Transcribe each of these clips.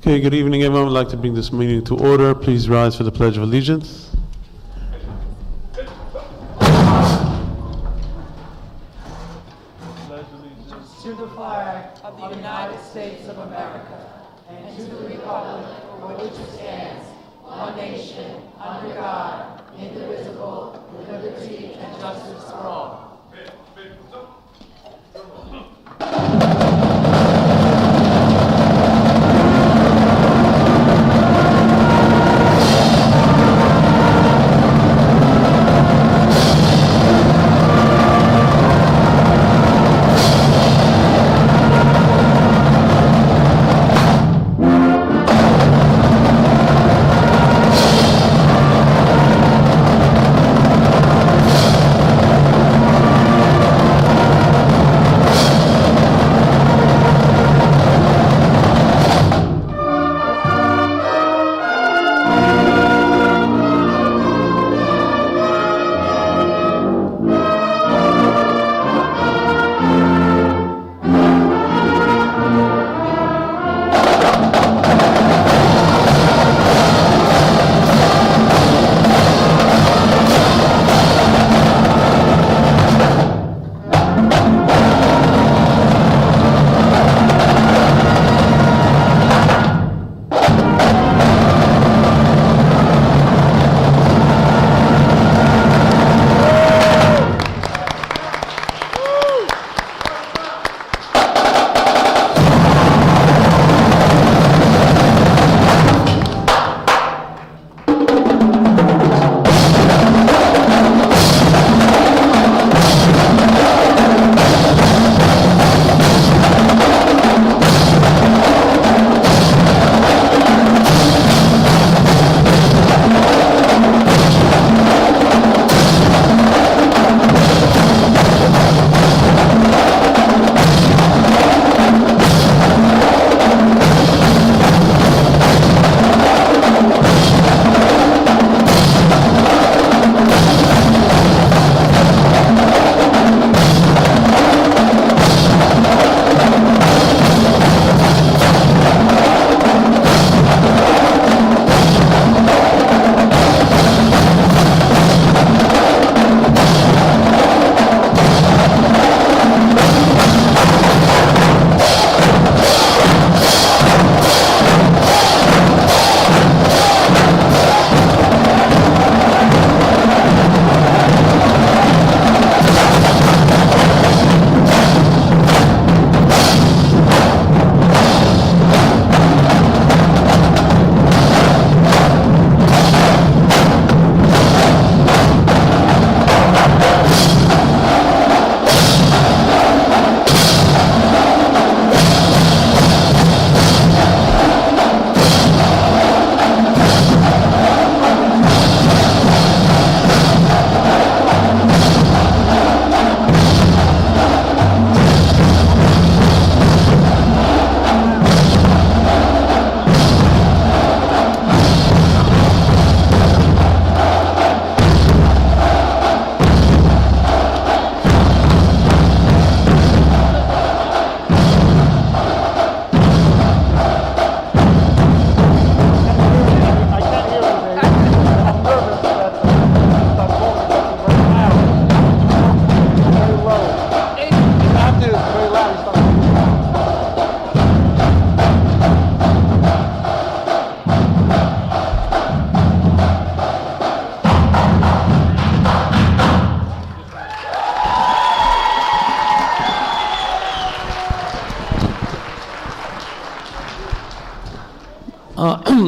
Okay, good evening, everyone. I'd like to bring this meeting to order. Please rise for the Pledge of Allegiance. To the flag of the United States of America and to the republic for which it stands, one nation, under God, indivisible, with liberty and justice for all.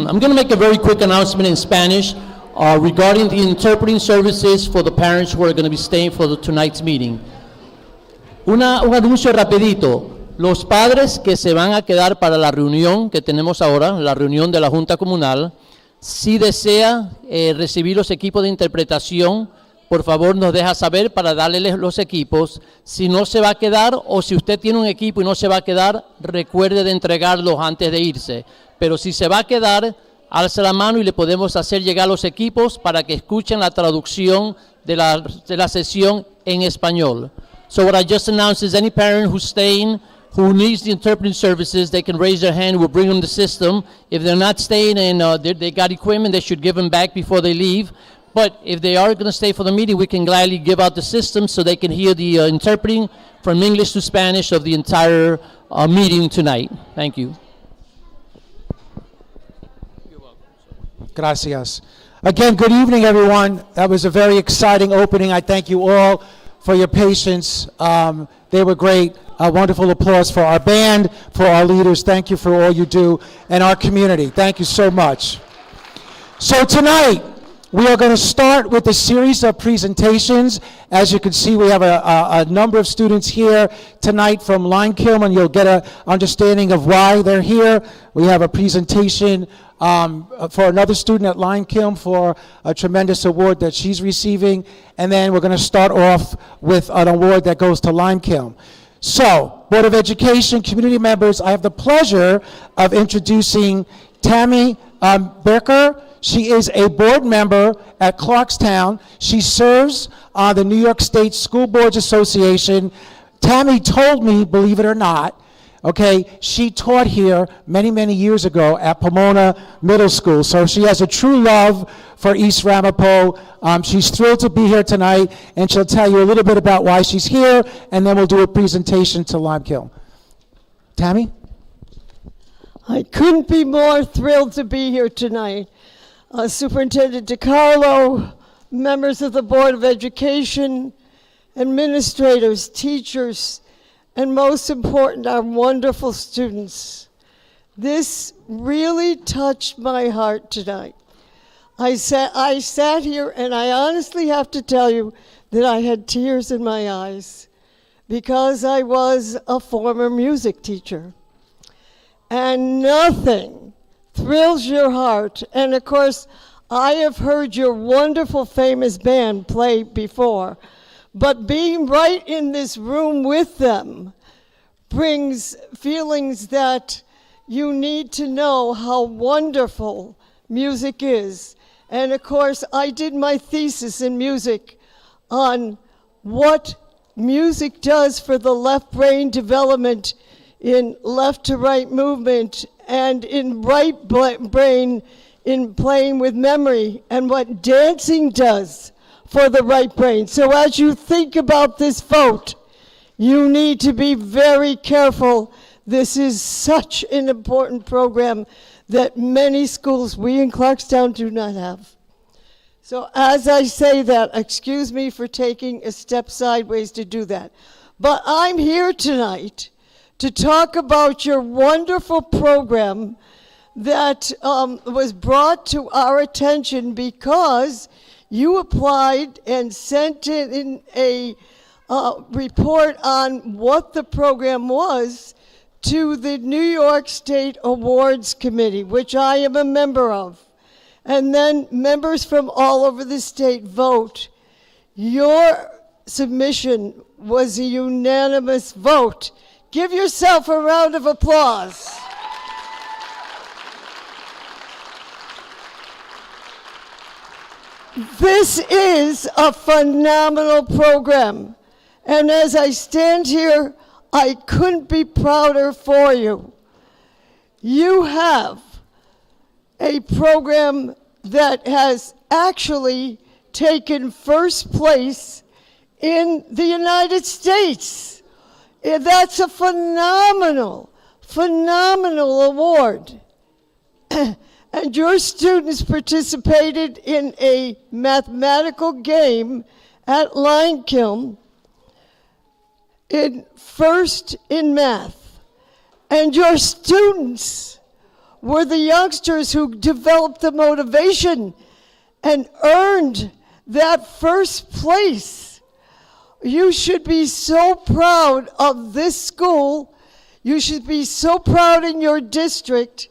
I'm going to make a very quick announcement in Spanish regarding the interpreting services for the parents who are going to be staying for tonight's meeting. Un anuncio rapidito. Los padres que se van a quedar para la reunión que tenemos ahora, la reunión de la Junta Comunal, si desea recibir los equipos de interpretación, por favor nos deja saber para darles los equipos. Si no se va a quedar o si usted tiene un equipo y no se va a quedar, recuerde de entregarlos antes de irse. Pero si se va a quedar, alza la mano y le podemos hacer llegar los equipos para que escuchen la traducción de la sesión en español. So what I just announced is any parent who's staying who needs the interpreting services, they can raise their hand, we'll bring them the system. If they're not staying and they got equipment, they should give them back before they leave. But if they are going to stay for the meeting, we can gladly give out the system so they can hear the interpreting from English to Spanish of the entire meeting tonight. Thank you. Gracias. Again, good evening, everyone. That was a very exciting opening. I thank you all for your patience. They were great. A wonderful applause for our band, for our leaders. Thank you for all you do, and our community. Thank you so much. So tonight, we are going to start with a series of presentations. As you can see, we have a number of students here tonight from Limekiln, and you'll get an understanding of why they're here. We have a presentation for another student at Limekiln for a tremendous award that she's receiving, and then we're going to start off with an award that goes to Limekiln. So, Board of Education, community members, I have the pleasure of introducing Tammy Becker. She is a board member at Clarkstown. She serves on the New York State School Boards Association. Tammy told me, believe it or not, okay, she taught here many, many years ago at Pomona Middle School. So she has a true love for East Ramapo. She's thrilled to be here tonight, and she'll tell you a little bit about why she's here, and then we'll do a presentation to Limekiln. Tammy? I couldn't be more thrilled to be here tonight. Superintendent DiCarlo, members of the Board of Education, administrators, teachers, and most important, our wonderful students. This really touched my heart tonight. I sat here and I honestly have to tell you that I had tears in my eyes because I was a former music teacher. And nothing thrills your heart. And of course, I have heard your wonderful, famous band play before, but being right in this room with them brings feelings that you need to know how wonderful music is. And of course, I did my thesis in music on what music does for the left brain development in left to right movement and in right brain in playing with memory, and what dancing does for the right brain. So as you think about this vote, you need to be very careful. This is such an important program that many schools, we in Clarkstown, do not have. So as I say that, excuse me for taking a step sideways to do that. But I'm here tonight to talk about your wonderful program that was brought to our attention because you applied and sent in a report on what the program was to the New York State Awards Committee, which I am a member of. And then members from all over the state vote. Your submission was a unanimous vote. Give yourself a round of applause. This is a phenomenal program. And as I stand here, I couldn't be prouder for you. You have a program that has actually taken first place in the United States. That's a phenomenal, phenomenal award. And your students participated in a mathematical game at Limekiln in first in math. And your students were the youngsters who developed the motivation and earned that first place. You should be so proud of this school. You should be so proud in your district.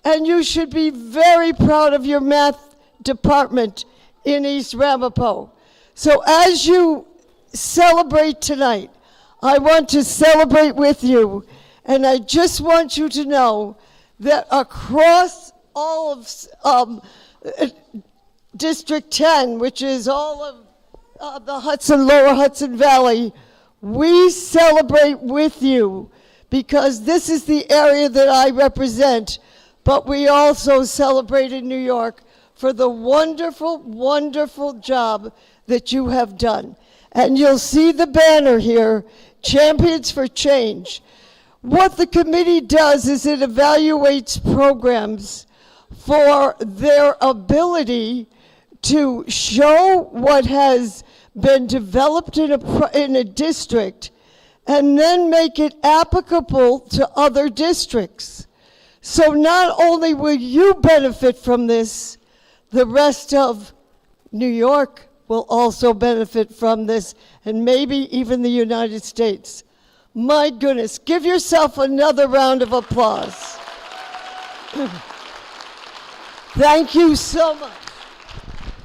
And you should be very proud of your math department in East Ramapo. So as you celebrate tonight, I want to celebrate with you. And I just want you to know that across all of District 10, which is all of the Lower Hudson Valley, we celebrate with you because this is the area that I represent, but we also celebrate in New York for the wonderful, wonderful job that you have done. And you'll see the banner here, Champions for Change. What the committee does is it evaluates programs for their ability to show what has been developed in a district and then make it applicable to other districts. So not only will you benefit from this, the rest of New York will also benefit from this, and maybe even the United States. My goodness, give yourself another round of applause. Thank you so much.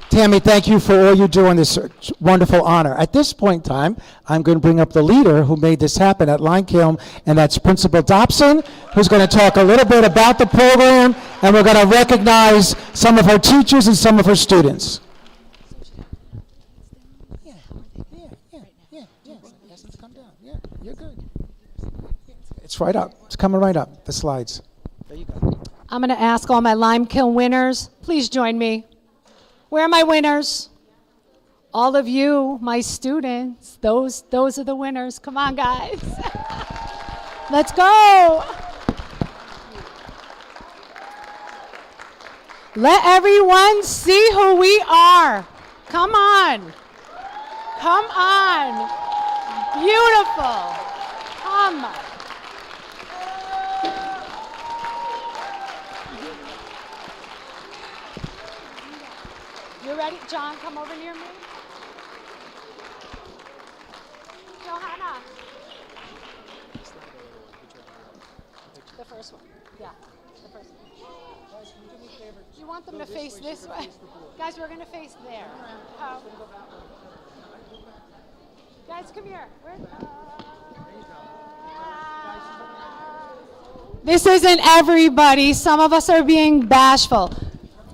Tammy, thank you for all you do on this wonderful honor. At this point in time, I'm going to bring up the leader who made this happen at Limekiln, and that's Principal Dobson, who's going to talk a little bit about the program, and we're going to recognize some of her teachers and some of her students. You're good. It's right up. It's coming right up, the slides. There you go. I'm going to ask all my Limekiln winners, please join me. Where are my winners? All of you, my students, those are the winners. Come on, guys. Let's go. Let everyone see who we are. Come on. Come on. Beautiful. Come on. You ready? John, come over near me. Johanna. The first one. Yeah, the first one. You want them to face this way? Guys, we're going to face there. Guys, come here. This isn't everybody. Some of us are being bashful.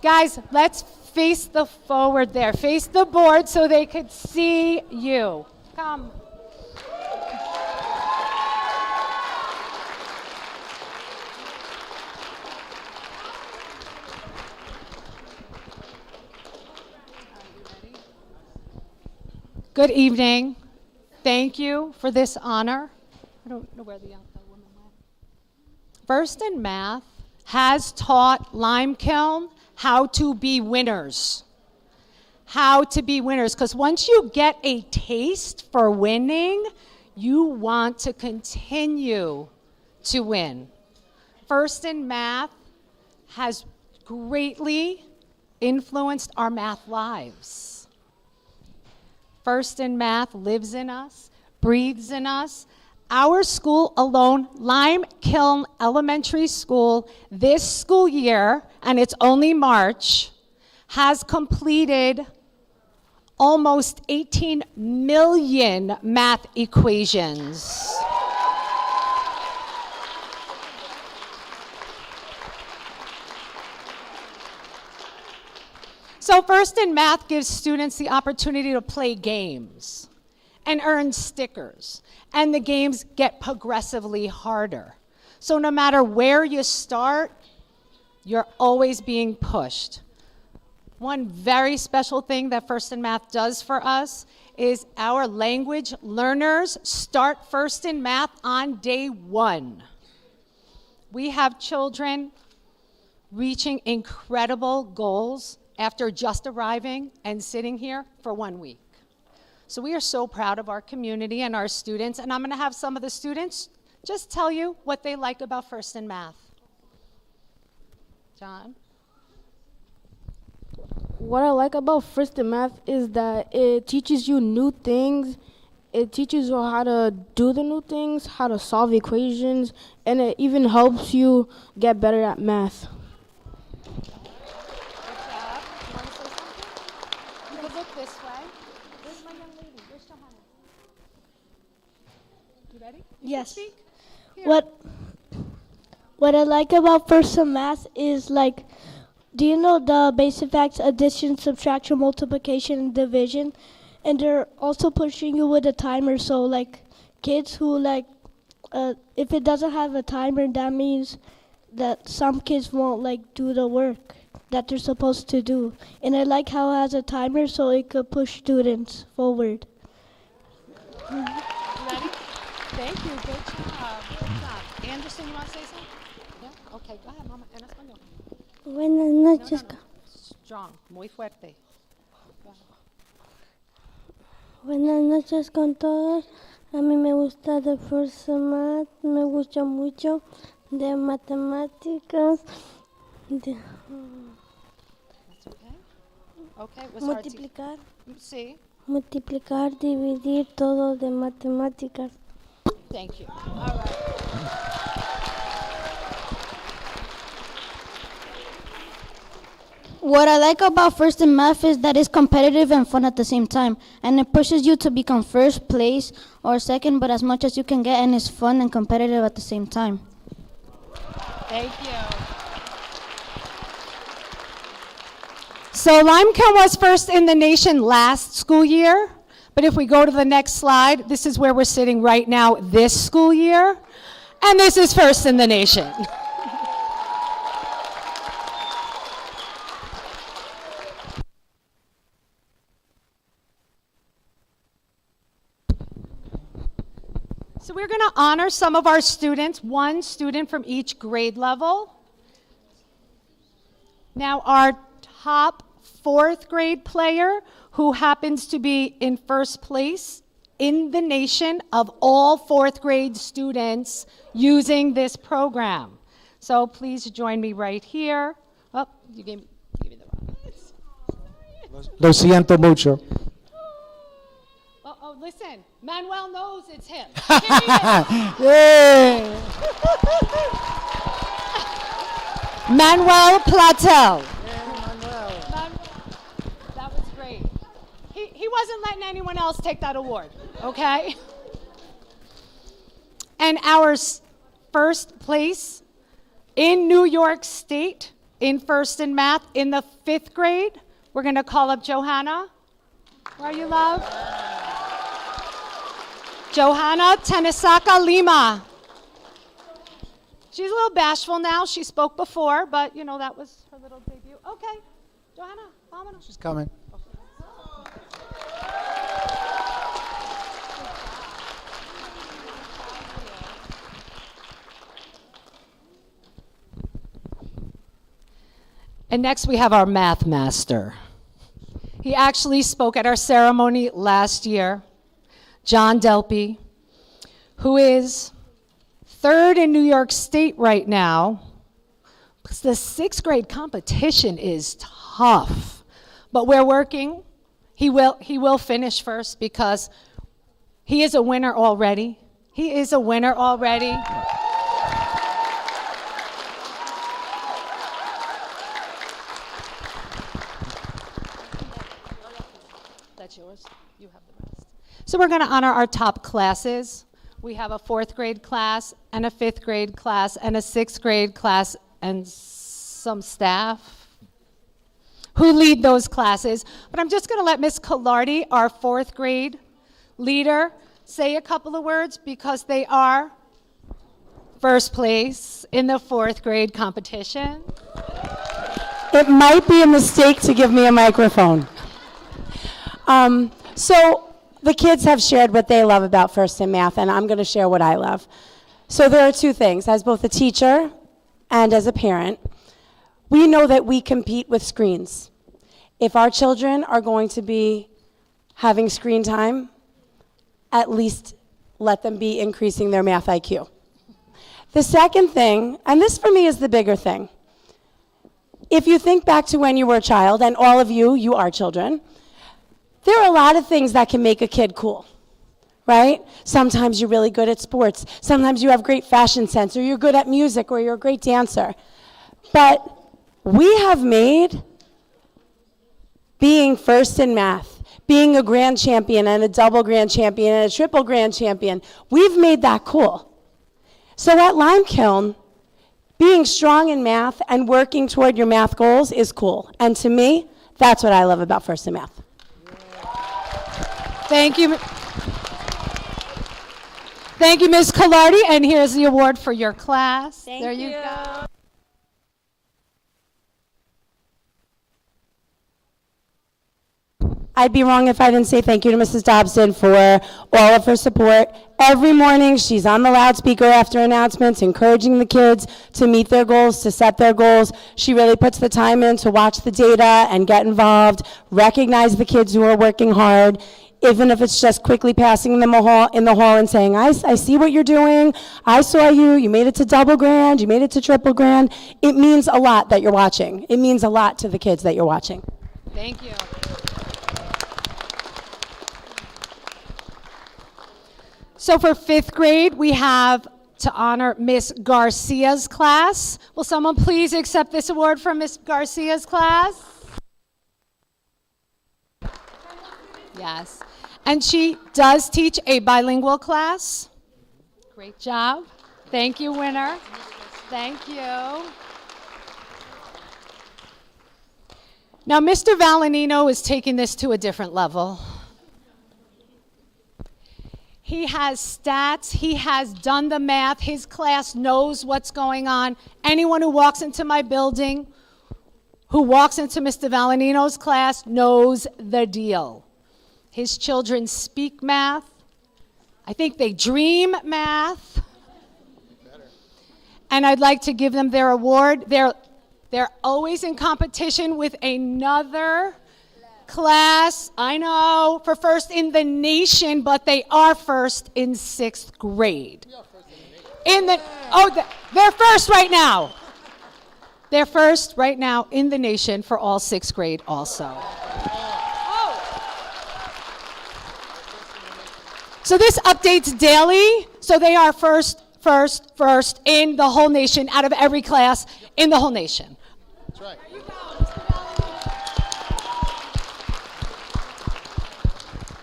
Guys, let's face the forward there. Face the board so they could see you. Come. Good evening. Thank you for this honor. I don't know where the woman went. First in Math has taught Limekiln how to be winners. How to be winners, because once you get a taste for winning, you want to continue to win. First in Math has greatly influenced our math lives. First in Math lives in us, breathes in us. Our school alone, Limekiln Elementary School, this school year, and it's only March, has completed almost 18 million math equations. So First in Math gives students the opportunity to play games and earn stickers. And the games get progressively harder. So no matter where you start, you're always being pushed. One very special thing that First in Math does for us is our language learners start First in Math on day one. We have children reaching incredible goals after just arriving and sitting here for 1 week. So we are so proud of our community and our students, and I'm going to have some of the students just tell you what they like about First in Math. John? What I like about First in Math is that it teaches you new things. It teaches you how to do the new things, how to solve equations, and it even helps you get better at math. Good job. You want to say something? You can look this way. Where's my young lady? Where's Johanna? You ready? You Yes. can speak. Here. What I like about First in Math is, like, do you know the basic facts, addition, subtraction, multiplication, and division? And they're also pushing you with a timer, so like kids who like if it doesn't have a timer, that means that some kids won't like do the work that they're supposed to do. And I like how it has a timer so it could push students forward. Ready? Thank you. Good job. Good job. Anderson, you want to say something? Yeah? Okay, go ahead, Mama. En español. Buenas No, noches. no, no. Strong. Muy fuerte. Buenas noches con todos. A mí me gusta de First Math, me gusta mucho de matemáticas, de That's okay. Okay, it was hard to... multiplicar, Sí. multiplicar, dividir, todo de matemáticas. Thank you. All right. What I like about First in Math is that it's competitive and fun at the same time. And it pushes you to become first place or second, but as much as you can get, and it's fun and competitive at the same time. Thank you. So Limekiln was first in the nation last school year. But if we go to the next slide, this is where we're sitting right now this school year. And this is first in the nation. So we're going to honor some of our students, one student from each grade level. Now our top fourth grade player, who happens to be in first place in the nation of all fourth grade students using this program. So please join me right here. Oh, you gave me the wrong. Lo siento mucho. Oh, listen, Manuel knows it's him. Yay! Manuel Platel. That was great. He wasn't letting anyone else take that award, okay? And our first place in New York State in First in Math in the 5th grade, we're going to call up Johanna. Where are you, love? Johanna Tenesaka Lima. She's a little bashful now. She spoke before, but, you know, that was her little debut. Okay, Johanna, vámonos. She's coming. And next we have our math master. He actually spoke at our ceremony last year, John Delpy, who is 3rd in New York State right now. Because the 6th grade competition is tough, but we're working. He will finish first because he is a winner already. He is a winner already. That's yours. You have the rest. So we're going to honor our top classes. We have a 4th grade class and a 5th grade class and a 6th grade class and some staff who lead those classes. But I'm just going to let Miss Collardi, our 4th grade leader, say a couple of words because they are first place in the 4th grade competition. It might be a mistake to give me a microphone. So the kids have shared what they love about First in Math, and I'm going to share what I love. So there are two things. As both a teacher and as a parent, we know that we compete with screens. If our children are going to be having screen time, at least let them be increasing their math IQ. The second thing, and this for me is the bigger thing, if you think back to when you were a child, and all of you are children, there are a lot of things that can make a kid cool, right? Sometimes you're really good at sports. Sometimes you have great fashion sense, or you're good at music, or you're a great dancer. But we have made being first in math, being a grand champion and a double grand champion and a triple grand champion, we've made that cool. So at Limekiln, being strong in math and working toward your math goals is cool. And to me, that's what I love about First in Math. Thank you. Thank you, Ms. Collardi, and here's the award for your class. There you go. I'd be wrong if I didn't say thank you to Mrs. Dobson for all of her support. Every morning, she's on the loudspeaker after announcements, encouraging the kids to meet their goals, to set their goals. She really puts the time in to watch the data and get involved, recognize the kids who are working hard, even if it's just quickly passing them in the hall and saying, I see what you're doing, I saw you, you made it to double grand, you made it to triple grand. It means a lot that you're watching. It means a lot to the kids that you're watching. Thank you. So for 5th grade, we have to honor Miss Garcia's class. Will someone please accept this award from Miss Garcia's class? Yes. And she does teach a bilingual class. Great job. Thank you, winner. Thank you. Now, Mr. Valenino is taking this to a different level. He has stats, he has done the math, his class knows what's going on. Anyone who walks into my building, who walks into Mr. Valenino's class, knows the deal. His children speak math. I think they dream math. And I'd like to give them their award. They're always in competition with another class, I know, for first in the nation, but they are first in 6th grade. They're first right now. They're first right now in the nation for all 6th grade also. So this updates daily, so they are first in the whole nation out of every class in the whole nation. That's right. There you go, Mr.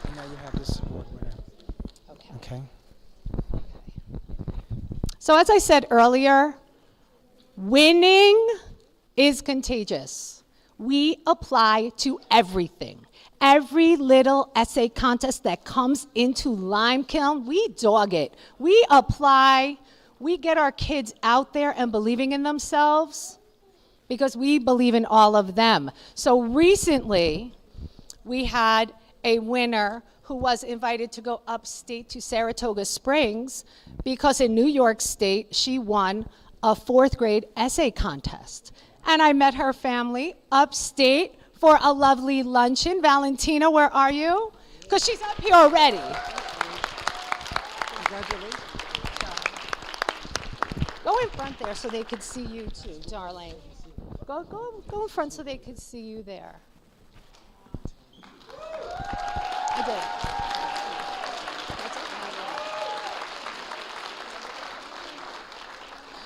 And now you have this award winner. Okay. So as I said earlier, winning is contagious. We apply to everything. Every little essay contest that comes into Limekiln, we dog it. We apply, we get our kids out there and believing in themselves because we believe in all of them. So recently, we had a winner who was invited to go upstate to Saratoga Springs because in New York State, she won a 4th grade essay contest. And I met her family upstate for a lovely luncheon. Valentina, where are you? Because she's up here already. Congratulations. Go in front there so they could see you too, darling. Go in front so they could see you there. I did.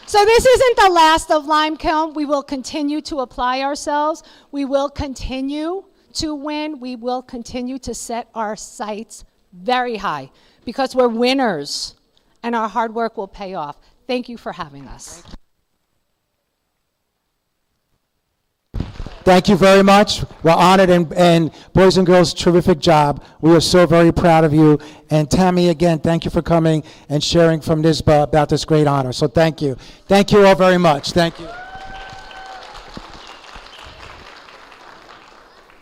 So this isn't the last of Limekiln. We will continue to apply ourselves. We will continue to win. We will continue to set our sights very high because we're winners and our hard work will pay off. Thank you for having us. Thank you very much. We're honored, and boys and girls, terrific job. We are so very proud of you. And Tammy, again, thank you for coming and sharing from NISBA about this great honor. So thank you. Thank you all very much. Thank you.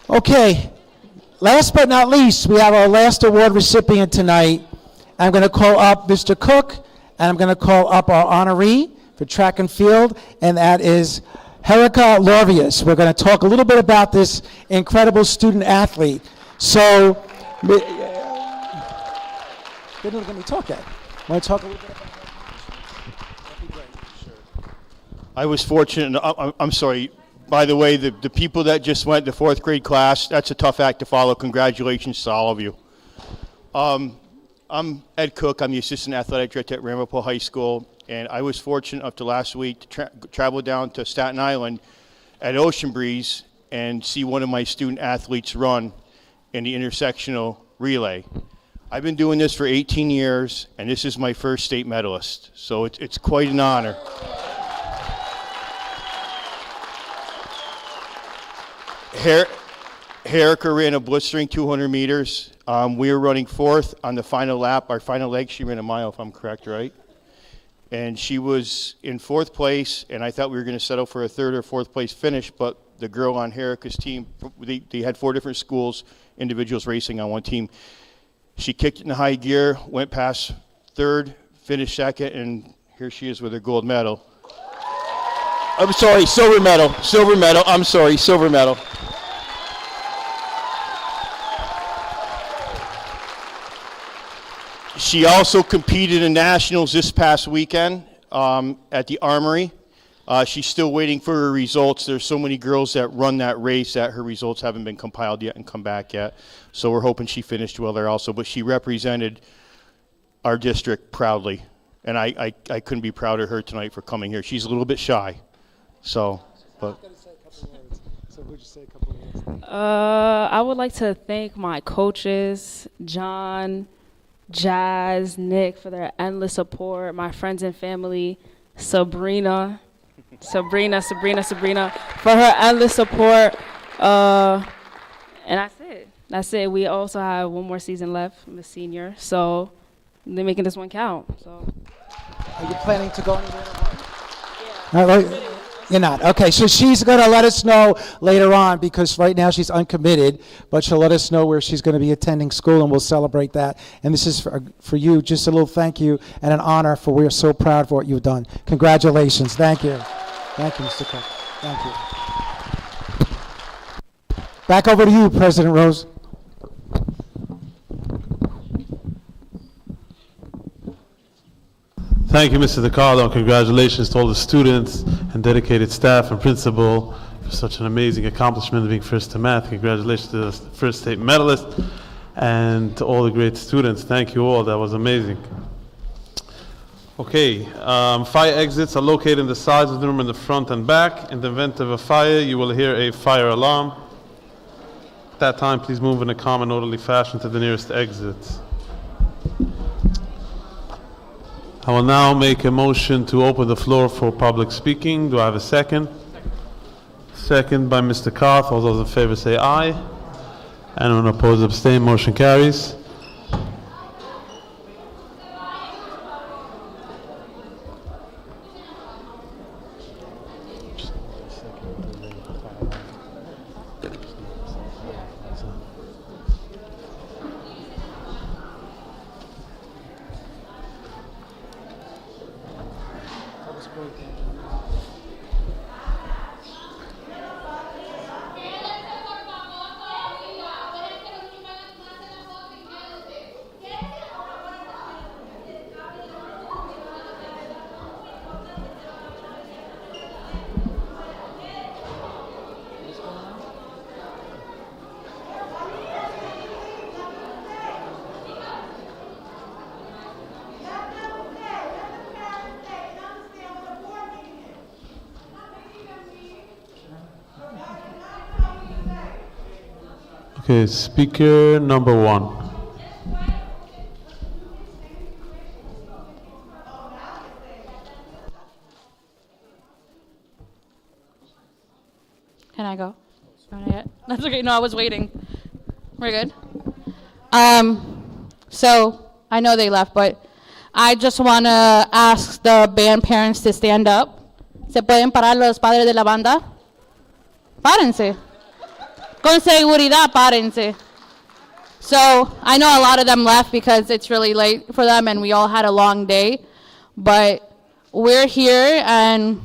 Okay, last but not least, we have our last award recipient tonight. I'm going to call up Mr. Cook, and I'm going to call up our honoree for track and field, and that is Erica Lorvius. We're going to talk a little bit about this incredible student athlete. So, they didn't let me talk yet. Want to talk a little bit about that? That'd be great. Sure. I was fortunate, I'm sorry, by the way, the people that just went, the 4th grade class, that's a tough act to follow. Congratulations to all of you. I'm Ed Cook. I'm the assistant athletic director at Ramapo High School, and I was fortunate enough to last week to travel down to Staten Island at Ocean Breeze and see one of my student athletes run in the intersectional relay. I've been doing this for 18 years, and this is my first state medalist, so it's quite an honor. Erica ran a blistering 200 meters. We were running fourth on the final lap. Our final leg, she ran a mile, if I'm correct, right? And she was in fourth place, and I thought we were going to settle for a third or fourth place finish, but the girl on Erica's team, they had 4 different schools, individuals racing on one team. She kicked it in high gear, went past third, finished second, and here she is with her gold medal. I'm sorry, silver medal. I'm sorry, silver medal. She also competed in nationals this past weekend at the Armory. She's still waiting for her results. There's so many girls that run that race that her results haven't been compiled yet and come back yet. So we're hoping she finished well there also. But she represented our district proudly. And I couldn't be prouder of her tonight for coming here. She's a little bit shy. So, but. I would like to thank my coaches, John, Jazz, Nick, for their endless support, my friends and family, Sabrina, for her endless support. And that's it. We also have one more season left. I'm a senior, so they're making this one count. So. Are you planning to go anywhere? Yeah. You're not. Okay, so she's going to let us know later on, because right now she's uncommitted, but she'll let us know where she's going to be attending school, and we'll celebrate that. And this is for you, just a little thank you and an honor, for we're so proud for what you've done. Congratulations. Thank you. Thank you, Mr. Cook. Thank you. Back over to you, President Rose. Thank you, Mr. DiCarlo. Congratulations to all the students and dedicated staff and principal for such an amazing accomplishment of being first to math. Congratulations to the first state medalist and to all the great students. Thank you all. That was amazing. Okay, fire exits are located in the sides of the room in the front and back. In the event of a fire, you will hear a fire alarm. At that time, please move in a calm and orderly fashion to the nearest exit. I will now make a motion to open the floor for public speaking. Do I have a second? Second by Mr. Carth. All those in favor say aye. Anyone opposed, abstain. Motion carries. Okay, speaker number 1. Can I go? Not yet? That's okay. No, I was waiting. We're good. So I know they left, but I just want to ask the band parents to stand up. ¿Se pueden parar los padres de la banda? Párense. Con seguridad, párense. So I know a lot of them left because it's really late for them and we all had a long day, but we're here and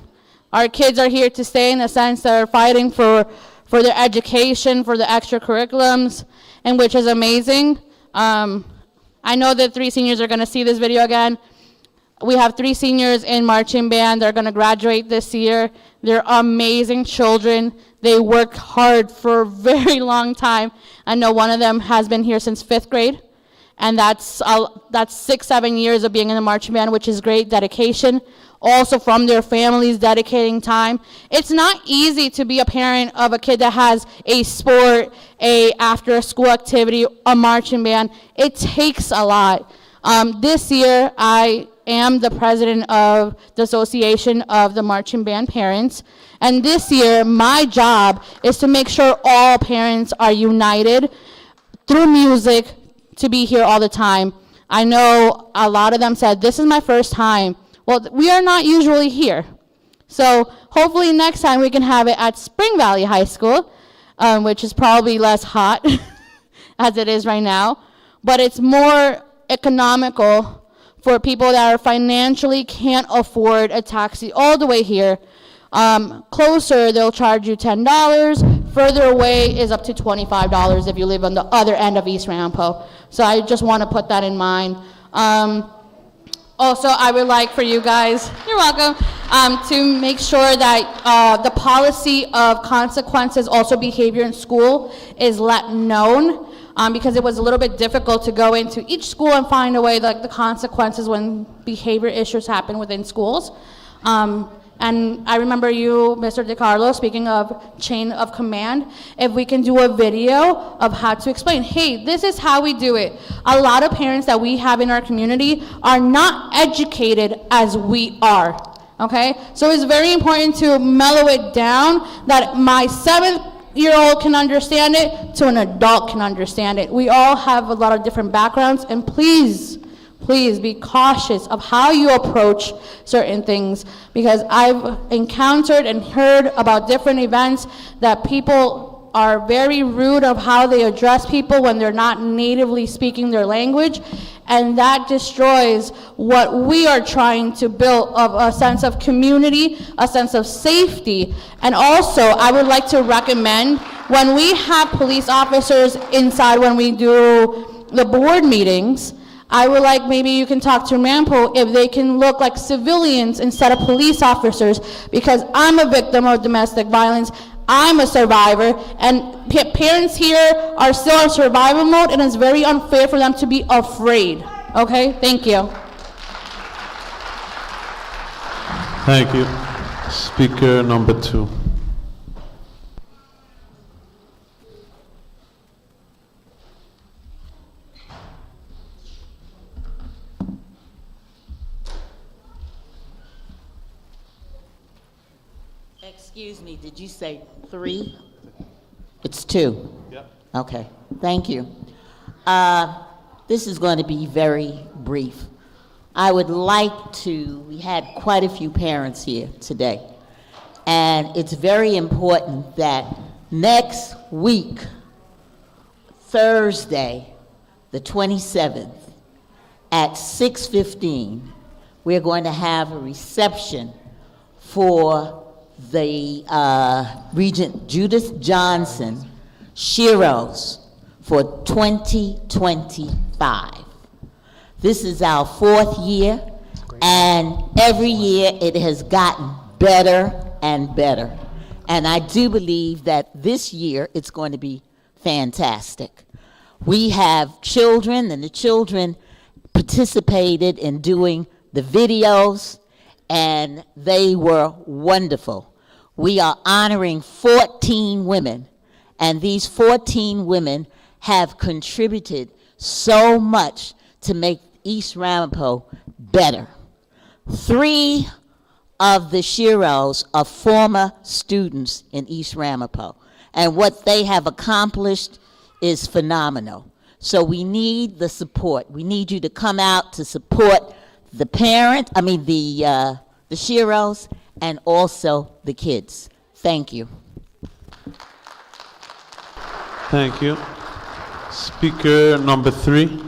our kids are here to stay, in the sense they're fighting for their education, for the extracurriculums, and which is amazing. I know that 3 seniors are going to see this video again. We have 3 seniors in marching band. They're going to graduate this year. They're amazing children. They worked hard for a very long time. I know one of them has been here since 5th grade, and that's 6-7 years of being in the marching band, which is great dedication. Also from their families dedicating time. It's not easy to be a parent of a kid that has a sport, a after school activity, a marching band. It takes a lot. This year, I am the president of the Association of the Marching Band Parents. And this year, my job is to make sure all parents are united through music, to be here all the time. I know a lot of them said, this is my first time. Well, we are not usually here. So hopefully next time we can have it at Spring Valley High School, which is probably less hot as it is right now. But it's more economical for people that are financially can't afford a taxi all the way here. Closer, they'll charge you $10. Further away is up to $25 if you live on the other end of East Ramapo. So I just want to put that in mind. Also, I would like for you guys, you're welcome, to make sure that the policy of consequences, also behavior in school, is let known. Because it was a little bit difficult to go into each school and find a way, like the consequences when behavior issues happen within schools. And I remember you, Mr. DeCarlo, speaking of chain of command, if we can do a video of how to explain, hey, this is how we do it. A lot of parents that we have in our community are not educated as we are, okay? So it's very important to mellow it down that my 7-year-old can understand it to an adult can understand it. We all have a lot of different backgrounds, and please be cautious of how you approach certain things, because I've encountered and heard about different events that people are very rude of how they address people when they're not natively speaking their language, and that destroys what we are trying to build of a sense of community, a sense of safety. And also, I would like to recommend when we have police officers inside when we do the board meetings, I would like maybe you can talk to Rampo if they can look like civilians instead of police officers, because I'm a victim of domestic violence. I'm a survivor, and parents here are still in survival mode, and it's very unfair for them to be afraid. Okay, thank you. Thank you. Speaker number 2. Excuse me, did you say 3? It's 2? Yep. Okay, thank you. This is going to be very brief. I would like to, we had quite a few parents here today, and it's very important that next week, Thursday, the 27th, at 6:15, we're going to have a reception for the Regent Judith Johnson Sheroes for 2025. This is our 4th year, and every year it has gotten better and better. And I do believe that this year it's going to be fantastic. We have children, and the children participated in doing the videos, and they were wonderful. We are honoring 14 women, and these 14 women have contributed so much to make East Ramapo better. 3 of the Sheroes are former students in East Ramapo, and what they have accomplished is phenomenal. So we need the support. We need you to come out to support the the Sheroes, and also the kids. Thank you. Thank you. Speaker number 3.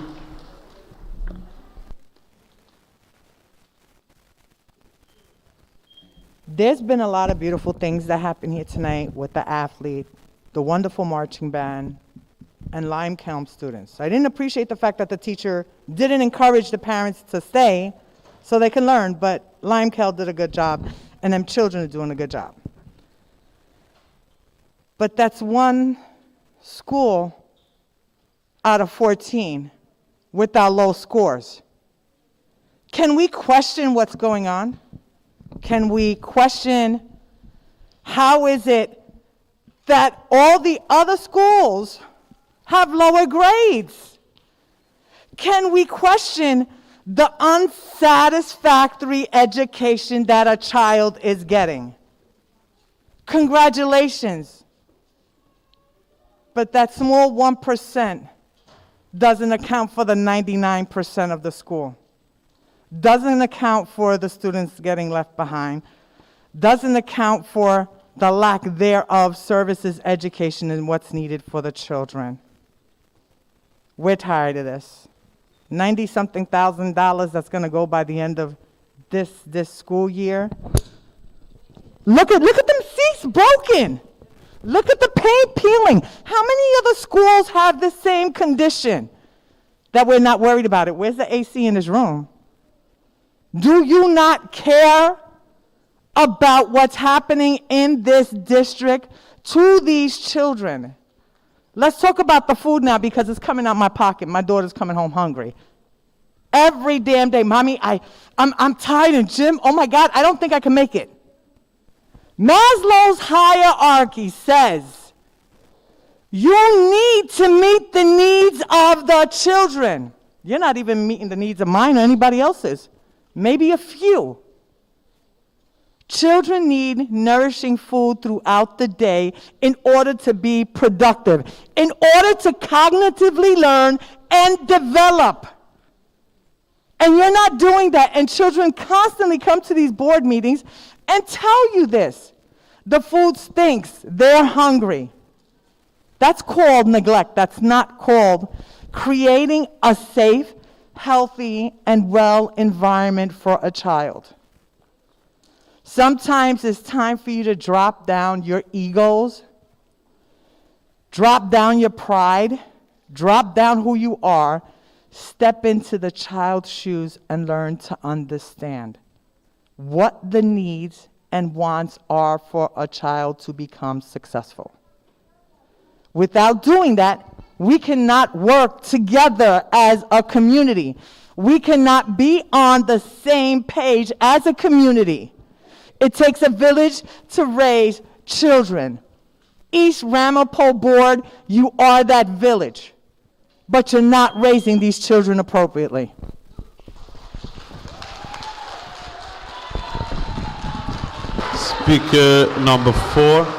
There's been a lot of beautiful things that happen here tonight with the athlete, the wonderful marching band, and Lime Kiln students. I didn't appreciate the fact that the teacher didn't encourage the parents to stay so they can learn, but Lime Kiln did a good job, and them children are doing a good job. But that's one school out of 14 with our low scores. Can we question what's going on? Can we question how is it that all the other schools have lower grades? Can we question the unsatisfactory education that a child is getting? Congratulations. But that small 1% doesn't account for the 99% of the school, doesn't account for the students getting left behind, doesn't account for the lack thereof services, education, and what's needed for the children. We're tired of this. 90-something thousand dollars that's going to go by the end of this school year. Look at them seats broken. Look at the paint peeling. How many other schools have the same condition that we're not worried about it? Where's the AC in this room? Do you not care about what's happening in this district to these children? Let's talk about the food now because it's coming out my pocket. My daughter's coming home hungry. Every damn day, Mommy, I'm tired in gym. Oh my God, I don't think I can make it. Maslow's hierarchy says you need to meet the needs of the children. You're not even meeting the needs of mine or anybody else's. Maybe a few. Children need nourishing food throughout the day in order to be productive, in order to cognitively learn and develop. And you're not doing that, and children constantly come to these board meetings and tell you this. The food stinks. They're hungry. That's called neglect. That's not called creating a safe, healthy, and well environment for a child. Sometimes it's time for you to drop down your egos, drop down your pride, drop down who you are, step into the child's shoes and learn to understand what the needs and wants are for a child to become successful. Without doing that, we cannot work together as a community. We cannot be on the same page as a community. It takes a village to raise children. East Ramapo board, you are that village, but you're not raising these children appropriately. Speaker number 4.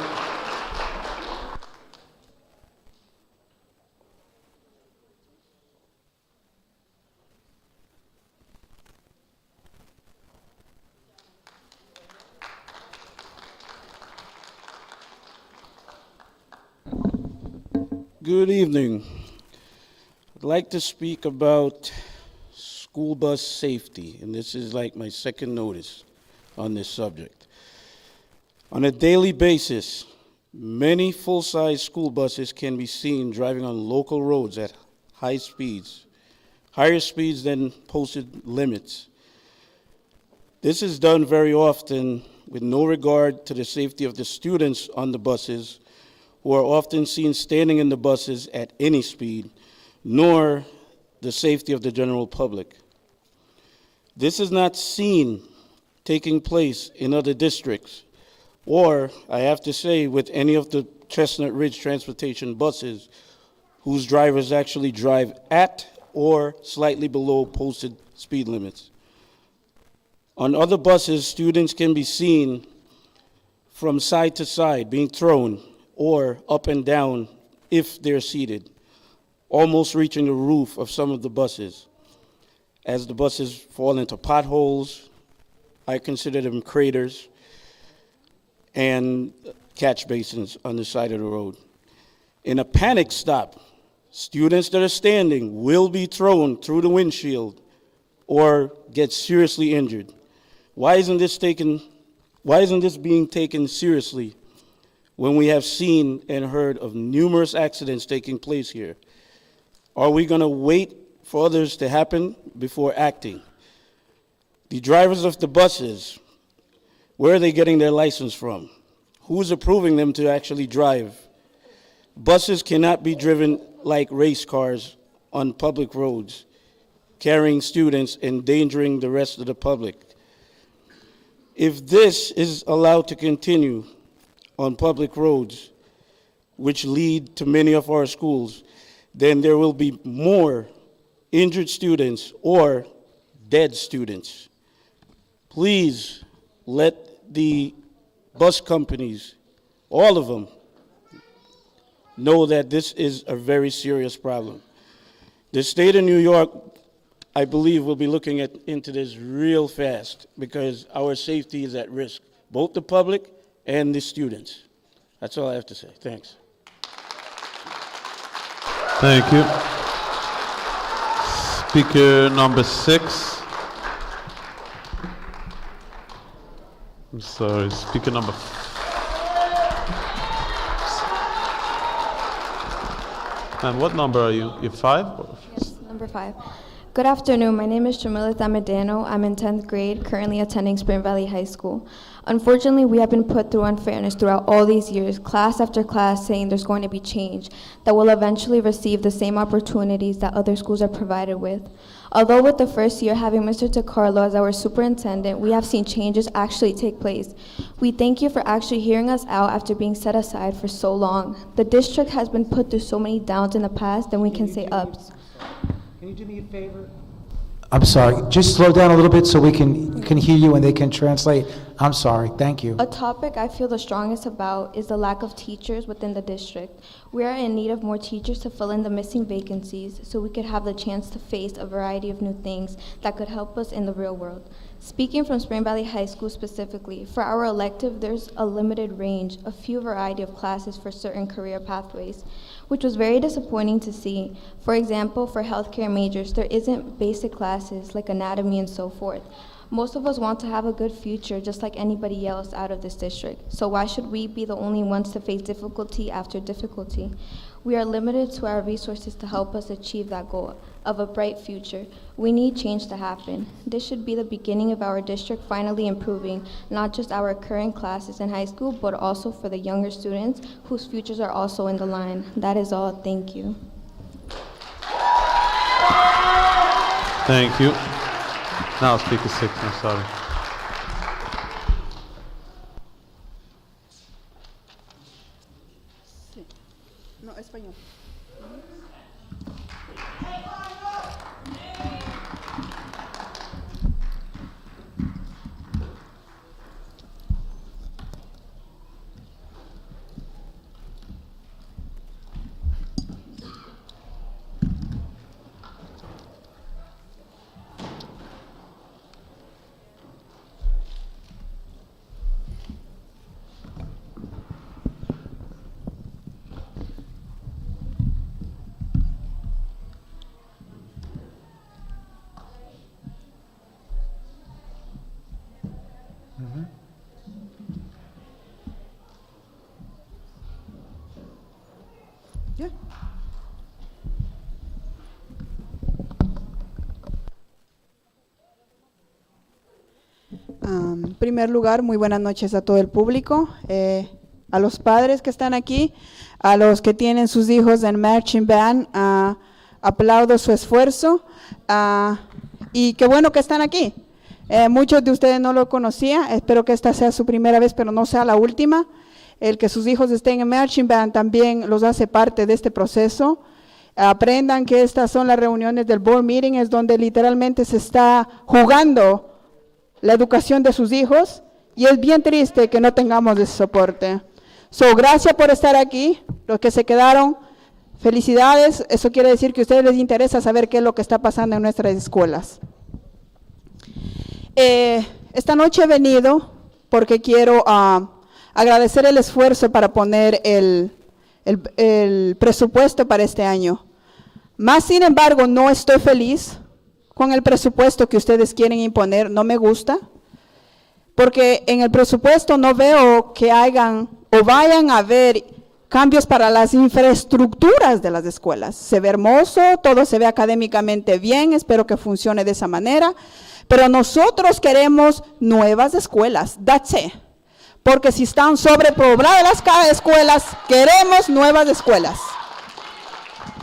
Good evening. I'd like to speak about school bus safety, and this is like my second notice on this subject. On a daily basis, many full-size school buses can be seen driving on local roads at high speeds, higher speeds than posted limits. This is done very often with no regard to the safety of the students on the buses, who are often seen standing in the buses at any speed, nor the safety of the general public. This is not seen taking place in other districts, or, I have to say, with any of the Chestnut Ridge transportation buses whose drivers actually drive at or slightly below posted speed limits. On other buses, students can be seen from side to side being thrown or up and down if they're seated, almost reaching the roof of some of the buses. As the buses fall into potholes, I consider them craters, and catch basins on the side of the road. In a panic stop, students that are standing will be thrown through the windshield or get seriously injured. Why isn't this being taken seriously when we have seen and heard of numerous accidents taking place here? Are we going to wait for others to happen before acting? The drivers of the buses, where are they getting their license from? Who's approving them to actually drive? Buses cannot be driven like race cars on public roads, carrying students, endangering the rest of the public. If this is allowed to continue on public roads, which lead to many of our schools, then there will be more injured students or dead students. Please let the bus companies, all of them, know that this is a very serious problem. The state of New York, I believe, will be looking into this real fast because our safety is at risk, both the public and the students. That's all I have to say. Thanks. Thank you. Speaker number 6. I'm sorry, speaker number. And what number are you? You're 5? Yes, number 5. Good afternoon. My name is Jamila Tamadano. I'm in 10th grade, currently attending Spring Valley High School. Unfortunately, we have been put through unfairness throughout all these years, class after class, saying there's going to be change, that we'll eventually receive the same opportunities that other schools are provided with. Although with the first year having Mr. DeCarlo as our superintendent, we have seen changes actually take place. We thank you for actually hearing us out after being set aside for so long. The district has been put through so many downs in the past, and we can say ups. Can you do me a favor? I'm sorry. Just slow down a little bit so we can hear you and they can translate. I'm sorry. Thank you. A topic I feel the strongest about is the lack of teachers within the district. We are in need of more teachers to fill in the missing vacancies so we could have the chance to face a variety of new things that could help us in the real world. Speaking from Spring Valley High School specifically, for our elective, there's a limited range, a few variety of classes for certain career pathways, which was very disappointing to see. For example, for healthcare majors, there isn't basic classes like anatomy and so forth. Most of us want to have a good future just like anybody else out of this district. So why should we be the only ones to face difficulty after difficulty? We are limited to our resources to help us achieve that goal of a bright future. We need change to happen. This should be the beginning of our district finally improving, not just our current classes in high school, but also for the younger students whose futures are also in the line. That is all. Thank you. Thank you. Now speaker 6, I'm sorry. No, español. Yeah. En primer lugar, muy buenas noches a todo el público, a los padres que están aquí, a los que tienen sus hijos en Marching Band, aplaudo su esfuerzo y qué bueno que están aquí. Muchos de ustedes no lo conocían, espero que esta sea su primera vez, pero no sea la última. El que sus hijos estén en Marching Band también los hace parte de este proceso. Aprendan que estas son las reuniones del board meeting, es donde literalmente se está jugando la educación de sus hijos y es bien triste que no tengamos ese soporte. Gracias por estar aquí, los que se quedaron, felicidades, eso quiere decir que a ustedes les interesa saber qué es lo que está pasando en nuestras escuelas. Esta noche he venido porque quiero agradecer el esfuerzo para poner el presupuesto para este año. Más sin embargo, no estoy feliz con el presupuesto que ustedes quieren imponer, no me gusta, porque en el presupuesto no veo que hagan o vayan a haber cambios para las infraestructuras de las escuelas. Se ve hermoso, todo se ve académicamente bien, espero que funcione de esa manera, pero nosotros queremos nuevas escuelas, that's it. Porque si están sobrepobladas las escuelas, queremos nuevas escuelas.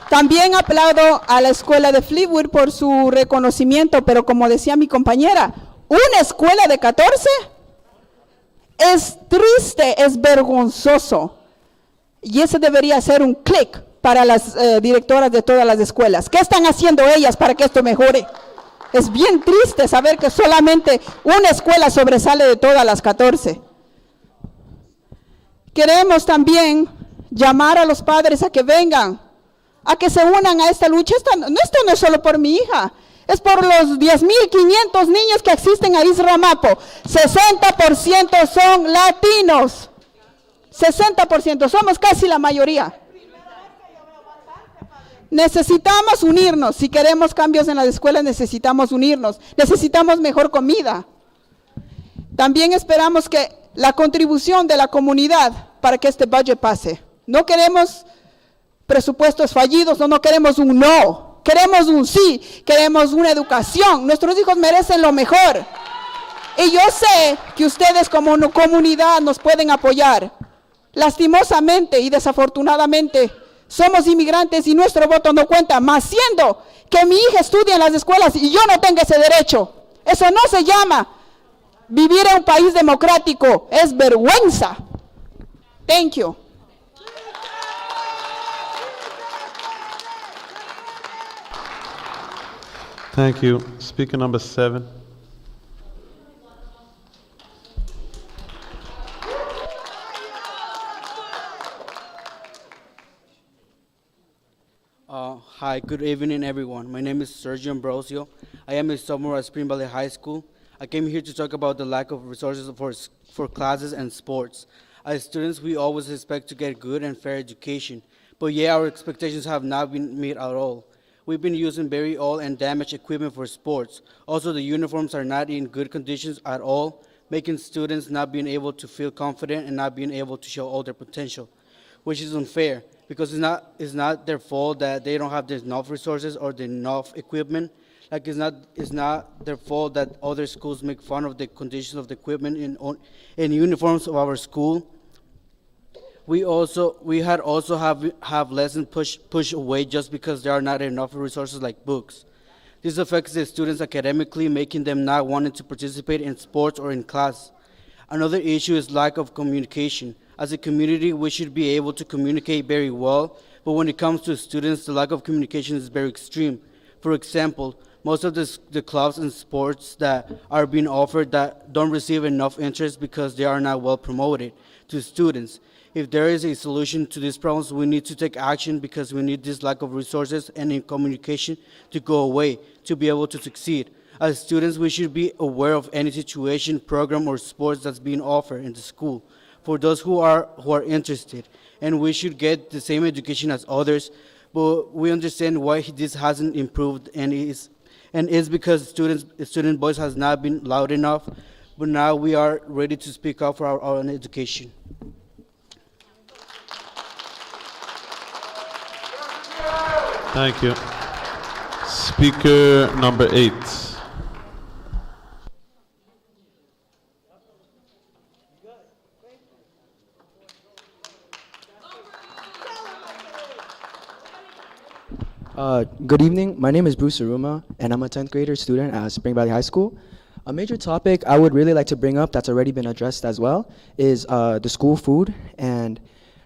También aplaudo a la escuela de Fleetwood por su reconocimiento, pero como decía mi compañera, una escuela de 14 es triste, es vergonzoso. Y ese debería ser un clic para las directoras de todas las escuelas. ¿Qué están haciendo ellas para que esto mejore? Es bien triste saber que solamente una escuela sobresale de todas las 14. Queremos también llamar a los padres a que vengan a que se unan a esta lucha. Esto no es solo por mi hija, es por los 10.500 niños que existen ahí en Ramapo. 60% son latinos. 60%, somos casi la mayoría. Necesitamos unirnos. Si queremos cambios en las escuelas, necesitamos unirnos. Necesitamos mejor comida. También esperamos que la contribución de la comunidad para que este budget pase. No queremos presupuestos fallidos, no queremos un no. Queremos un sí, queremos una educación. Nuestros hijos merecen lo mejor. Y yo sé que ustedes como comunidad nos pueden apoyar. Lastimosamente y desafortunadamente, somos inmigrantes y nuestro voto no cuenta, más siendo que mi hija estudie en las escuelas y yo no tenga ese derecho. Eso no se llama vivir en un país democrático, es vergüenza. Thank you. Thank you. Speaker number 7. Hi, good evening, everyone. My name is Sergio Ambrosio. I am a sophomore at Spring Valley High School. I came here to talk about the lack of resources for classes and sports. As students, we always expect to get good and fair education, but yeah, our expectations have not been met at all. We've been using very old and damaged equipment for sports. Also, the uniforms are not in good conditions at all, making students not being able to feel confident and not being able to show all their potential, which is unfair because it's not their fault that they don't have enough resources or enough equipment. Like it's not their fault that other schools make fun of the conditions of the equipment in uniforms of our school. We had also have lessons pushed away just because there are not enough resources like books. This affects the students academically, making them not wanting to participate in sports or in class. Another issue is lack of communication. As a community, we should be able to communicate very well, but when it comes to students, the lack of communication is very extreme. For example, most of the clubs and sports that are being offered that don't receive enough interest because they are not well promoted to students. If there is a solution to these problems, we need to take action because we need this lack of resources and in communication to go away to be able to succeed. As students, we should be aware of any situation, program, or sports that's being offered in the school for those who are interested, and we should get the same education as others. But we understand why this hasn't improved, and it's because student voice has not been loud enough. But now we are ready to speak up for our own education. Thank you. Speaker number 8. Good evening. My name is Bruce Aruma, and I'm a 10th grader student at Spring Valley High School. A major topic I would really like to bring up that's already been addressed as well is the school food, and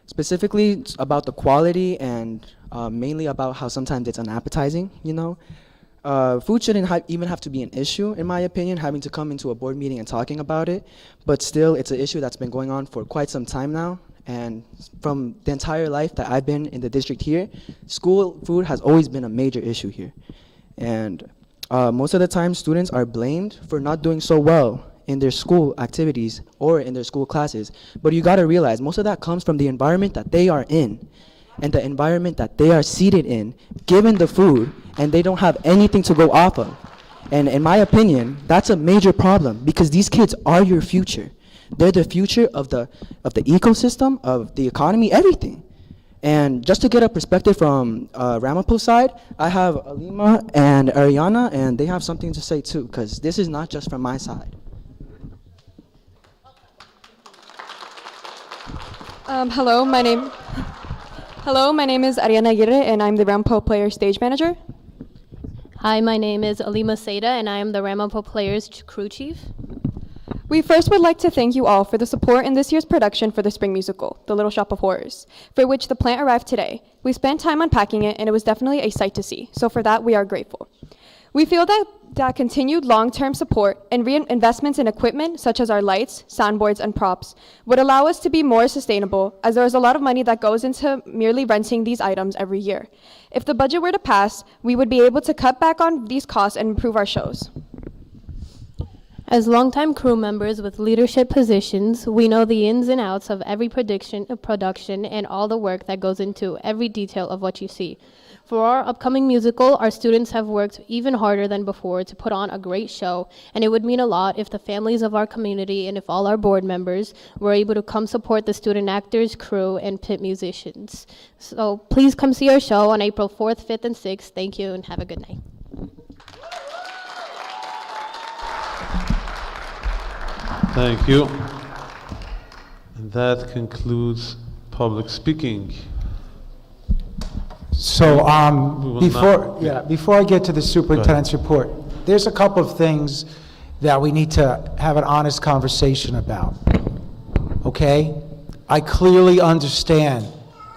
specifically it's about the quality and mainly about how sometimes it's unappetizing, you know. Food shouldn't even have to be an issue, in my opinion, having to come into a board meeting and talking about it, but still it's an issue that's been going on for quite some time now. And from the entire life that I've been in the district here, school food has always been a major issue here. And most of the time, students are blamed for not doing so well in their school activities or in their school classes. But you gotta realize, most of that comes from the environment that they are in and the environment that they are seated in, given the food, and they don't have anything to go off of. And in my opinion, that's a major problem because these kids are your future. They're the future of the ecosystem, of the economy, everything. And just to get a perspective from Ramapo's side, I have Alima and Ariana, and they have something to say too, because this is not just from my side. Hello, my name is Ariana Aguirre, and I'm the Ramapo Player Stage Manager. Hi, my name is Alima Seda, and I am the Ramapo Players Crew Chief. We first would like to thank you all for the support in this year's production for the spring musical, The Little Shop of Horrors, for which the plant arrived today. We spent time unpacking it, and it was definitely a sight to see, so for that we are grateful. We feel that continued long-term support and reinvestments in equipment such as our lights, soundboards, and props would allow us to be more sustainable, as there is a lot of money that goes into merely renting these items every year. If the budget were to pass, we would be able to cut back on these costs and improve our shows. As longtime crew members with leadership positions, we know the ins and outs of every production and all the work that goes into every detail of what you see. For our upcoming musical, our students have worked even harder than before to put on a great show, and it would mean a lot if the families of our community and if all our board members were able to come support the student actors, crew, and pit musicians. So please come see our show on April 4th, 5th, and 6th. Thank you, and have a good night. Thank you. And that concludes public speaking. So will before I get to the superintendent's report, there's a couple of things that we need to have an honest conversation about. Okay? I clearly understand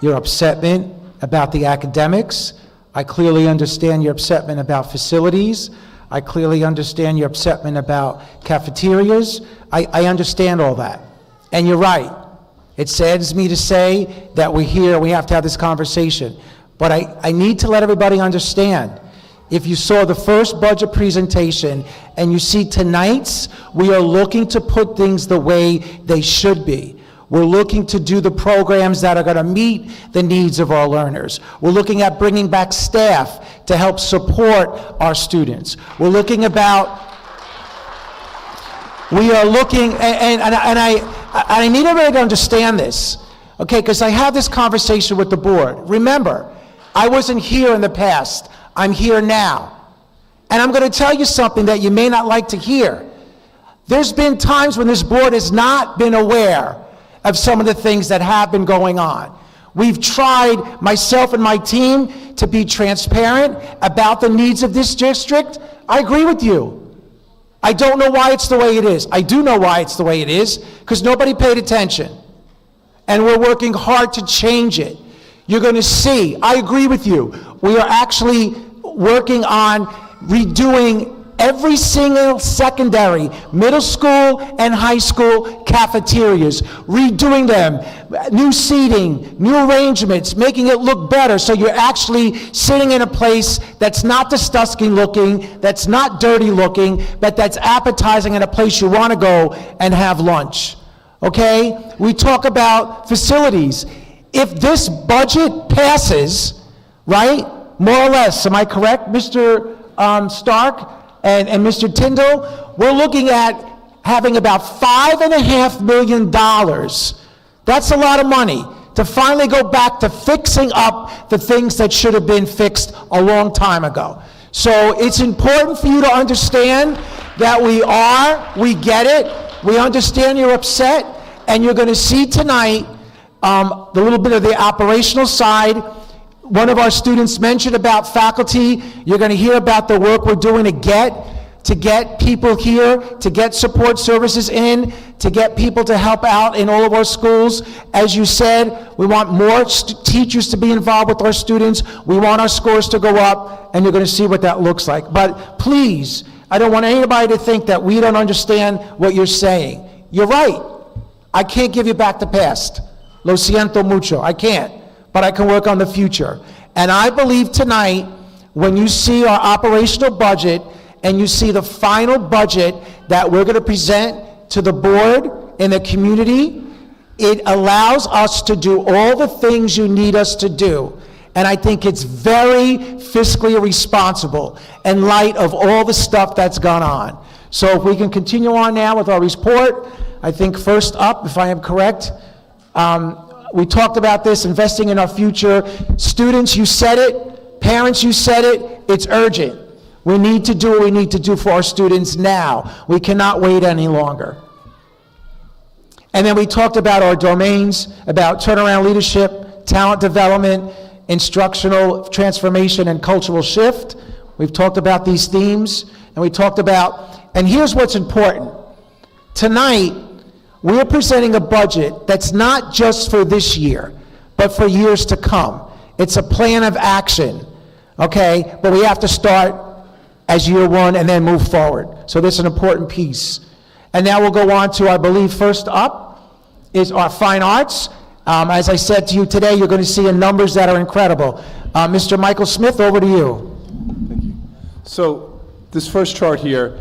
your upsetment about the academics. I clearly understand your upsetment about facilities. I clearly understand your upsetment about cafeterias. I understand all that. And you're right. It saddens me to say that we're here, we have to have this conversation. But I need to let everybody understand, if you saw the first budget presentation and you see tonight's, we are looking to put things the way they should be. We're looking to do the programs that are going to meet the needs of our learners. We're looking at bringing back staff to help support our students. We're looking about, we are looking, and I need everybody to understand this, okay, because I had this conversation with the board. Remember, I wasn't here in the past. I'm here now. And I'm going to tell you something that you may not like to hear. There's been times when this board has not been aware of some of the things that have been going on. We've tried, myself and my team, to be transparent about the needs of this district. I agree with you. I don't know why it's the way it is. I do know why it's the way it is, because nobody paid attention. And we're working hard to change it. You're going to see, I agree with you, we are actually working on redoing every single secondary, middle school and high school cafeterias, redoing them, new seating, new arrangements, making it look better so you're actually sitting in a place that's not disgusting looking, that's not dirty looking, but that's appetizing, and a place you want to go and have lunch. Okay? We talk about facilities. If this budget passes, right, more or less, am I correct, Mr. Stark and Mr. Tyndall? We're looking at having about $5.5 million. That's a lot of money to finally go back to fixing up the things that should have been fixed a long time ago. So it's important for you to understand that we get it, we understand you're upset, and you're going to see tonight the little bit of the operational side. One of our students mentioned about faculty. You're going to hear about the work we're doing to get people here, to get support services in, to get people to help out in all of our schools. As you said, we want more teachers to be involved with our students. We want our scores to go up, and you're going to see what that looks like. But please, I don't want anybody to think that we don't understand what you're saying. You're right. I can't give you back the past. Lo siento mucho. I can't. But I can work on the future. And I believe tonight, when you see our operational budget and you see the final budget that we're going to present to the board and the community, it allows us to do all the things you need us to do. And I think it's very fiscally responsible in light of all the stuff that's gone on. So if we can continue on now with our report, I think first up, if I am correct, we talked about this, investing in our future. Students, you said it. Parents, you said it. It's urgent. We need to do what we need to do for our students now. We cannot wait any longer. And then we talked about our domains, about turnaround leadership, talent development, instructional transformation, and cultural shift. We've talked about these themes, and we talked about, and here's what's important. Tonight, we're presenting a budget that's not just for this year, but for years to come. It's a plan of action, okay? But we have to start as year one and then move forward. So this is an important piece. And now we'll go on to, I believe, first up is our fine arts. As I said to you today, you're going to see numbers that are incredible. Mr. Michael Smith, over to you. Thank you. So this first chart here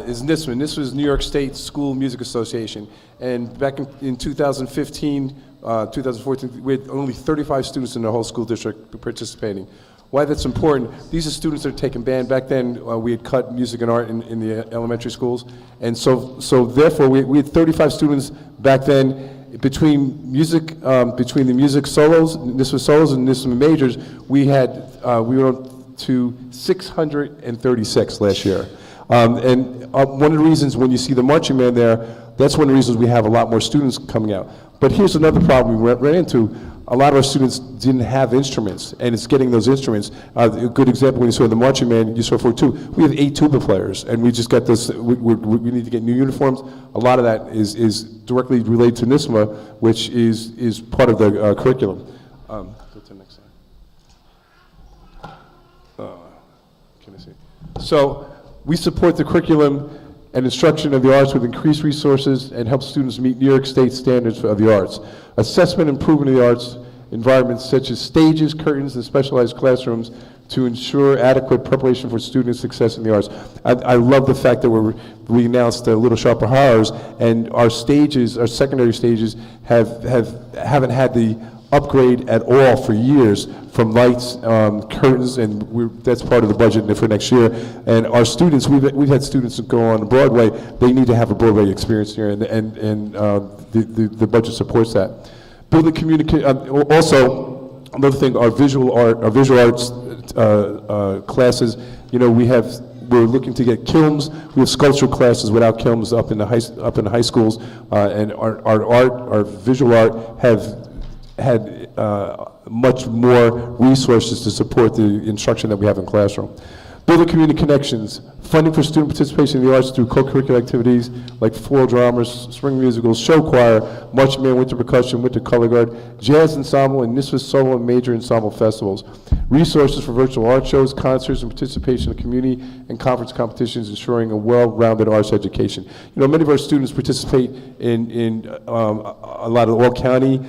is NISM. This was New York State School Music Association. And back in 2015, 2014, we had only 35 students in the whole school district participating. Why that's important, these are students that are taking band. Back then, we had cut music and art in the elementary schools. And so therefore, we had 35 students back then. Between the music solos, NISM solos and NISM majors, we were on to 636 last year. And one of the reasons when you see the marching band there, that's one of the reasons we have a lot more students coming out. But here's another problem we ran into. A lot of our students didn't have instruments, and it's getting those instruments. A good example, when you saw the marching band, you saw 42. We have 8 tuba players, and we just got this, we need to get new uniforms. A lot of that is directly related to NISMA, which is part of the curriculum. Go to the next slide. Can I see? So we support the curriculum and instruction of the arts with increased resources and help students meet New York State standards of the arts. Assessment and improvement of the arts environments such as stages, curtains, and specialized classrooms to ensure adequate preparation for student success in the arts. I love the fact that we announced Little Shop of Horrors, and our stages, our secondary stages, haven't had the upgrade at all for years, from lights, curtains, and that's part of the budget for next year. And our students, we've had students that go on Broadway. They need to have a Broadway experience here, and the budget supports that. Building communication. Also, another thing, our visual arts classes. You know, we're looking to get kilns. We have sculptural classes without kilns up in the high schools, and our visual art have had much more resources to support the instruction that we have in classroom. Building community connections, funding for student participation in the arts through co-curricular activities like floral dramas, spring musicals, show choir, marching band, winter percussion, winter color guard, jazz ensemble, and NISVA solo and major ensemble festivals. Resources for virtual art shows, concerts, and participation in community and conference competitions, ensuring a well-rounded arts education. You know, many of our students participate in a lot of all-county,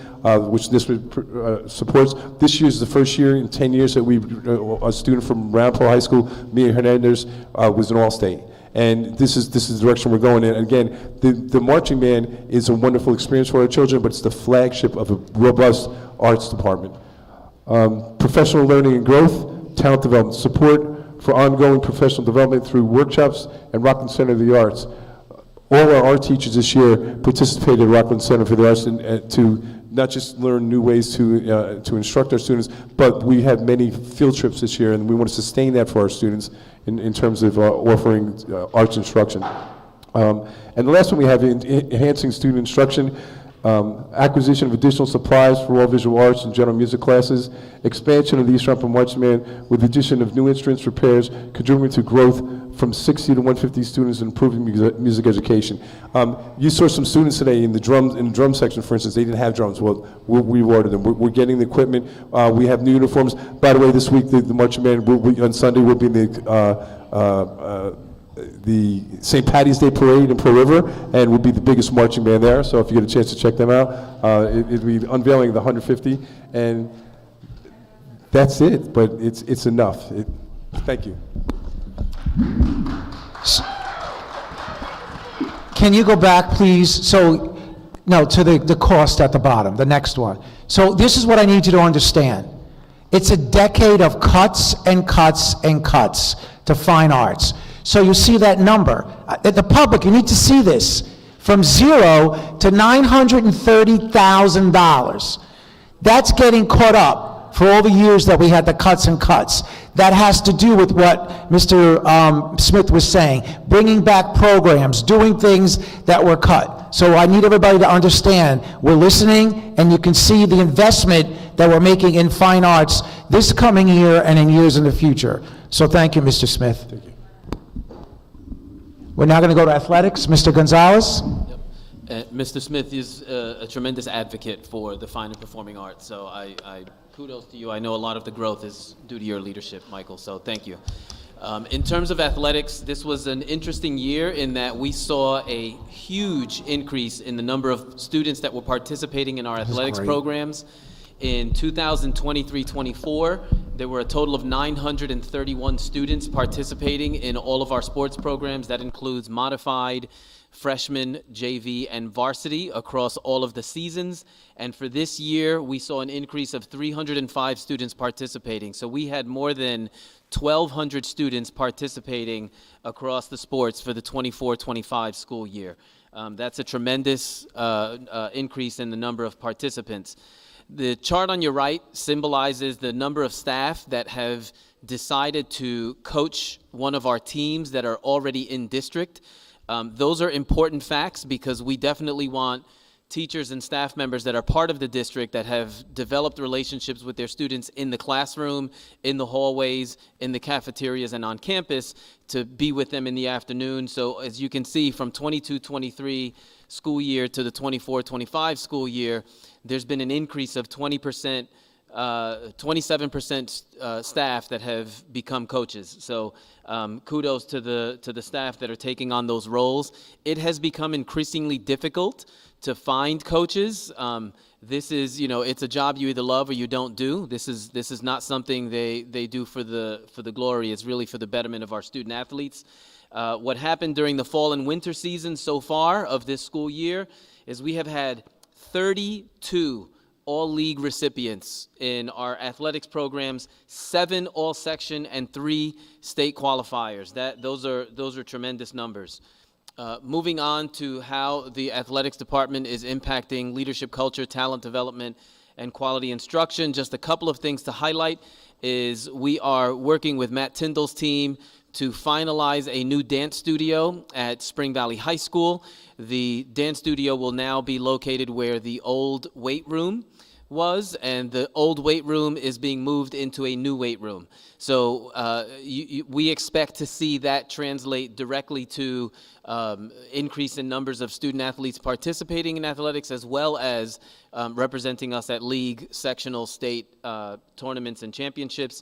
which NISVA supports. This year is the first year in 10 years that a student from Round High School, Mia Hernandez, was an all-state. And this is the direction we're going in. And again, the marching band is a wonderful experience for our children, but it's the flagship of a robust arts department. Professional learning and growth, talent development, support for ongoing professional development through workshops and Rockland Center of the Arts. All our art teachers this year participated in Rockland Center for the Arts to not just learn new ways to instruct our students, but we had many field trips this year, and we want to sustain that for our students in terms of offering arts instruction. And the last one we have, enhancing student instruction, acquisition of additional supplies for all visual arts and general music classes, expansion of the East Rumpel Marching Band with addition of new instruments, repairs, contributing to growth from 60 to 150 students and improving music education. You saw some students today in the drum section, for instance. They didn't have drums. Well, we ordered them. We're getting the equipment. We have new uniforms. By the way, this week the marching band on Sunday will be in the St. Patty's Day Parade in Pearl River, and will be the biggest marching band there. So if you get a chance to check them out, it'll be unveiling the 150, and that's it. But it's enough. Thank you. Can you go back, please? So, no, to the cost at the bottom, the next one. So this is what I need you to understand. It's a decade of cuts and cuts and cuts to fine arts. So you see that number. The public, you need to see this. From $0 to $930,000. That's getting caught up for all the years that we had the cuts and cuts. That has to do with what Mr. Smith was saying, bringing back programs, doing things that were cut. So I need everybody to understand, we're listening, and you can see the investment that we're making in fine arts this coming year and in years in the future. So thank you, Mr. Smith. Thank you. We're now going to go to athletics. Mr. Gonzalez. Mr. Smith is a tremendous advocate for the fine and performing arts, so I kudos to you. I know a lot of the growth is due to your leadership, Michael, so thank you. In terms of athletics, this was an interesting year in that we saw a huge increase in the number of students that were participating in our athletics programs. In 2023-24, there were a total of 931 students participating in all of our sports programs. That includes modified, freshman, JV, and varsity across all of the seasons. And for this year, we saw an increase of 305 students participating. So we had more than 1,200 students participating across the sports for the 24-25 school year. That's a tremendous increase in the number of participants. The chart on your right symbolizes the number of staff that have decided to coach one of our teams that are already in district. Those are important facts because we definitely want teachers and staff members that are part of the district that have developed relationships with their students in the classroom, in the hallways, in the cafeterias, and on campus to be with them in the afternoon. So as you can see, from 22-23 school year to the 24-25 school year, there's been an increase of 20%, 27% staff that have become coaches. So kudos to the staff that are taking on those roles. It has become increasingly difficult to find coaches. This is, it's a job you either love or you don't do. This is not something they do for the glory. It's really for the betterment of our student athletes. What happened during the fall and winter season so far of this school year is we have had 32 all-league recipients in our athletics programs, 7 all-section and 3 state qualifiers. Those are tremendous numbers. Moving on to how the athletics department is impacting leadership culture, talent development, and quality instruction. Just a couple of things to highlight is we are working with Matt Tyndall's team to finalize a new dance studio at Spring Valley High School. The dance studio will now be located where the old weight room was, and the old weight room is being moved into a new weight room. So we expect to see that translate directly to increase in numbers of student athletes participating in athletics, as well as representing us at league, sectional, state tournaments and championships.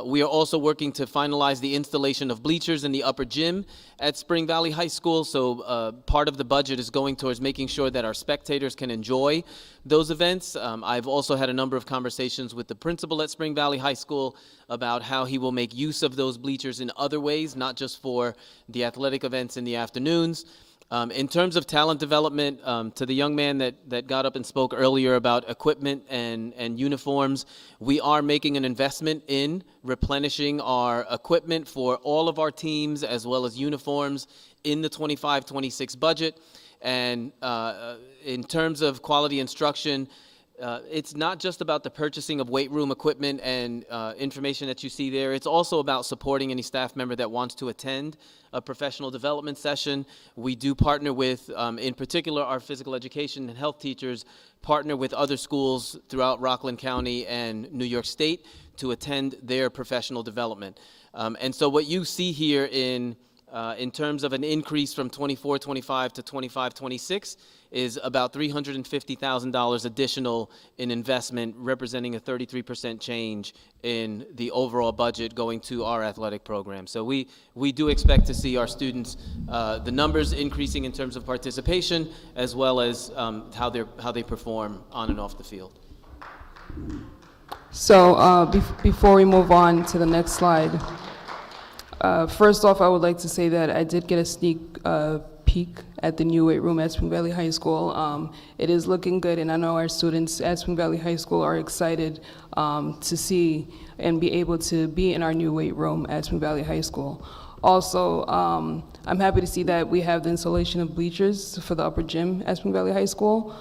We are also working to finalize the installation of bleachers in the upper gym at Spring Valley High School. So part of the budget is going towards making sure that our spectators can enjoy those events. I've also had a number of conversations with the principal at Spring Valley High School about how he will make use of those bleachers in other ways, not just for the athletic events in the afternoons. In terms of talent development, to the young man that got up and spoke earlier about equipment and uniforms, we are making an investment in replenishing our equipment for all of our teams as well as uniforms in the 25-26 budget. And in terms of quality instruction, it's not just about the purchasing of weight room equipment and information that you see there. It's also about supporting any staff member that wants to attend a professional development session. We do partner with, in particular, our physical education and health teachers partner with other schools throughout Rockland County and New York State to attend their professional development. And so what you see here in terms of an increase from 24-25 to 25-26 is about $350,000 additional in investment, representing a 33% change in the overall budget going to our athletic program. So we do expect to see our students, the numbers increasing in terms of participation, as well as how they perform on and off the field. So before we move on to the next slide, first off, I would like to say that I did get a sneak peek at the new weight room at Spring Valley High School. It is looking good, and I know our students at Spring Valley High School are excited to see and be able to be in our new weight room at Spring Valley High School. Also, I'm happy to see that we have the installation of bleachers for the upper gym at Spring Valley High School.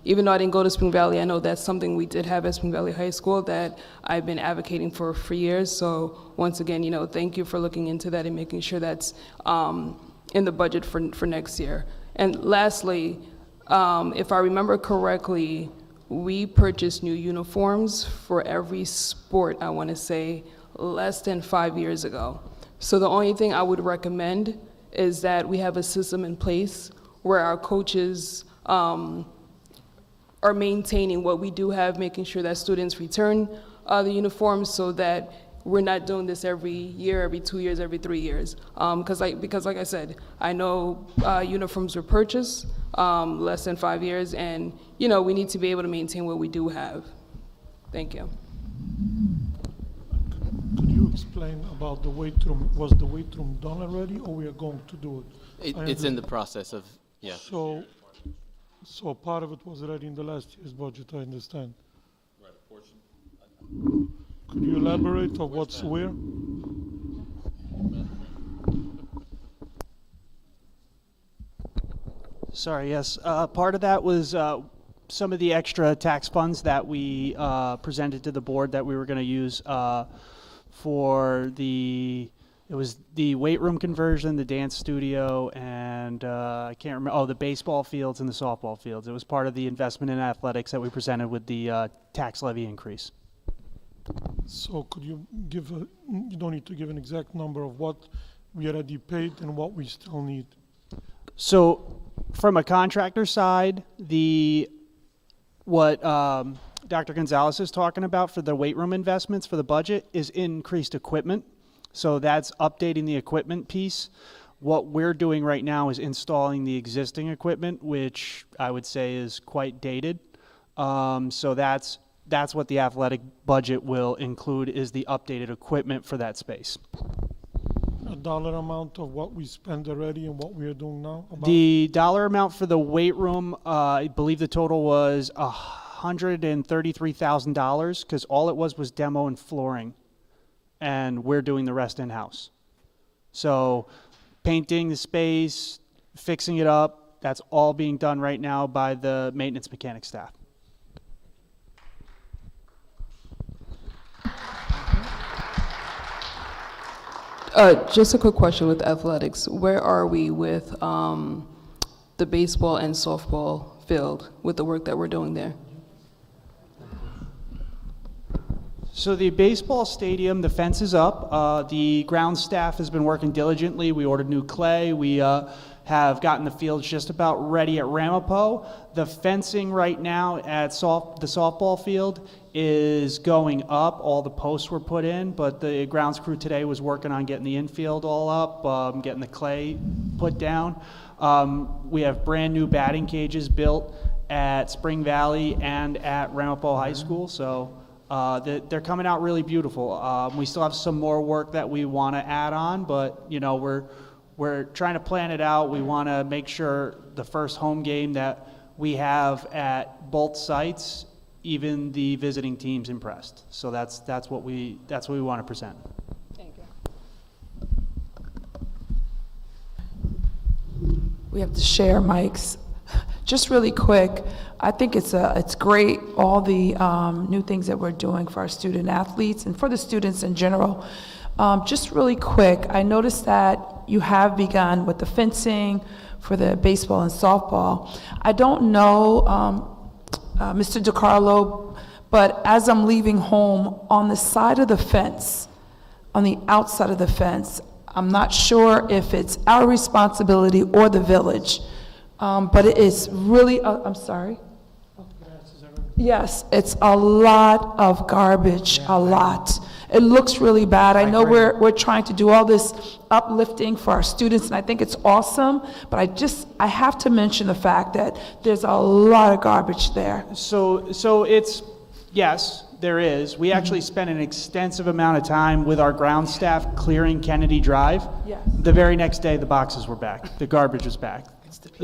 Even though I didn't go to Spring Valley, I know that's something we did have at Spring Valley High School that I've been advocating for years. So once again, thank you for looking into that and making sure that's in the budget for next year. And lastly, if I remember correctly, we purchased new uniforms for every sport, I want to say, less than 5 years ago. So the only thing I would recommend is that we have a system in place where our coaches are maintaining what we do have, making sure that students return the uniforms so that we're not doing this every year, every 2 years, every 3 years. Because like I said, I know uniforms were purchased less than 5 years, and we need to be able to maintain what we do have. Thank you. Could you explain about the weight room? Was the weight room done already, or we are going to do it? It's in the process of, yeah. So part of it was already in the last year's budget, I understand. Right, a portion. Could you elaborate on what's where? Sorry, yes. Part of that was some of the extra tax funds that we presented to the board that we were going to use for it was the weight room conversion, the dance studio, and I can't remember, the baseball fields and the softball fields. It was part of the investment in athletics that we presented with the tax levy increase. So could you give you don't need to give an exact number of what we already paid and what we still need. So from a contractor side, what Dr. Gonzalez is talking about for the weight room investments for the budget is increased equipment. So that's updating the equipment piece. What we're doing right now is installing the existing equipment, which I would say is quite dated. So that's what the athletic budget will include, is the updated equipment for that space. A dollar amount of what we spent already and what we are doing now? The dollar amount for the weight room, I believe the total was $133,000, because all it was demo and flooring, and we're doing the rest in-house. So painting the space, fixing it up, that's all being done right now by the maintenance mechanic staff. Just a quick question with athletics. Where are we with the baseball and softball field with the work that we're doing there? So the baseball stadium, the fence is up. The ground staff has been working diligently. We ordered new clay. We have gotten the fields just about ready at Ramapo. The fencing right now at the softball field is going up. All the posts were put in, but the grounds crew today was working on getting the infield all up, getting the clay put down. We have brand new batting cages built at Spring Valley and at Ramapo High School, so they're coming out really beautiful. We still have some more work that we want to add on, but we're trying to plan it out. We want to make sure the first home game that we have at both sites, even the visiting team's impressed. So that's what we want to present. Thank you. We have to share mics. Just really quick, I think it's great, all the new things that we're doing for our student athletes and for the students in general. Just really quick, I noticed that you have begun with the fencing for the baseball and softball. I don't know, Mr. DiCarlo, but as I'm leaving home, on the side of the fence, on the outside of the fence, I'm not sure if it's our responsibility or the village, but it is really, I'm sorry? Yes, it's a lot of garbage, a lot. It looks really bad. I know we're trying to do all this uplifting for our students, and I think it's awesome, but I have to mention the fact that there's a lot of garbage there. So it's, yes, there is. We actually spent an extensive amount of time with our ground staff clearing Kennedy Drive. Yes. The very next day, the boxes were back. The garbage was back.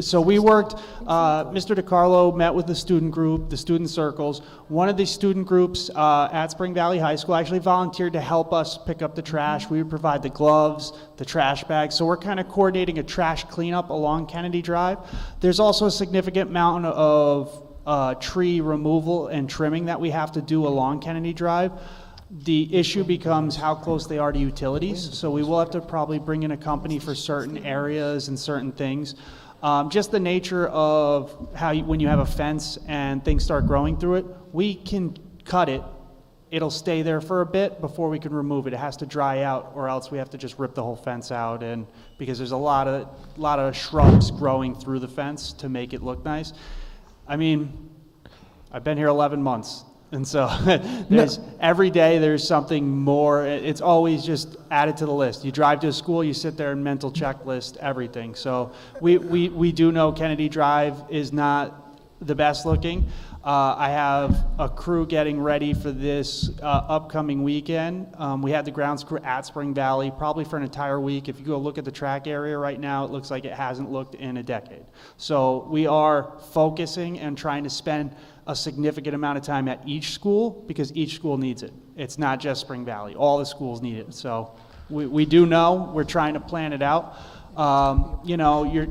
So we worked, Mr. DiCarlo met with the student group, the student circles. One of the student groups at Spring Valley High School actually volunteered to help us pick up the trash. We would provide the gloves, the trash bags. So we're kind of coordinating a trash cleanup along Kennedy Drive. There's also a significant amount of tree removal and trimming that we have to do along Kennedy Drive. The issue becomes how close they are to utilities. So we will have to probably bring in a company for certain areas and certain things. Just the nature of how when you have a fence and things start growing through it, we can cut it. It'll stay there for a bit before we can remove it. It has to dry out, or else we have to just rip the whole fence out, and because there's a lot of shrubs growing through the fence to make it look nice. I mean, I've been here 11 months. And so there's every day there's something more. It's always just added to the list. You drive to a school, you sit there and mental checklist everything. So we do know Kennedy Drive is not the best looking. I have a crew getting ready for this upcoming weekend. We had the grounds crew at Spring Valley probably for an entire week. If you go look at the track area right now, it looks like it hasn't looked in a decade. So we are focusing and trying to spend a significant amount of time at each school because each school needs it. It's not just Spring Valley. All the schools need it. So we do know. We're trying to plan it out. You know,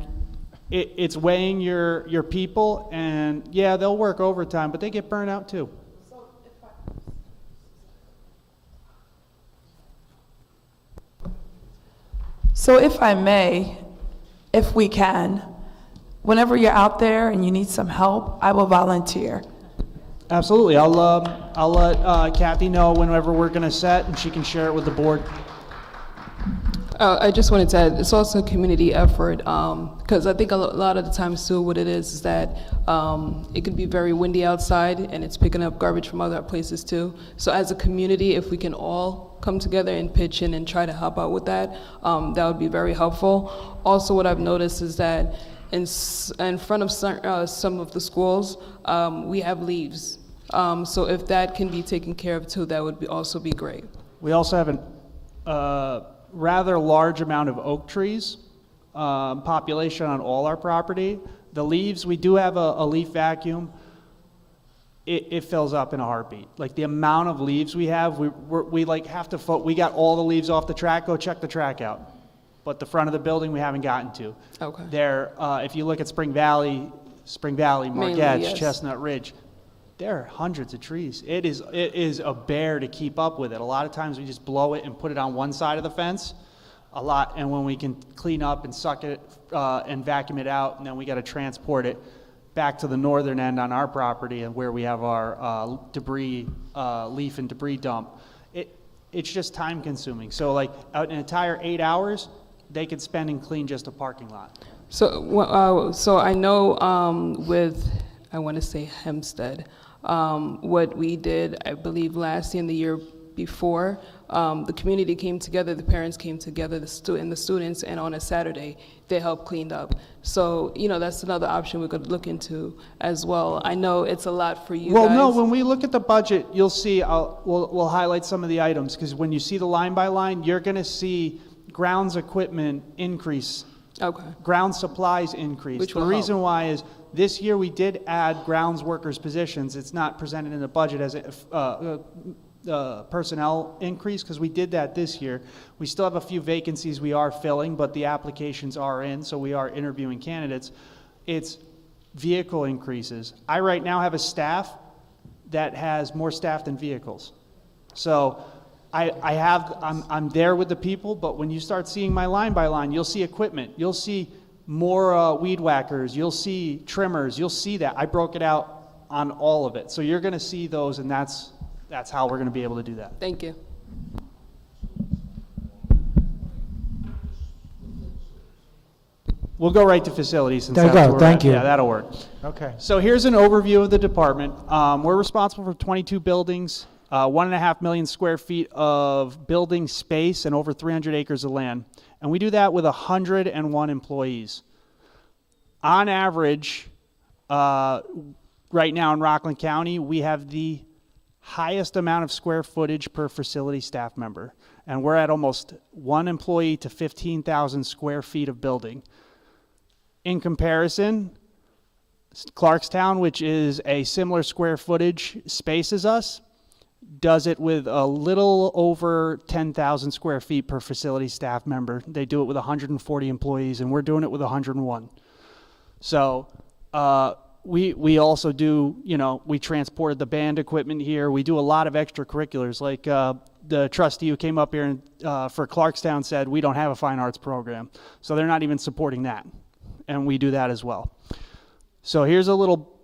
it's weighing your people, and yeah, they'll work overtime, but they get burnt out too. So if I may, if we can, whenever you're out there and you need some help, I will volunteer. Absolutely. I'll let Kathy know whenever we're going to set, and she can share it with the board. I just wanted to add, it's also a community effort, because I think a lot of the times too, what it is that it could be very windy outside and it's picking up garbage from other places too. So as a community, if we can all come together and pitch in and try to help out with that, that would be very helpful. Also, what I've noticed is that in front of some of the schools, we have leaves. So if that can be taken care of too, that would also be great. We also have a rather large amount of oak trees population on all our property. The leaves, we do have a leaf vacuum. It fills up in a heartbeat. Like the amount of leaves we have, we like have to, we got all the leaves off the track, go check the track out. But the front of the building we haven't gotten to. Okay. There, if you look at Spring Valley, Marquette, yes. Chestnut Ridge, there are hundreds of trees. It is a bear to keep up with it. A lot of times we just blow it and put it on one side of the fence. And when we can clean up and suck it and vacuum it out, and then we got to transport it back to the northern end on our property and where we have our debris, leaf and debris dump. It's just time consuming. So like an entire 8 hours, they could spend and clean just a parking lot. So, so I know with, I want to say Hempstead, what we did, I believe last year and the year before, the community came together, the parents came together, the students, and on a Saturday, they helped clean up. So, you know, that's another option we could look into as well. I know it's a lot for you guys. Well, no, when we look at the budget, you'll see, we'll highlight some of the items, because when you see the line by line, you're going to see grounds equipment increase. Okay. Ground supplies increase. Which the will reason help. why is this year we did add grounds workers positions. It's not presented in the budget as a personnel increase because we did that this year. We still have a few vacancies we are filling, but the applications are in, so we are interviewing candidates. It's vehicle increases. I right now have a staff that has more staff than vehicles. So I'm there with the people, but when you start seeing my line by line, you'll see equipment. You'll see more weed whackers. You'll see trimmers. You'll see that. I broke it out on all of it. So you're going to see those, and that's how we're going to be able to do that. Thank you. We'll go right to facilities. Since There you that's go. where Thank you. Yeah, that'll work. Okay. So here's an overview of the department. We're responsible for 22 buildings, 1.5 million square feet of building space, and over 300 acres of land. And we do that with 101 employees. On average, right now in Rockland County, we have the highest amount of square footage per facility staff member. And we're at almost 1 employee to 15,000 square feet of building. In comparison, Clarkstown, which is a similar square footage space as us, does it with a little over 10,000 square feet per facility staff member. They do it with 140 employees, and we're doing it with 101. So we also do, you know, we transported the band equipment here. We do a lot of extracurriculars. Like the trustee who came up here and, for Clarkstown said, we don't have a fine arts program. So they're not even supporting that. And we do that as well. So here's a little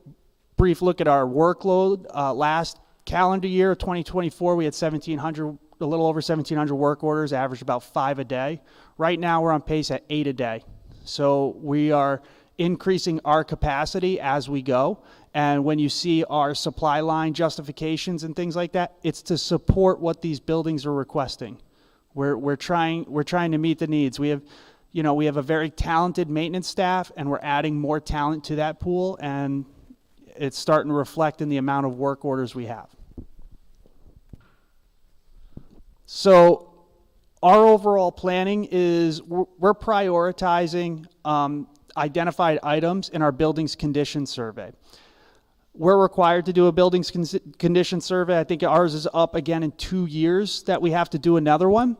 brief look at our workload. Last calendar year, 2024, we had 1,700, a little over 1,700 work orders, averaged about 5 a day. Right now, we're on pace at 8 a day. So we are increasing our capacity as we go. And when you see our supply line justifications and things like that, it's to support what these buildings are requesting. We're trying to meet the needs. We have a very talented maintenance staff, and we're adding more talent to that pool, and it's starting to reflect in the amount of work orders we have. So our overall planning is we're prioritizing identified items in our buildings condition survey. We're required to do a buildings condition survey. I think ours is up again in 2 years that we have to do another one.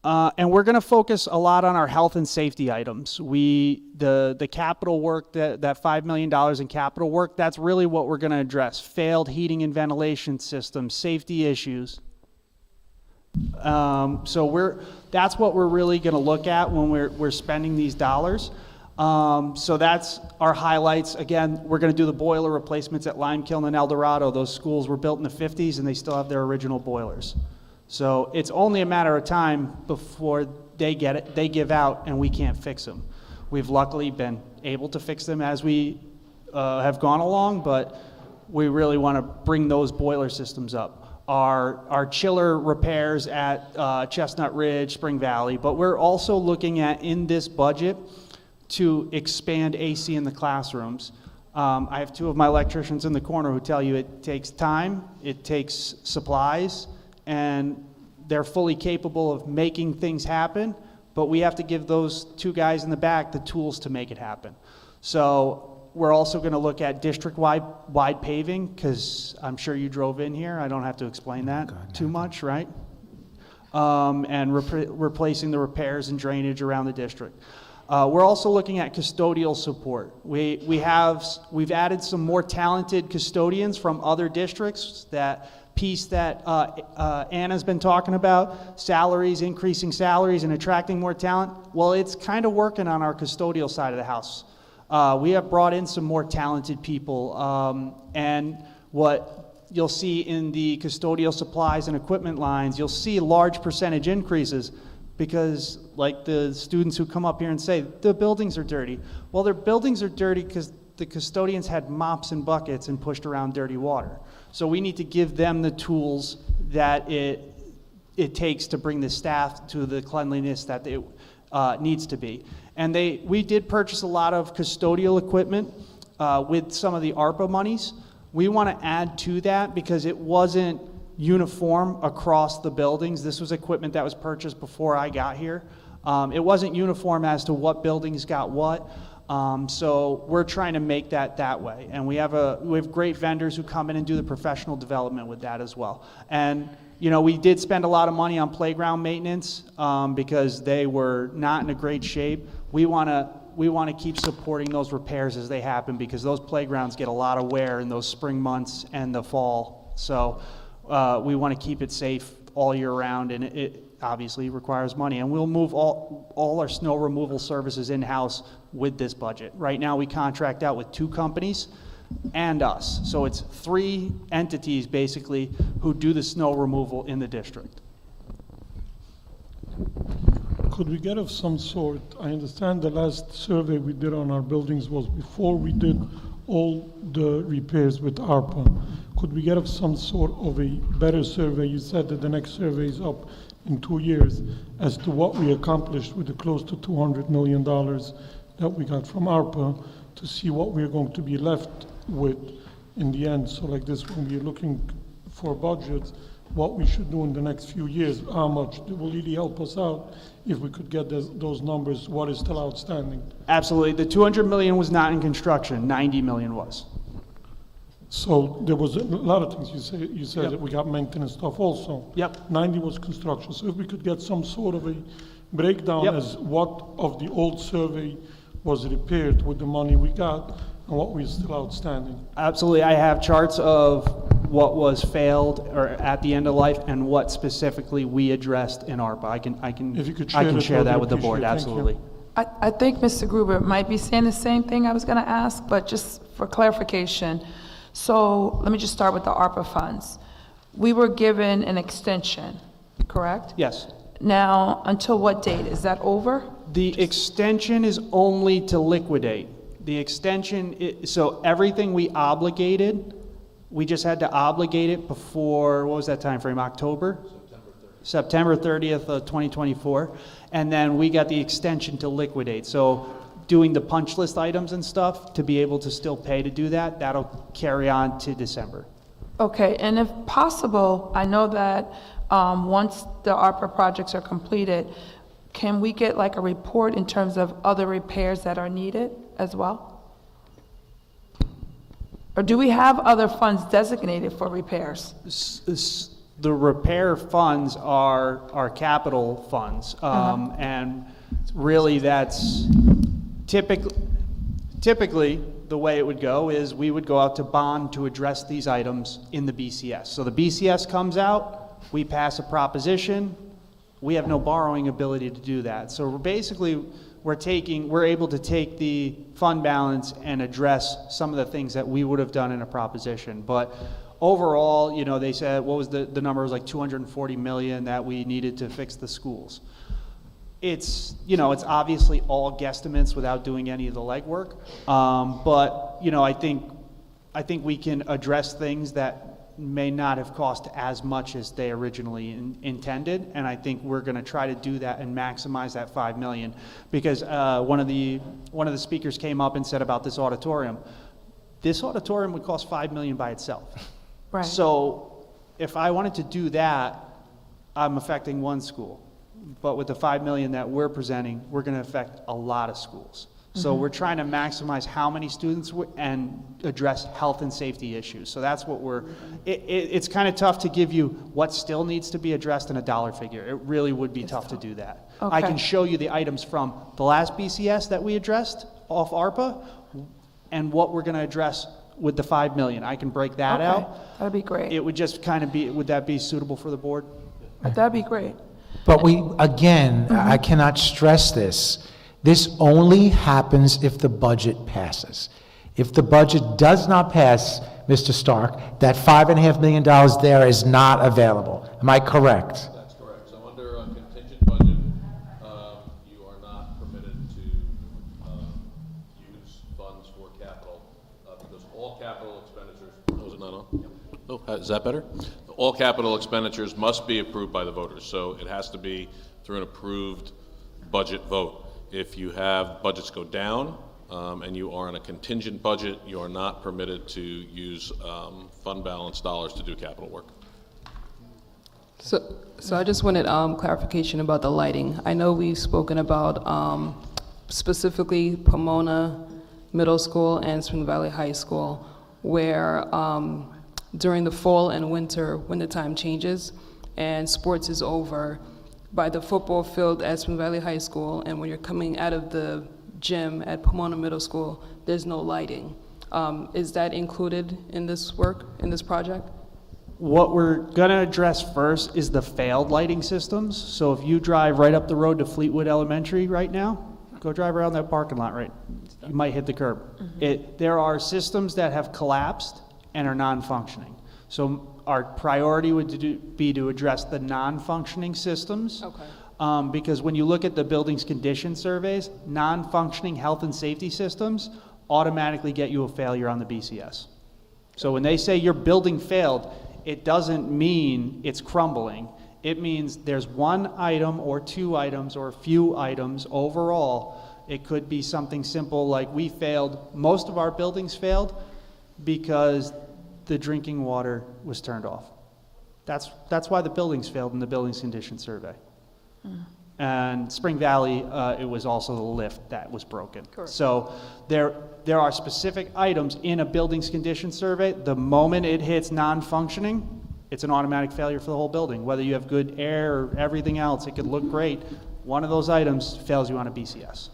And we're going to focus a lot on our health and safety items. The capital work, that $5 million in capital work, that's really what we're going to address. Failed heating and ventilation systems, safety issues. So that's what we're really going to look at when we're spending these dollars. So that's our highlights. Again, we're going to do the boiler replacements at Limekiln and El Dorado. Those schools were built in the 50s and they still have their original boilers. So it's only a matter of time before they get it, they give out, and we can't fix them. We've luckily been able to fix them as we have gone along, but we really want to bring those boiler systems up. Our chiller repairs at Chestnut Ridge, Spring Valley, but we're also looking at, in this budget, to expand AC in the classrooms. I have two of my electricians in the corner who tell you it takes time, it takes supplies, and they're fully capable of making things happen, but we have to give those two guys in the back the tools to make it happen. So we're also going to look at district-wide paving, because I'm sure you drove in here. I don't have to explain that too much, right? And replacing the repairs and drainage around the district. We're also looking at custodial support. We've added some more talented custodians from other districts. That piece that Anna's been talking about, salaries, increasing salaries and attracting more talent, well, it's kind of working on our custodial side of the house. We have brought in some more talented people, and what you'll see in the custodial supplies and equipment lines, you'll see large percentage increases, because like the students who come up here and say, the buildings are dirty. Well, their buildings are dirty because the custodians had mops and buckets and pushed around dirty water. So we need to give them the tools that it takes to bring the staff to the cleanliness that it needs to be. And we did purchase a lot of custodial equipment with some of the ARPA monies. We want to add to that because it wasn't uniform across the buildings. This was equipment that was purchased before I got here. It wasn't uniform as to what buildings got what. So we're trying to make that way. And we have great vendors who come in and do the professional development with that as well. And we did spend a lot of money on playground maintenance because they were not in a great shape. We want to keep supporting those repairs as they happen, because those playgrounds get a lot of wear in those spring months and the fall. So we want to keep it safe all year round, and it obviously requires money. And we'll move all our snow removal services in-house with this budget. Right now we contract out with 2 companies and us. So it's 3 entities basically who do the snow removal in the district. Could we get of some sort, I understand the last survey we did on our buildings was before we did all the repairs with ARPA. Could we get of some sort of a better survey? You said that the next survey is up in 2 years, as to what we accomplished with the close to $200 million that we got from ARPA, to see what we're going to be left with in the end. So like this, when we're looking for budgets, what we should do in the next few years, how much it will really help us out if we could get those numbers, what is still outstanding. Absolutely. The $200 million was not in construction, 90 million was. So there was a lot of things you said Yep. that we got maintenance stuff also. Yep. 90 was construction. So if we could get some sort of a breakdown Yep. as what of the old survey was repaired with the money we got and what was still outstanding. Absolutely. I have charts of what was failed or at the end of life and what specifically we addressed in ARPA. I can If you could share that I'd with the board. appreciate it. Thank you. Absolutely. I think Mr. Gruber might be saying the same thing I was going to ask, but just for clarification. So let me just start with the ARPA funds. We were given an extension, correct? Yes. Now, until what date? Is that over? The extension is only to liquidate. The extension, so everything we obligated, we just had to obligate it before, what was that time frame, October? September 30th of 2024. And then we got the extension to liquidate. So doing the punch list items and stuff, to be able to still pay to do that, that'll carry on to December. Okay, and if possible, I know that once the ARPA projects are completed, can we get like a report in terms of other repairs that are needed as well? Or do we have other funds designated for repairs? The repair funds are capital funds. And really that's typically the way it would go is we would go out to bond to address these items in the BCS. So the BCS comes out, we pass a proposition, we have no borrowing ability to do that. So we're able to take the fund balance and address some of the things that we would have done in a proposition. But overall, you know, they said, what was the number was like 240 million that we needed to fix the schools. It's, you know, it's obviously all guesstimates without doing any of the legwork. But, you know, I think we can address things that may not have cost as much as they originally intended, and I think we're going to try to do that and maximize that 5 million. Because one of the speakers came up and said about this auditorium would cost 5 million by itself. Right. So if I wanted to do that, I'm affecting one school. But with the 5 million that we're presenting, we're going to affect a lot of schools. So we're trying to maximize how many students and address health and safety issues. So that's what it's kind of tough to give you what still needs to be addressed in a dollar figure. It really would be tough to do that. Okay. I can show you the items from the last BCS that we addressed off ARPA and what we're going to address with the 5 million. I can break that out. That'd be great. It would just kind of be, would that be suitable for the board? That'd be great. But I cannot stress this. This only happens if the budget passes. If the budget does not pass, Mr. Stark, that $5.5 million there is not available. Am I correct? That's correct. So under a contingent budget, you are not permitted to use funds for capital because all capital expenditures. Oh, is it not on? Oh, is that better? All capital expenditures must be approved by the voters. So it has to be through an approved budget vote. If you have budgets go down and you are in a contingent budget, you are not permitted to use fund balance dollars to do capital work. So I just wanted clarification about the lighting. I know we've spoken about specifically Pomona Middle School and Spring Valley High School, where during the fall and winter, when the time changes and sports is over, by the football field at Spring Valley High School, and when you're coming out of the gym at Pomona Middle School, there's no lighting. Is that included in this work, in this project? What we're going to address first is the failed lighting systems. So if you drive right up the road to Fleetwood Elementary right now, go drive around that parking lot, right? You might hit the curb. There are systems that have collapsed and are non-functioning. So our priority would be to address the non-functioning systems. Okay. Because when you look at the building's condition surveys, non-functioning health and safety systems automatically get you a failure on the BCS. So when they say your building failed, it doesn't mean it's crumbling. It means there's one item or two items or a few items overall. It could be something simple like we failed, most of our buildings failed because the drinking water was turned off. That's why the buildings failed in the buildings condition survey. And Spring Valley, it was also the lift that was broken. Correct. So there are specific items in a buildings condition survey. The moment it hits non-functioning, it's an automatic failure for the whole building. Whether you have good air or everything else, it could look great. One of those items fails you on a BCS.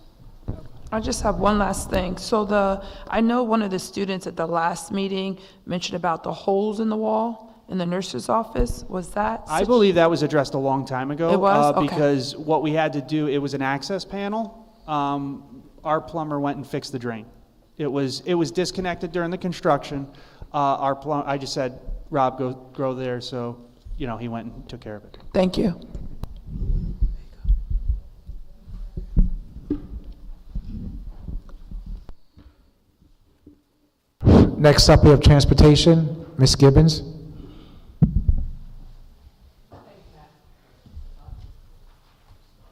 I just have one last thing. So I know one of the students at the last meeting mentioned about the holes in the wall in the nurse's office. Was that? I believe that was addressed a long time ago. It was? Okay. Because what we had to do, it was an access panel. Our plumber went and fixed the drain. It was disconnected during the construction. I just said, Rob, go there. So, he went and took care of it. Thank you. Next up, we have Transportation. Ms. Gibbons.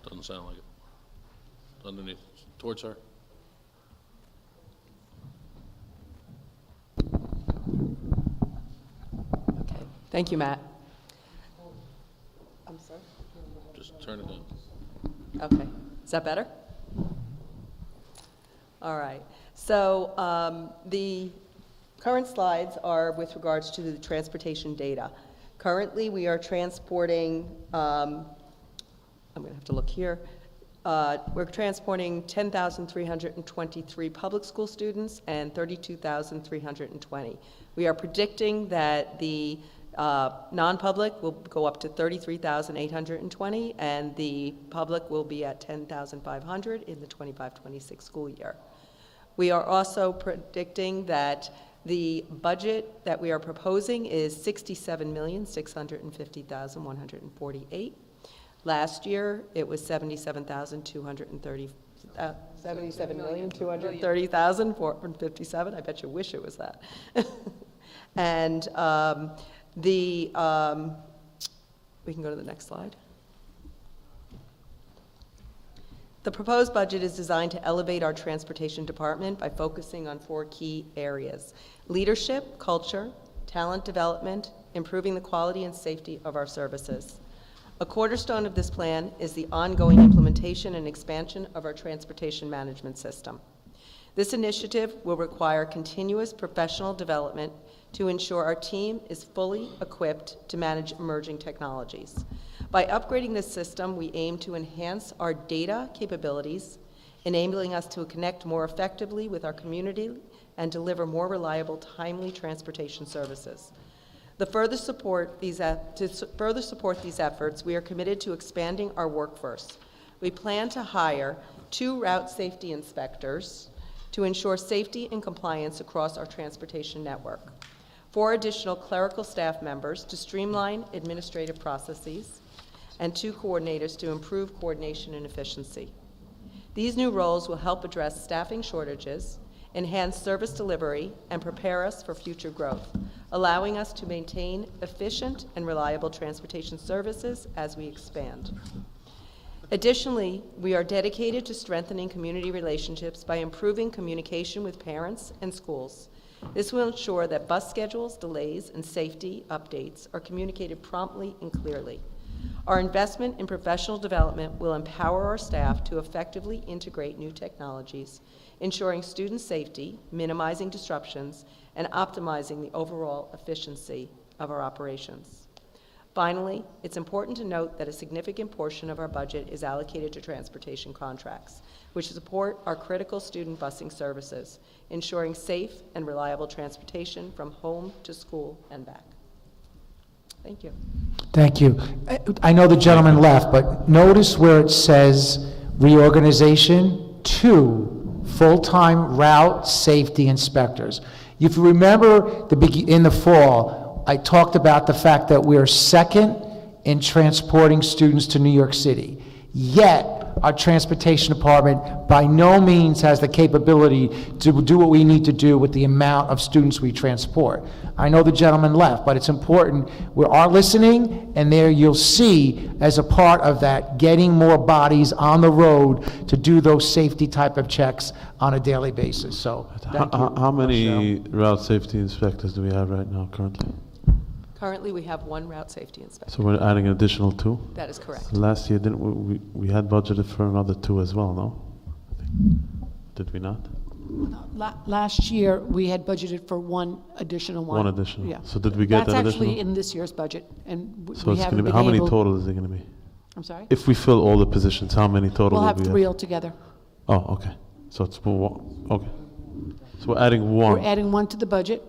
Doesn't sound like it. Underneath, towards her. Thank you, Matt. I'm sorry? Just turn it down. Okay. Is that better? All right. So the current slides are with regards to the transportation data. Currently, we are transporting, I'm going to have to look here. We're transporting 10,323 public school students and 32,320. We are predicting that the non-public will go up to 33,820, and the public will be at 10,500 in the 25-26 school year. We are also predicting that the budget that we are proposing is $67,650,148. Last year, it was $77,230,457. I bet you wish it was that. And we can go to the next slide. The proposed budget is designed to elevate our transportation department by focusing on 4 key areas: leadership, culture, talent development, improving the quality and safety of our services. A cornerstone of this plan is the ongoing implementation and expansion of our transportation management system. This initiative will require continuous professional development to ensure our team is fully equipped to manage emerging technologies. By upgrading this system, we aim to enhance our data capabilities, enabling us to connect more effectively with our community and deliver more reliable, timely transportation services. To further support these efforts, we are committed to expanding our workforce. We plan to hire 2 route safety inspectors to ensure safety and compliance across our transportation network, 4 additional clerical staff members to streamline administrative processes, and 2 coordinators to improve coordination and efficiency. These new roles will help address staffing shortages, enhance service delivery, and prepare us for future growth, allowing us to maintain efficient and reliable transportation services as we expand. Additionally, we are dedicated to strengthening community relationships by improving communication with parents and schools. This will ensure that bus schedules, delays, and safety updates are communicated promptly and clearly. Our investment in professional development will empower our staff to effectively integrate new technologies, ensuring student safety, minimizing disruptions, and optimizing the overall efficiency of our operations. Finally, it's important to note that a significant portion of our budget is allocated to transportation contracts, which support our critical student busing services, ensuring safe and reliable transportation from home to school and back. Thank you. Thank you. I know the gentleman left, but notice where it says reorganization, 2 full-time route safety inspectors. If you remember in the fall, I talked about the fact that we're second in transporting students to New York City. Yet, our transportation department by no means has the capability to do what we need to do with the amount of students we transport. I know the gentleman left, but it's important. We are listening, and there you'll see, as a part of that, getting more bodies on the road to do those safety type of checks on a daily basis. So, thank you. How many route safety inspectors do we have right now currently? Currently, we have 1 route safety inspector. So we're adding an additional 2? That is correct. So last year, didn't we had budgeted for another 2 as well, no? I think. Did we not? Last year, we had budgeted for 1 additional one. 1 additional. Yeah. So did we get that That's additional? actually in this year's budget, and So we it's haven't going to be, been how many able- total is it going to be? I'm sorry? If we fill all the positions, how many total We'll will have we 3 altogether. Oh, okay. So it's more, okay. So we're adding 1. We're adding 1 to the budget.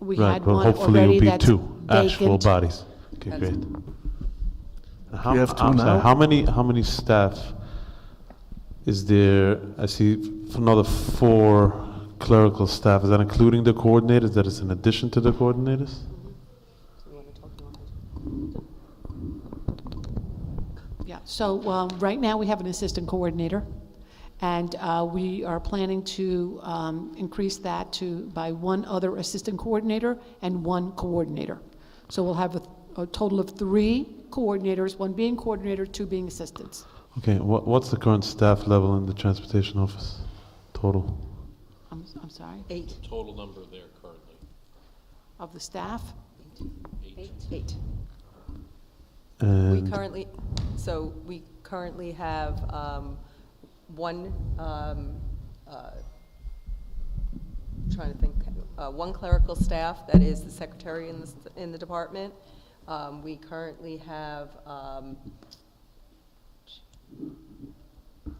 We Right, had but 1 hopefully already it'll be that's 2 actual vacant. bodies. Okay, great. How, We have 2 I'm sorry, now? how many staff is there? I see another 4 clerical staff. Is that including the coordinators? That is in addition to the coordinators? Yeah, so right now we have an assistant coordinator, And we are planning to increase that by one other assistant coordinator and one coordinator. So we'll have a total of 3 coordinators, 1 being coordinator, 2 being assistants. Okay, what's the current staff level in the transportation office, total? I'm sorry? 8. Total number there currently. Of the staff? 8. And We currently have one, trying to think, one clerical staff, that is the secretary in the department. We currently have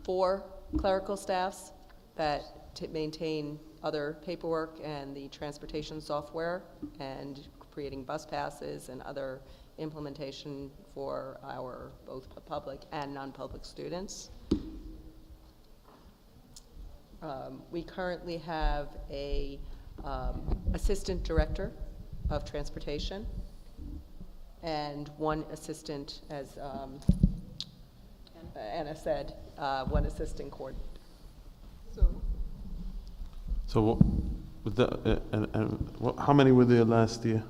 4 clerical staffs that maintain other paperwork and the transportation software and creating bus passes and other implementation for our both public and non-public students. We currently have a assistant director of transportation and 1 assistant, as Anna said, 1 assistant coordinator. So how many were there last year?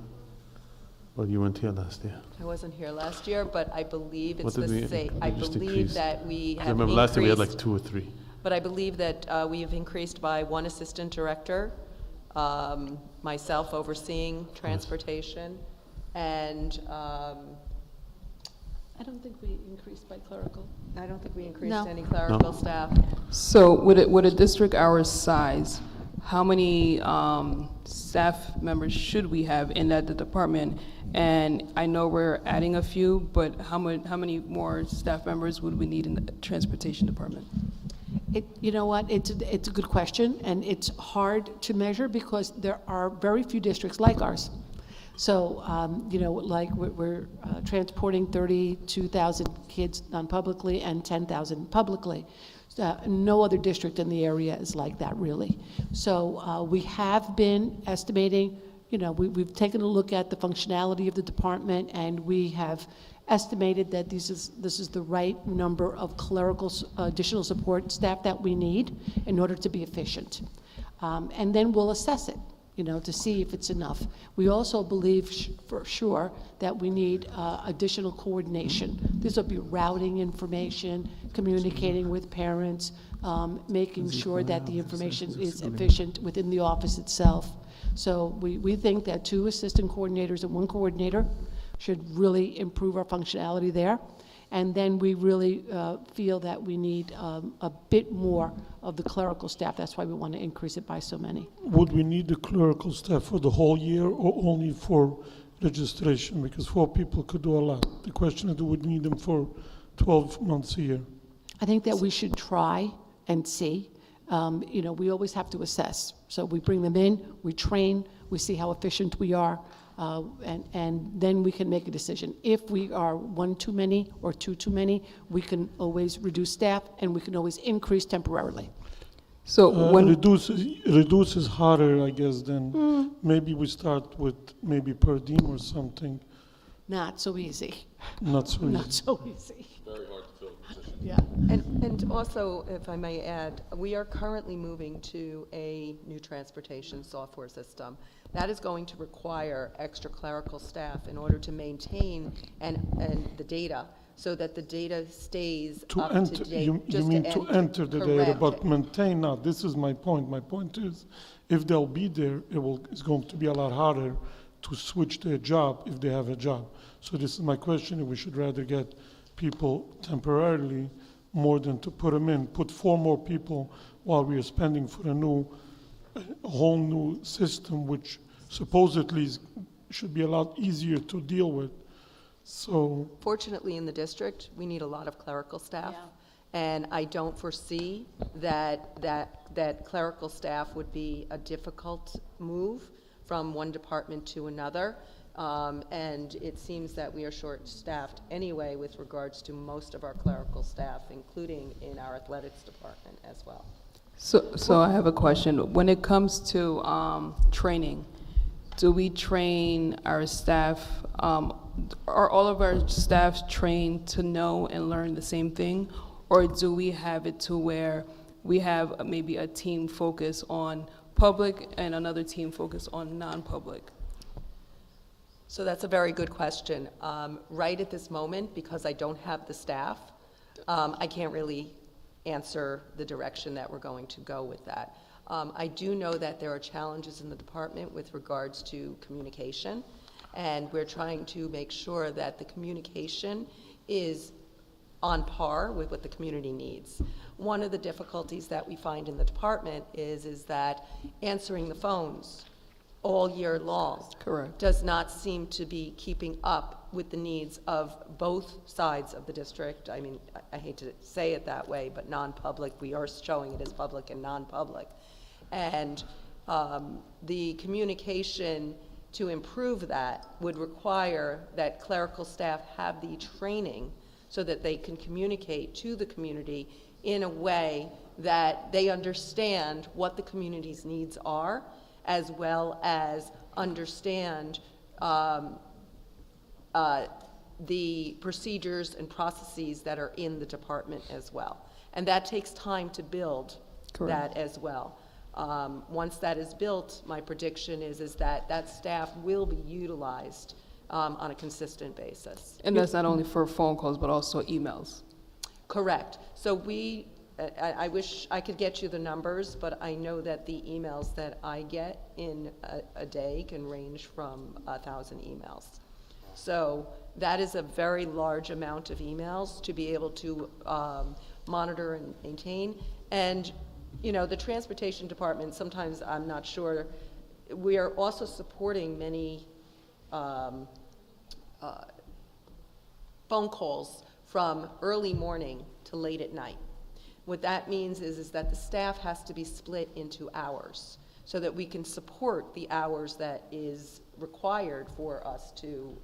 Well, you weren't here last year. I wasn't here last year, but I believe it's What did the same. I just believe increase? that we 'Cause have I remember last year we had like increased- 2 or 3. But I believe that we have increased by 1 assistant director, myself overseeing transportation, and I don't think we increased by clerical. I don't think we increased No. any clerical staff. So with a district our size, how many staff members should we have in that department? And I know we're adding a few, but how many more staff members would we need in the transportation department? You know what, it's a good question, and it's hard to measure because there are very few districts like ours. So, like we're transporting 32,000 kids non-publicly and 10,000 publicly. No other district in the area is like that, really. So we have been estimating, we've taken a look at the functionality of the department, and we have estimated that this is the right number of clerical additional support staff that we need in order to be efficient. And then we'll assess it, to see if it's enough. We also believe for sure that we need additional coordination. This will be routing information, communicating with parents, making sure that the information is efficient within the office itself. So we think that 2 assistant coordinators and 1 coordinator should really improve our functionality there. And then we really feel that we need a bit more of the clerical staff. That's why we want to increase it by so many. Would we need the clerical staff for the whole year or only for registration? Because 4 people could do a lot. The question is, do we need them for 12 months a year? I think that we should try and see. We always have to assess. So we bring them in, we train, we see how efficient we are. And then we can make a decision. If we are 1 too many or 2 too many, we can always reduce staff, and we can always increase temporarily. So when reduces harder, I guess, than maybe we start with maybe per diem or something. Not so easy. Not so easy. Not so easy. Very hard to fill the position. Yeah. And also, if I may add, we are currently moving to a new transportation software system. That is going to require extra clerical staff in order to maintain and the data, so that the data stays up to date. You mean to enter the data, but maintain not. This is my point. My point is, if they'll be there, it's going to be a lot harder to switch their job if they have a job. So this is my question, if we should rather get people temporarily more than to put them in, put 4 more people while we are spending for a whole new system, which supposedly should be a lot easier to deal with. So Fortunately, in the district, we need a lot of clerical staff. And I don't foresee that clerical staff would be a difficult move from one department to another. And it seems that we are short-staffed anyway with regards to most of our clerical staff, including in our athletics department as well. So I have a question. When it comes to training, do we train our staff, are all of our staff trained to know and learn the same thing? Or do we have it to where we have maybe a team focus on public and another team focus on non-public? So that's a very good question. Right at this moment, because I don't have the staff, I can't really answer the direction that we're going to go with that. I do know that there are challenges in the department with regards to communication, and we're trying to make sure that the communication is on par with what the community needs. One of the difficulties that we find in the department is that answering the phones all year long does not seem to be keeping up with the needs of both sides of the district. I mean, I hate to say it that way, but non-public, we are showing it as public and non-public. And the communication to improve that would require that clerical staff have the training so that they can communicate to the community in a way that they understand what the community's needs are, as well as understand the procedures and processes that are in the department as well. And that takes time to build that as well. Once that is built, my prediction is that that staff will be utilized on a consistent basis. And that's not only for phone calls, but also emails? Correct. So I wish I could get you the numbers, but I know that the emails that I get in a day can range from 1,000 emails. So that is a very large amount of emails to be able to monitor and maintain. And you know, the transportation department, sometimes I'm not sure, we are also supporting many phone calls from early morning to late at night. What that means is that the staff has to be split into hours so that we can support the hours that is required for us to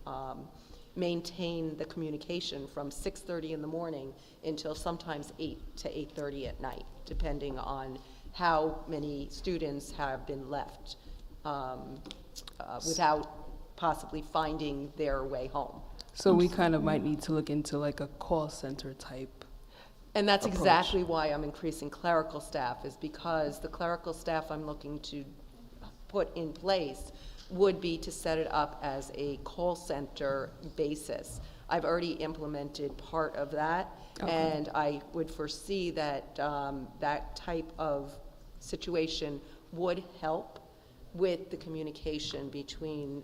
maintain the communication from 6:30 in the morning until sometimes 8 to 8:30 at night, depending on how many students have been left without possibly finding their way home. So we kind of might need to look into like a call center type. And that's approach. exactly why I'm increasing clerical staff, is because the clerical staff I'm looking to put in place would be to set it up as a call center basis. I've already implemented part of that, and I would foresee that that type of situation would help with the communication between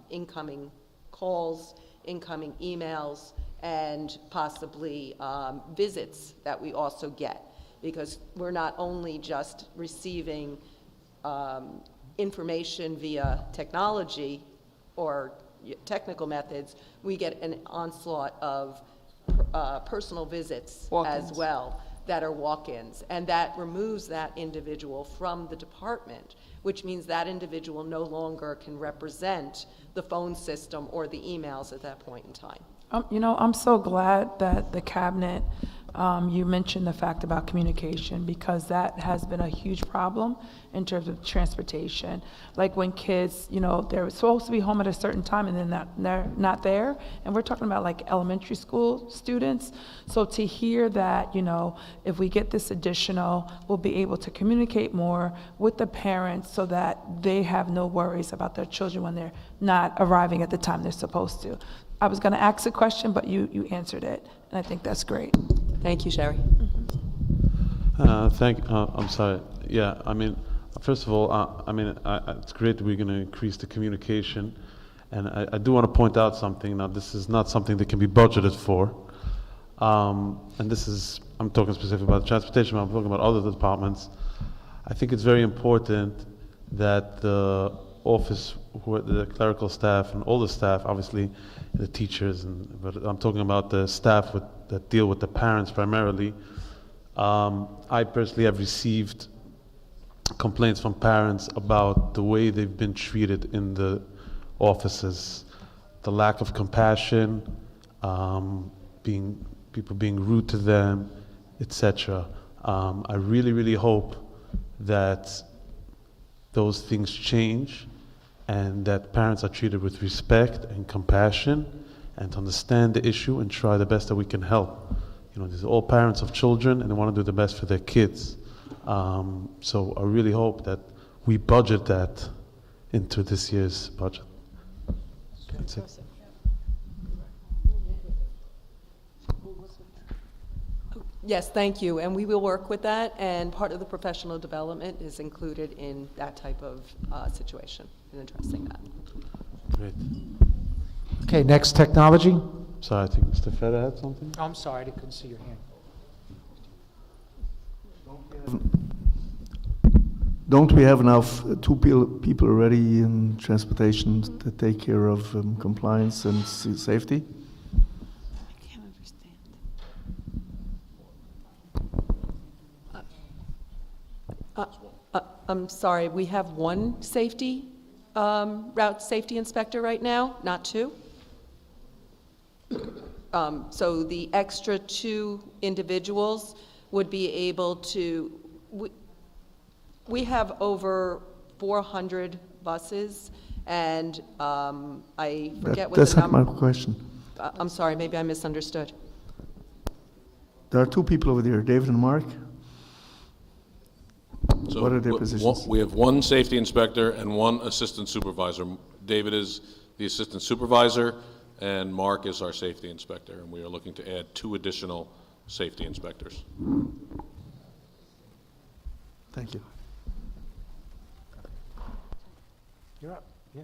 incoming calls, incoming emails, and possibly visits that we also get, because we're not only just receiving information via technology or technical methods, we get an onslaught of personal visits as well that are walk-ins, and that removes that individual from the department, which means that individual no longer can represent the phone system or the emails at that point in time. You know, I'm so glad that the cabinet, you mentioned the fact about communication, because that has been a huge problem in terms of transportation. Like when kids, you know, they're supposed to be home at a certain time and then they're not there. And we're talking about like elementary school students. So to hear that, you know, if we get this additional, we'll be able to communicate more with the parents so that they have no worries about their children when they're not arriving at the time they're supposed to. I was going to ask a question, but you answered it, and I think that's great. Thank you, Sherry. I'm sorry. Yeah, I mean, first of all, I mean, it's great that we're going to increase the communication, and I do want to point out something. Now, this is not something that can be budgeted for, and this is, I'm talking specifically about transportation, but I'm talking about other departments. I think it's very important that the office, the clerical staff and all the staff, obviously the teachers, but I'm talking about the staff that deal with the parents primarily. I personally have received complaints from parents about the way they've been treated in the offices, the lack of compassion, people being rude to them, etc. I really, really hope that those things change and that parents are treated with respect and compassion and to understand the issue and try the best that we can help. You know, these are all parents of children and they want to do the best for their kids. So I really hope that we budget that into this year's budget. That's it. Yes, thank you, and we will work with that, and part of the professional development is included in that type of situation, in addressing that. Great. Okay, next, technology. So I think Mr. Feder had something? I'm sorry, I couldn't see your hand. Don't we have enough people already in transportation to take care of compliance and safety? I'm sorry, we have one safety, route safety inspector right now, not two? So the extra 2 individuals would be able to, we have over 400 buses, and I forget what the That's not number. my question. I'm sorry, maybe I misunderstood. There are 2 people over there, David and Mark. So What are their positions? We have 1 safety inspector and 1 assistant supervisor. David is the assistant supervisor, and Mark is our safety inspector, and we are looking to add 2 additional safety inspectors. Thank you. You're up, yeah.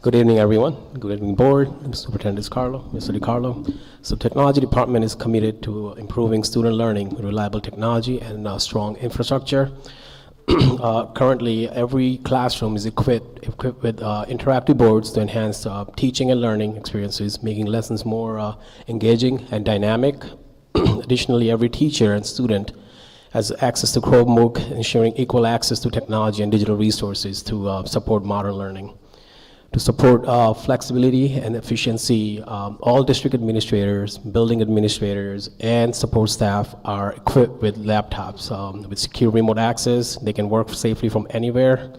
Good evening, everyone. Good evening, board. I'm Superintendent Mr. DiCarlo. So technology department is committed to improving student learning with reliable technology and strong infrastructure. Currently, every classroom is equipped with interactive boards to enhance teaching and learning experiences, making lessons more engaging and dynamic. Additionally, every teacher and student has access to Chromebook, ensuring equal access to technology and digital resources to support modern learning. To support flexibility and efficiency, all district administrators, building administrators, and support staff are equipped with laptops with secure remote access. They can work safely from anywhere,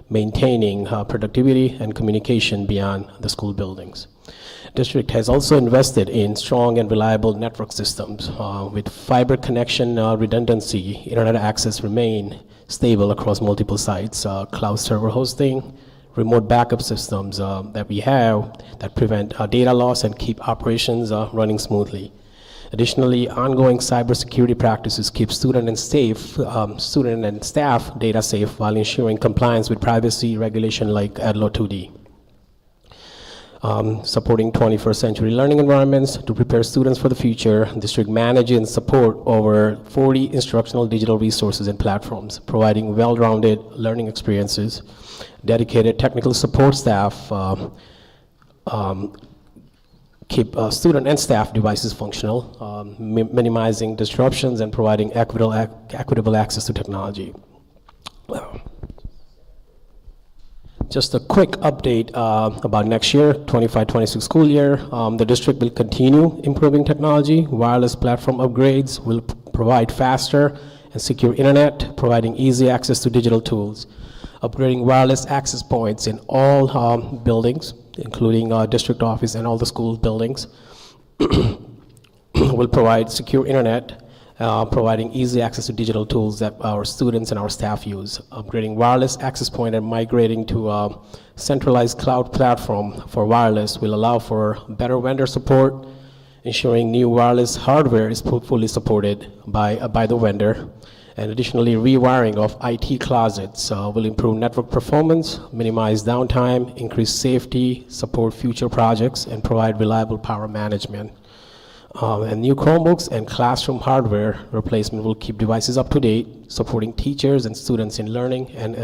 maintaining productivity and communication beyond the school buildings. District has also invested in strong and reliable network systems with fiber connection redundancy. Internet access remain stable across multiple sites, cloud server hosting, remote backup systems that we have that prevent data loss and keep operations running smoothly. Additionally, ongoing cybersecurity practices keep student and staff data safe while ensuring compliance with privacy regulation like ADLO 2D. Supporting 21st century learning environments to prepare students for the future, district manages and support over 40 instructional digital resources and platforms, providing well-rounded learning experiences. Dedicated technical support staff keep student and staff devices functional, minimizing disruptions and providing equitable access to technology. Just a quick update about next year, 25-26 school year. The district will continue improving technology. Wireless platform upgrades will provide faster and secure internet, providing easy access to digital tools. Upgrading wireless access points in all buildings, including district office and all the school buildings, will provide secure internet, providing easy access to digital tools that our students and our staff use. Upgrading wireless access point and migrating to a centralized cloud platform for wireless will allow for better vendor support, ensuring new wireless hardware is fully supported by the vendor. And additionally, rewiring of IT closets will improve network performance, minimize downtime, increase safety, support future projects, and provide reliable power management. And new Chromebooks and classroom hardware replacement will keep devices up to date, supporting teachers and students in learning and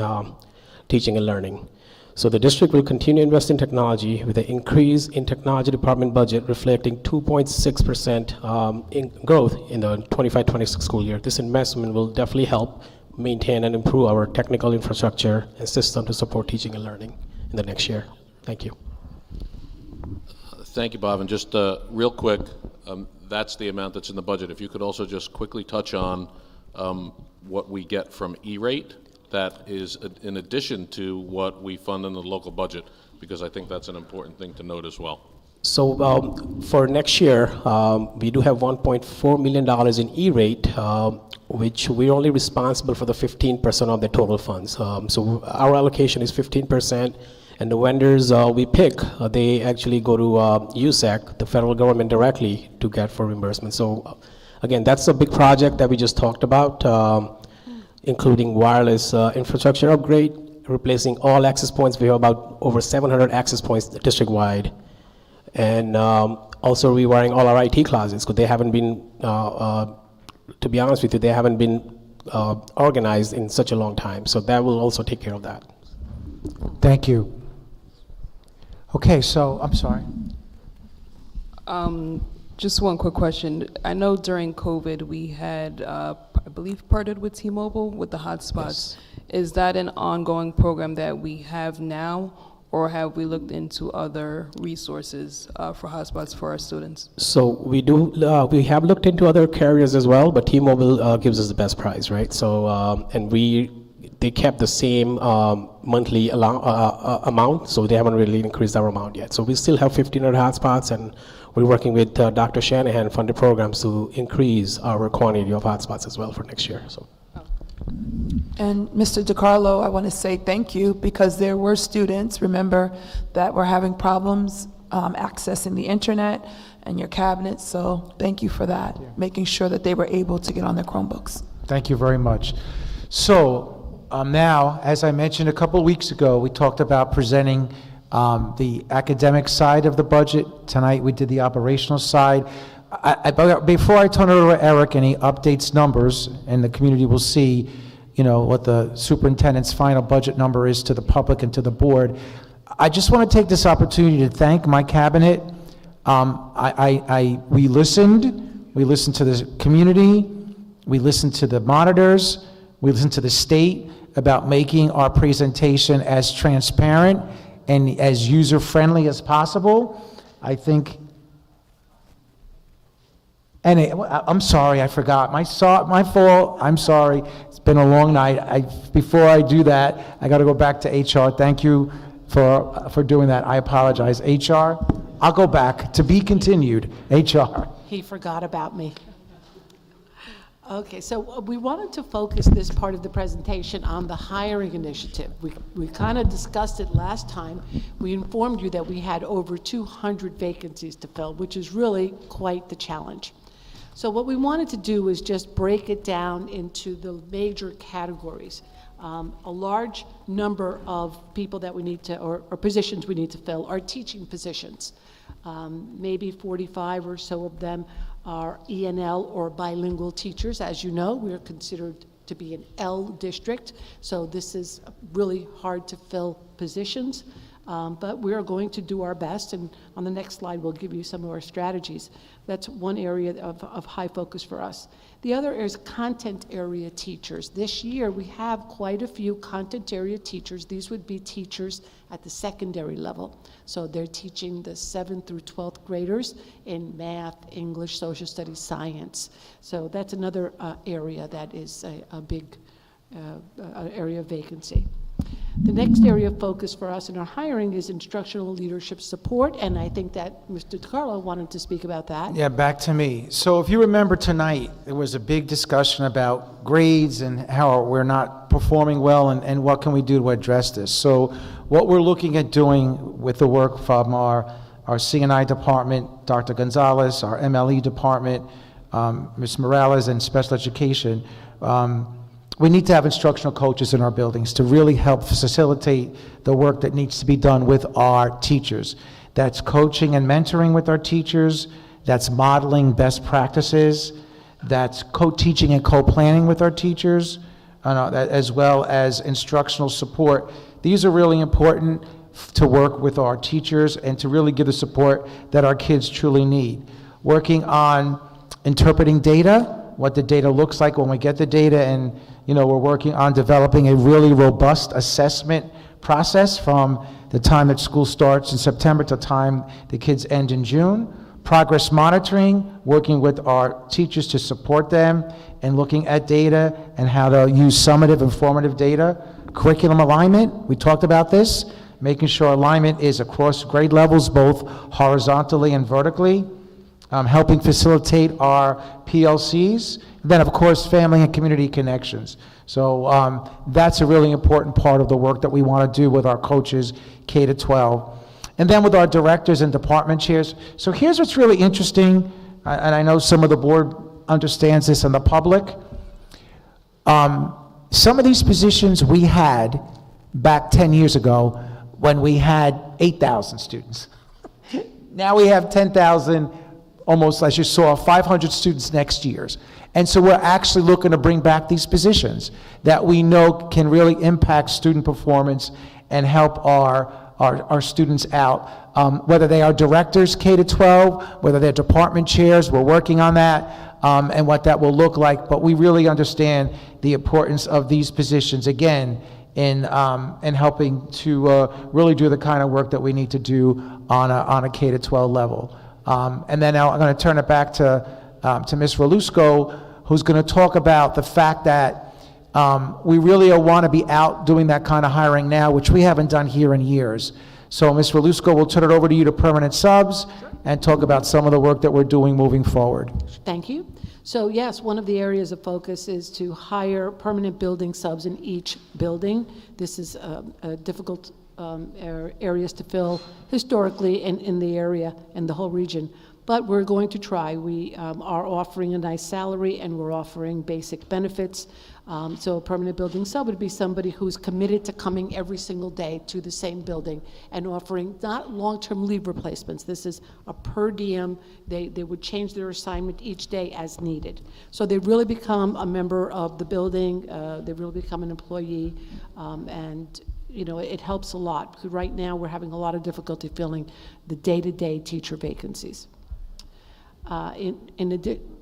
teaching and learning. So the district will continue to invest in technology with an increase in technology department budget reflecting 2.6% in growth in the 25-26 school year. This investment will definitely help maintain and improve our technical infrastructure and system to support teaching and learning in the next year. Thank you. Thank you, Bob. And just real quick, that's the amount that's in the budget. If you could also just quickly touch on what we get from E-rate. That is in addition to what we fund in the local budget. because I think that's an important thing to note as well. So for next year, we do have $1.4 million in E-rate, which we're only responsible for the 15% of the total funds. So our allocation is 15%, and the vendors we pick, they actually go to USAC, the federal government, directly to get for reimbursement. So again, that's a big project that we just talked about, including wireless infrastructure upgrade, replacing all access points. We have about over 700 access points district-wide. And also rewiring all our IT closets, because they haven't been, to be honest with you, they haven't been organized in such a long time. So that will also take care of that. Thank you. Okay, so, I'm sorry. Just one quick question. I know during COVID, we had, I believe, partnered with T-Mobile with the hotspots. Yes. Is that an ongoing program that we have now, or have we looked into other resources for hotspots for our students? So we do, we have looked into other carriers as well, but T-Mobile gives us the best price, right? So, and they kept the same monthly amount, so they haven't really increased our amount yet. So we still have 1,500 hotspots, and we're working with Dr. Shanahan funded programs to increase our quantity of hotspots as well for next year. So. And Mr. DiCarlo, I want to say thank you, because there were students, remember, that were having problems accessing the internet and your cabinets, so thank you for that, making sure that they were able to get on their Chromebooks. Thank you very much. So now, as I mentioned a couple of weeks ago, we talked about presenting the academic side of the budget. Tonight we did the operational side. Before I turn it over to Eric and he updates numbers, and the community will see, you know, what the superintendent's final budget number is to the public and to the board, I just want to take this opportunity to thank my cabinet. We listened to the community, we listened to the monitors, we listened to the state about making our presentation as transparent and as user-friendly as possible. I think. And I'm sorry, I forgot. My fault. I'm sorry. It's been a long night. Before I do that, I got to go back to HR. Thank you for doing that. I apologize. HR, I'll go back. To be continued. HR. He forgot about me. Okay, so we wanted to focus this part of the presentation on the hiring initiative. We kind of discussed it last time. We informed you that we had over 200 vacancies to fill, which is really quite the challenge. So what we wanted to do was just break it down into the major categories. A large number of people that we need to, or positions we need to fill, are teaching positions. Maybe 45 or so of them are ENL or bilingual teachers. As you know, we are considered to be an L district, so this is really hard to fill positions. But we are going to do our best, and on the next slide we'll give you some of our strategies. That's one area of high focus for us. The other is content area teachers. This year we have quite a few content area teachers. These would be teachers at the secondary level. So they're teaching the 7th through 12th graders in math, English, social studies, science. So that's another area that is a big area of vacancy. The next area of focus for us in our hiring is instructional leadership support, and I think that Mr. DiCarlo wanted to speak about that. Yeah, back to me. So if you remember tonight, there was a big discussion about grades and how we're not performing well, and what can we do to address this. So what we're looking at doing with the work from our C&I department, Dr. Gonzalez, our MLE department, Ms. Morales, and special education, we need to have instructional coaches in our buildings to really help facilitate the work that needs to be done with our teachers. That's coaching and mentoring with our teachers, that's modeling best practices, that's co-teaching and co-planning with our teachers, as well as instructional support. These are really important to work with our teachers and to really give the support that our kids truly need. Working on interpreting data, what the data looks like when we get the data, and we're working on developing a really robust assessment process from the time that school starts in September to the time the kids end in June. Progress monitoring, working with our teachers to support them and looking at data and how to use summative and formative data. Curriculum alignment, we talked about this. making sure alignment is across grade levels, both horizontally and vertically, helping facilitate our PLCs, then of course family and community connections. So that's a really important part of the work that we want to do with our coaches K to 12. And then with our directors and department chairs. So here's what's really interesting, and I know some of the board understands this and the public. Some of these positions we had back 10 years ago when we had 8,000 students. Now we have 10,000, almost as you saw, 500 students next year. And so we're actually looking to bring back these positions that we know can really impact student performance and help our students out. Whether they are directors K to 12, whether they're department chairs, we're working on that, and what that will look like. But we really understand the importance of these positions, again, in helping to really do the kind of work that we need to do on a K to 12 level. And then now I'm going to turn it back to Ms. Relusco, who's going to talk about the fact that we really want to be out doing that kind of hiring now, which we haven't done here in years. So Ms. Relusco, we'll turn it over to you to permanent subs and talk about some of the work that we're doing moving forward. Thank you. So yes, one of the areas of focus is to hire permanent building subs in each building. This is a difficult areas to fill historically in the area and the whole region. But we're going to try. We are offering a nice salary and we're offering basic benefits. So a permanent building sub would be somebody who's committed to coming every single day to the same building and offering not long-term leave replacements. This is a per diem. They would change their assignment each day as needed. So they really become a member of the building. They really become an employee, and you know, it helps a lot because right now we're having a lot of difficulty filling the day-to-day teacher vacancies. In addition,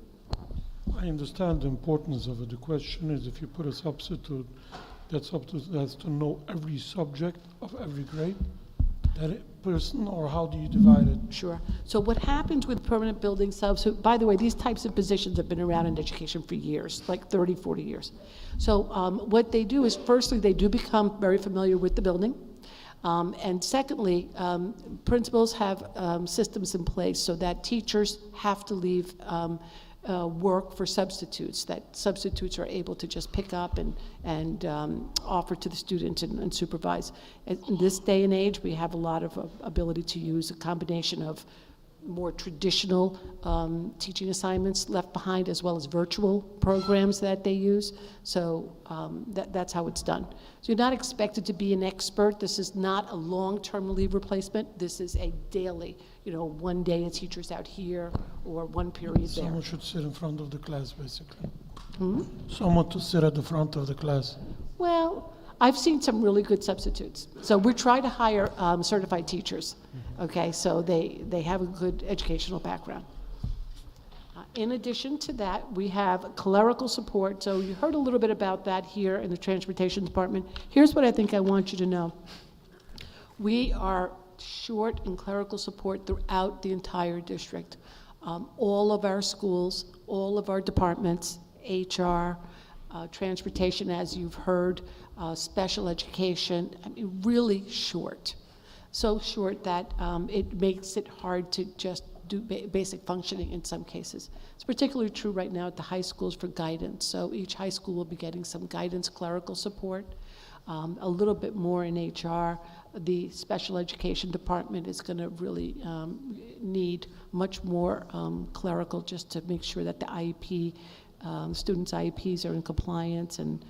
I understand the importance of it. The question is, if you put a substitute, that's to know every subject of every grade, that person, or how do you divide it? Sure. So what happens with permanent building subs, who, by the way, these types of positions have been around in education for years, like 30, 40 years. So what they do is, firstly, they do become very familiar with the building. And secondly, principals have systems in place so that teachers have to leave work for substitutes, that substitutes are able to just pick up and offer to the student and supervise. In this day and age, we have a lot of ability to use a combination of more traditional teaching assignments left behind, as well as virtual programs that they use. So that's how it's done. So you're not expected to be an expert. This is not a long-term leave replacement. This is a daily, you know, one day a teacher's out here or one period there. Someone should sit in front of the class, basically. Hmm? Someone to sit at the front of the class. Well, I've seen some really good substitutes. So we're trying to hire certified teachers, okay? So they have a good educational background. In addition to that, we have clerical support. So you heard a little bit about that here in the transportation department. Here's what I think I want you to know. We are short in clerical support throughout the entire district. All of our schools, all of our departments, HR, transportation, as you've heard, special education, I mean, really short. So short that it makes it hard to just do basic functioning in some cases. It's particularly true right now at the high schools for guidance. So each high school will be getting some guidance clerical support, a little bit more in HR. The special education department is going to really need much more clerical, just to make sure that the IEP, students' IEPs are in compliance, and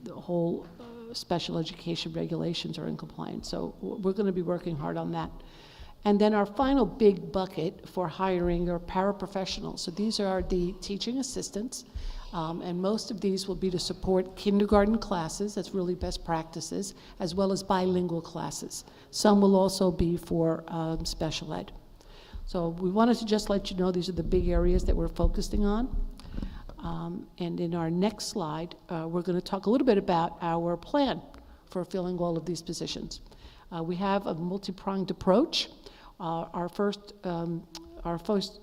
the whole special education regulations are in compliance. So we're going to be working hard on that. And then our final big bucket for hiring are paraprofessionals. So these are the teaching assistants, and most of these will be to support kindergarten classes, that's really best practices, as well as bilingual classes. Some will also be for special ed. So we wanted to just let you know these are the big areas that we're focusing on. And in our next slide, we're going to talk a little bit about our plan for filling all of these positions. We have a multi-pronged approach. Our first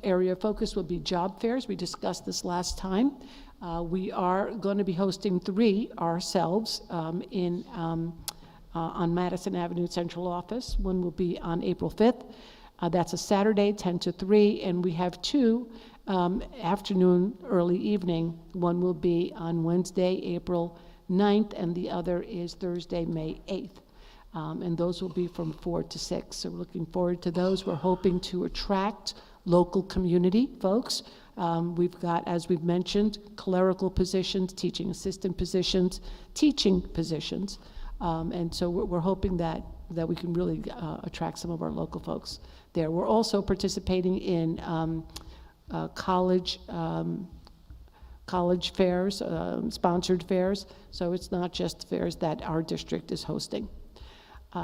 area of focus will be job fairs. We discussed this last time. We are going to be hosting 3 ourselves in on Madison Avenue Central Office. One will be on April 5th. That's a Saturday, 10 to 3, and we have two afternoon, early evening. One will be on Wednesday, April 9th, and the other is Thursday, May 8th. And those will be from 4 to 6. So we're looking forward to those. We're hoping to attract local community folks. We've got, as we've mentioned, clerical positions, teaching assistant positions, teaching positions. And so we're hoping that we can really attract some of our local folks there. We're also participating in college fairs, sponsored fairs. So it's not just fairs that our district is hosting.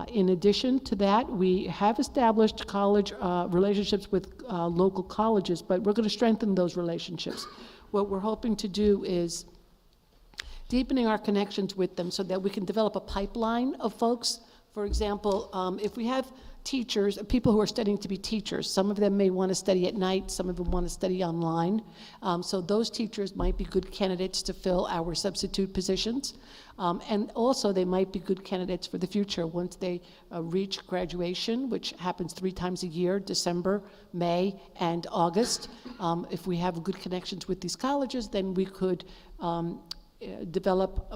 In addition to that, we have established college relationships with local colleges, but we're going to strengthen those relationships. What we're hoping to do is deepening our connections with them so that we can develop a pipeline of folks. For example, if we have teachers, people who are studying to be teachers, some of them may want to study at night, some of them want to study online. So those teachers might be good candidates to fill our substitute positions. And also they might be good candidates for the future once they reach graduation, which happens 3 times a year, December, May, and August. If we have good connections with these colleges, then we could develop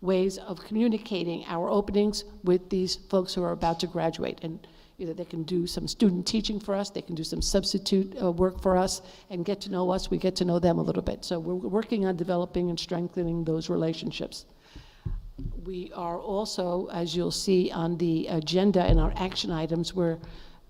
ways of communicating our openings with these folks who are about to graduate. And either they can do some student teaching for us, they can do some substitute work for us, and get to know us, we get to know them a little bit. So we're working on developing and strengthening those relationships. We are also, as you'll see on the agenda in our action items, we're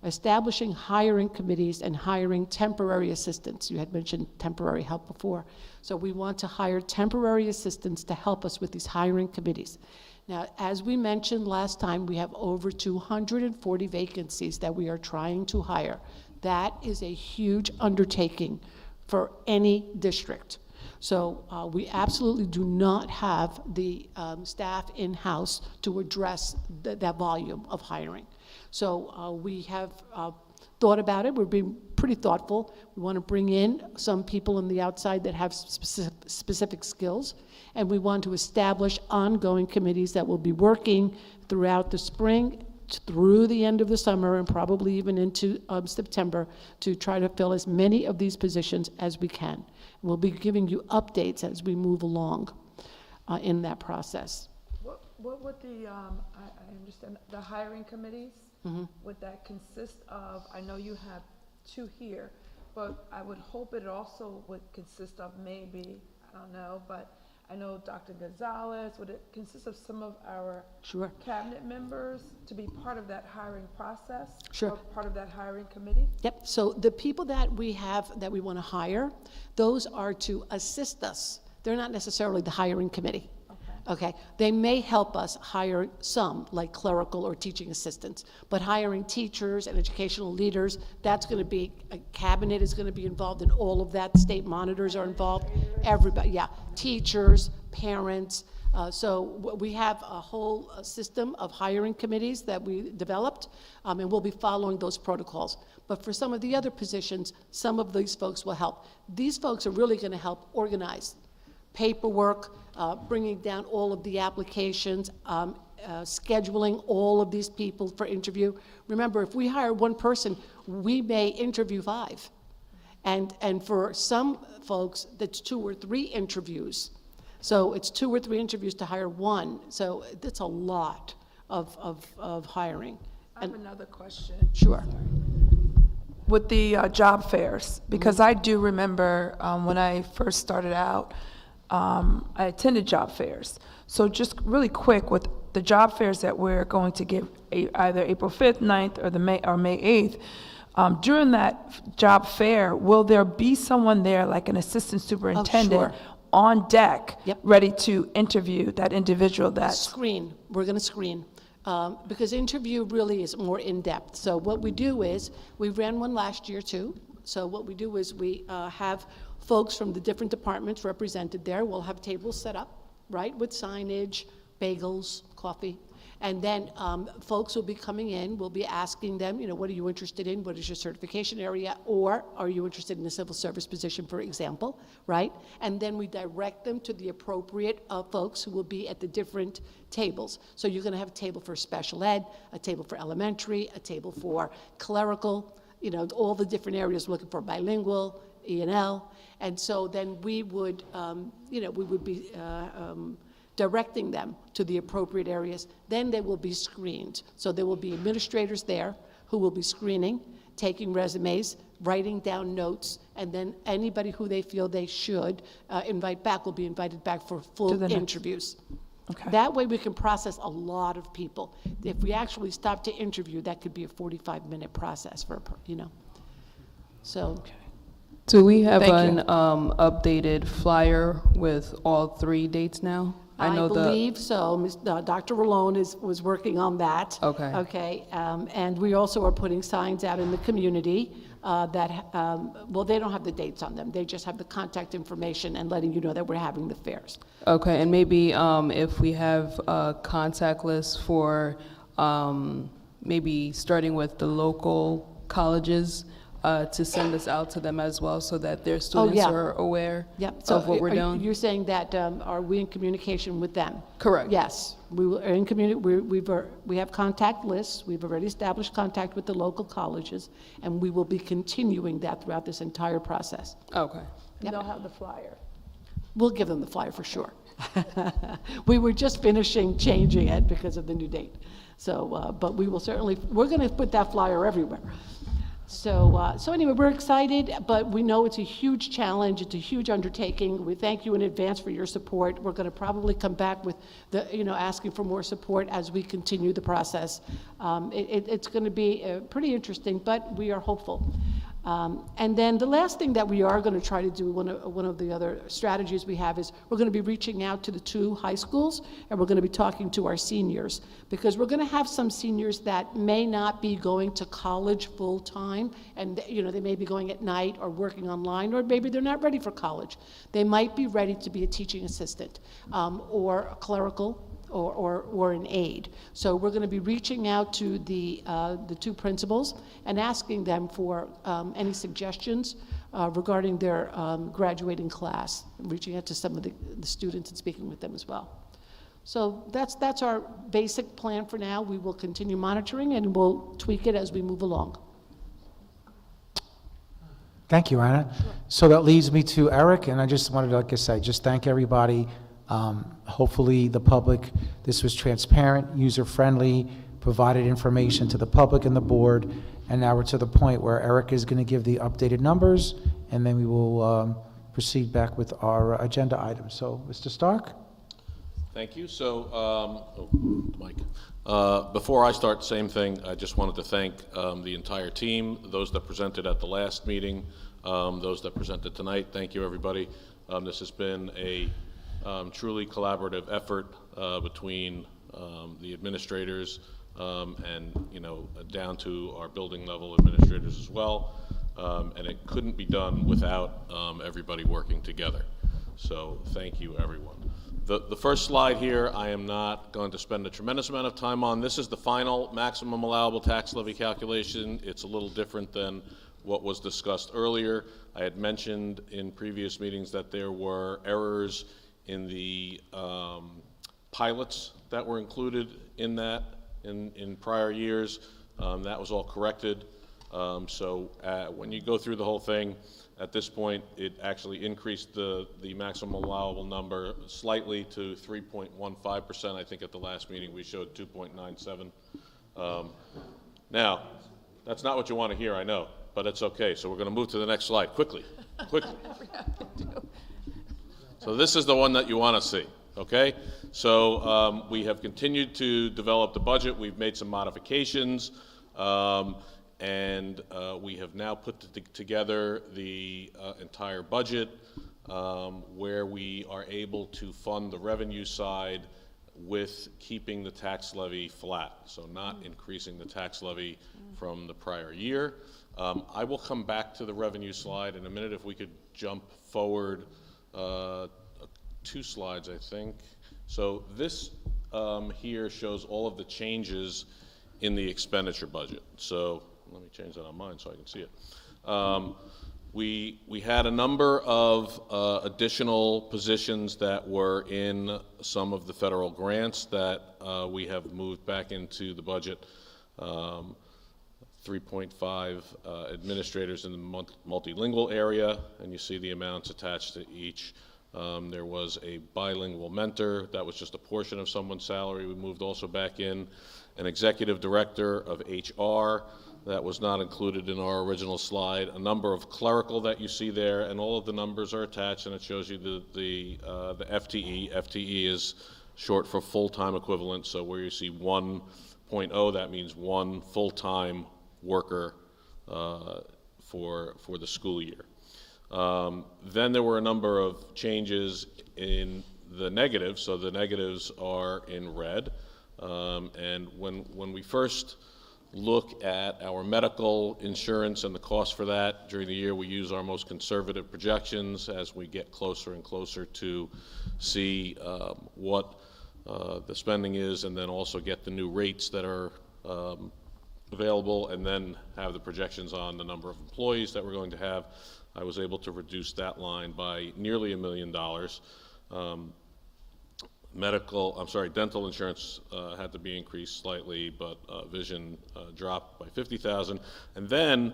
establishing hiring committees and hiring temporary assistants. You had mentioned temporary help before. So we want to hire temporary assistants to help us with these hiring committees. Now, as we mentioned last time, we have over 240 vacancies that we are trying to hire. That is a huge undertaking for any district. So we absolutely do not have the staff in-house to address that volume of hiring. So we have thought about it. We're being pretty thoughtful. We want to bring in some people on the outside that have specific skills, and we want to establish ongoing committees that will be working throughout the spring, through the end of the summer, and probably even into September, to try to fill as many of these positions as we can. We'll be giving you updates as we move along in that process. What would the, I understand, the hiring committees, would that consist of? I know you have 2 here, but I would hope it also would consist of maybe, I don't know, but I know Dr. Gonzalez, would it consist of some of our cabinet members to be part of that hiring process? Sure. Or part of that hiring committee? Yep, so the people that we have, that we want to hire, those are to assist us. They're not necessarily the hiring committee. Okay, they may help us hire some, like clerical or teaching assistants, but hiring teachers and educational leaders, that's going to be, a cabinet is going to be involved in all of that. State monitors are involved, everybody, yeah, teachers, parents. So we have a whole system of hiring committees that we developed, and we'll be following those protocols. But for some of the other positions, some of these folks will help. These folks are really going to help organize paperwork, bringing down all of the applications, scheduling all of these people for interview. Remember, if we hire 1 person, we may interview 5. And for some folks, that's 2 or 3 interviews. So it's 2 or 3 interviews to hire 1. So that's a lot of hiring. I have another question. Sure. With the job fairs, because I do remember when I first started out, I attended job fairs. So just really quick, with the job fairs that we're going to give either April 5th, 9th, or May 8th, during that job fair, will there be someone there, like an assistant superintendent, on deck, ready to interview that individual? We're going to screen. Because interview really is more in-depth. So what we do is, we ran one last year too. So what we do is we have folks from the different departments represented there. We'll have tables set up, right, with signage, bagels, coffee. And then folks will be coming in, we'll be asking them, you know, what are you interested in? What is your certification area? Or are you interested in a civil service position, for example, right? And then we direct them to the appropriate folks who will be at the different tables. So you're going to have a table for special ed, a table for elementary, a table for clerical, you know, all the different areas we're looking for, bilingual, E&L. And so then we would, you know, we would be directing them to the appropriate areas. Then they will be screened. So there will be administrators there who will be screening, taking resumes, writing down notes, and then anybody who they feel they should invite back will be invited back for full interviews. Okay. That way we can process a lot of people. If we actually stop to interview, that could be a 45-minute process for, you know. So. Do we have Thank an updated flyer with all 3 dates now? I know believe so. Dr. Rolone was working on that. Okay. Okay, and we also are putting signs out in the community that, well, they don't have the dates on them. They just have the contact information and letting you know that we're having the fairs. Okay, and maybe if we have a contact list for maybe starting with the local colleges, to send this out to them as well so that their students are aware of what we're doing? You're saying that, are we in communication with them? Correct. Yes, we are in we have contact lists. We've already established contact with the local colleges, and we will be continuing that throughout this entire process. Okay. And they'll have the flyer. We'll give them the flyer for sure. We were just finishing changing it because of the new date. So, but we will certainly, we're going to put that flyer everywhere. So, so anyway, we're excited, but we know it's a huge challenge. It's a huge undertaking. We thank you in advance for your support. We're going to probably come back with the, you know, asking for more support as we continue the process. It's going to be pretty interesting, but we are hopeful. And then the last thing that we are going to try to do, one of the other strategies we have is we're going to be reaching out to the 2 high schools, and we're going to be talking to our seniors, because we're going to have some seniors that may not be going to college full time, and you know, they may be going at night or working online, or maybe they're not ready for college. They might be ready to be a teaching assistant or a clerical or an aide. So we're going to be reaching out to the 2 principals and asking them for any suggestions regarding their graduating class, reaching out to some of the students and speaking with them as well. So that's our basic plan for now. We will continue monitoring and we'll tweak it as we move along. Thank you, Anna. So that leads me to Eric, and I just wanted to, like I said, just thank everybody. Hopefully the public, this was transparent, user-friendly, provided information to the public and the board, and now we're to the point where Eric is going to give the updated numbers, and then we will proceed back with our agenda items. So, Mr. Stark? Thank you. So, Mike, before I start, same thing, I just wanted to thank the entire team, those that presented at the last meeting, those that presented tonight. Thank you, everybody. This has been a truly collaborative effort between the administrators and, you know, down to our building level administrators as well. And it couldn't be done without everybody working together. So thank you, everyone. The first slide here, I am not going to spend a tremendous amount of time on. This is the final maximum allowable tax levy calculation. It's a little different than what was discussed earlier. I had mentioned in previous meetings that there were errors in the pilots that were included in that in prior years. That was all corrected. So when you go through the whole thing, at this point, it actually increased the maximum allowable number slightly to 3.15%. I think at the last meeting we showed 2.97. Now, that's not what you want to hear, I know, but it's okay. So we're going to move to the next slide quickly. So this is the one that you want to see, okay? So we have continued to develop the budget. We've made some modifications. And we have now put together the entire budget where we are able to fund the revenue side with keeping the tax levy flat, so not increasing the tax levy from the prior year. I will come back to the revenue slide in a minute. If we could jump forward 2 slides, I think. So this here shows all of the changes in the expenditure budget. So let me change that on mine so I can see it. We had a number of additional positions that were in some of the federal grants that we have moved back into the budget. 3.5 administrators in the multilingual area, and you see the amounts attached to each. There was a bilingual mentor. That was just a portion of someone's salary. We moved also back in an executive director of HR. That was not included in our original slide. A number of clerical that you see there, and all of the numbers are attached, and it shows you the FTE. FTE is short for full-time equivalent, so where you see 1.0, that means one full-time worker for the school year. Then there were a number of changes in the negatives, so the negatives are in red. And when we first look at our medical insurance and the cost for that during the year, we use our most conservative projections. As we get closer and closer to see what the spending is, and then also get the new rates that are available, and then have the projections on the number of employees that we're going to have, I was able to reduce that line by nearly $1 million. Dental insurance had to be increased slightly, but vision dropped by $50,000. And then,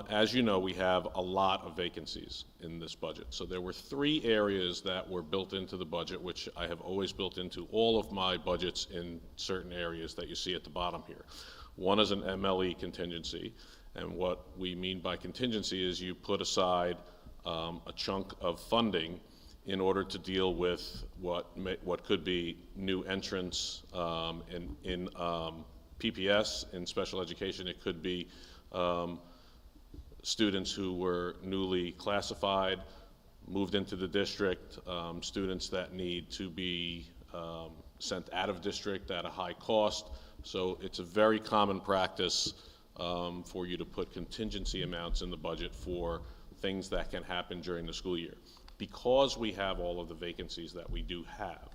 as you know, we have a lot of vacancies in this budget. So there were 3 areas that were built into the budget, which I have always built into all of my budgets in certain areas that you see at the bottom here. One is an MLE contingency, and what we mean by contingency is you put aside a chunk of funding in order to deal with what could be new entrants in PPS, in special education. It could be students who were newly classified, moved into the district, students that need to be sent out of district at a high cost. So it's a very common practice for you to put contingency amounts in the budget for things that can happen during the school year. Because we have all of the vacancies that we do have,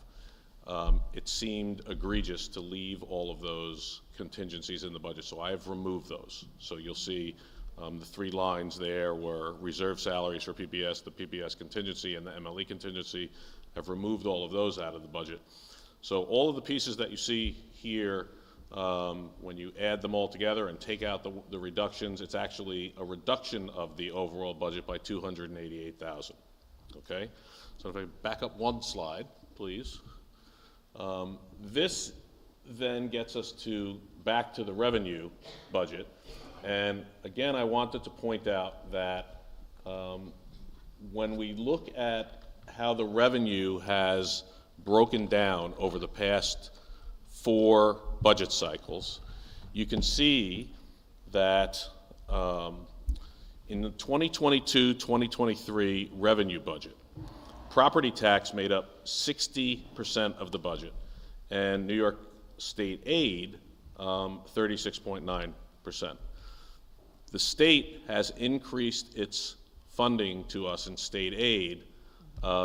it seemed egregious to leave all of those contingencies in the budget, so I have removed those. So you'll see the 3 lines there were reserve salaries for PPS, the PPS contingency, and the MLE contingency. I've removed all of those out of the budget. So all of the pieces that you see here, when you add them all together and take out the reductions, it's actually a reduction of the overall budget by $288,000. Okay, so if I back up one slide, please. This then gets us back to the revenue budget. And again, I wanted to point out that when we look at how the revenue has broken down over the past 4 budget cycles, you can see that in the 2022-2023 revenue budget, property tax made up 60% of the budget, and New York state aid 36.9%. The state has increased its funding to us in state aid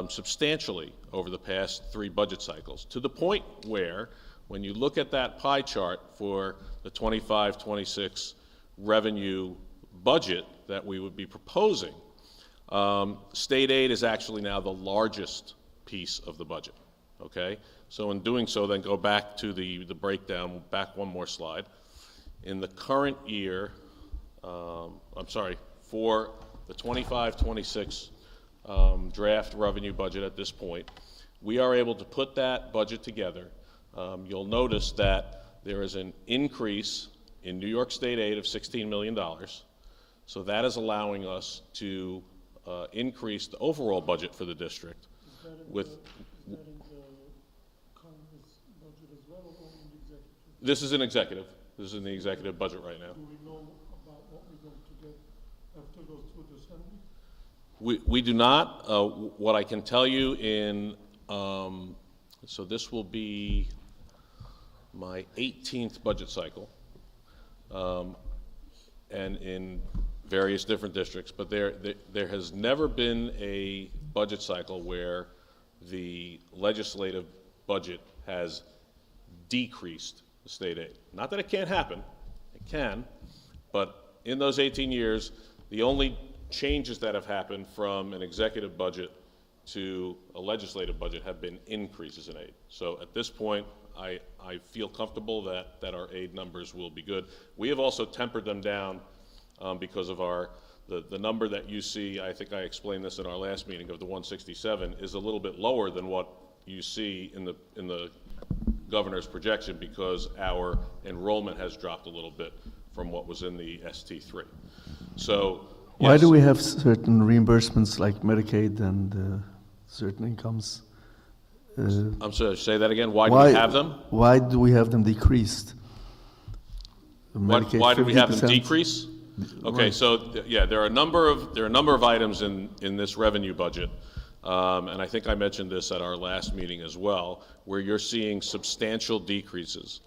substantially over the past 3 budget cycles, to the point where when you look at that pie chart for the 25-26 revenue budget that we would be proposing, state aid is actually now the largest piece of the budget, okay? So in doing so, then go back to the breakdown, back one more slide. In the current year, for the 25-26 draft revenue budget at this point, we are able to put that budget together. You'll notice that there is an increase in New York state aid of $16 million. So that is allowing us to increase the overall budget for the district with. Is that in the Congress budget as well, or in the executive? This is an executive. This is in the executive budget right now. Do we know about what we're going to get after it goes through the Assembly? We do not. What I can tell you so this will be my 18th budget cycle, and in various different districts, but there has never been a budget cycle where the legislative budget has decreased the state aid. Not that it can't happen, it can, but in those 18 years, the only changes that have happened from an executive budget to a legislative budget have been increases in aid. So at this point, I feel comfortable that our aid numbers will be good. We have also tempered them down because of the number that you see. I think I explained this in our last meeting, of the 167 is a little bit lower than what you see in the governor's projection, because our enrollment has dropped a little bit from what was in the ST3. So Why yes. do we have certain reimbursements like Medicaid and certain incomes? I'm sorry, say that again. Why do we have them? Why do we have them decreased? Medicaid, Why do we have them 50%? decrease? Okay, Right. so yeah, there are a number of items in this revenue budget, and I think I mentioned this at our last meeting as well, where you're seeing substantial decreases.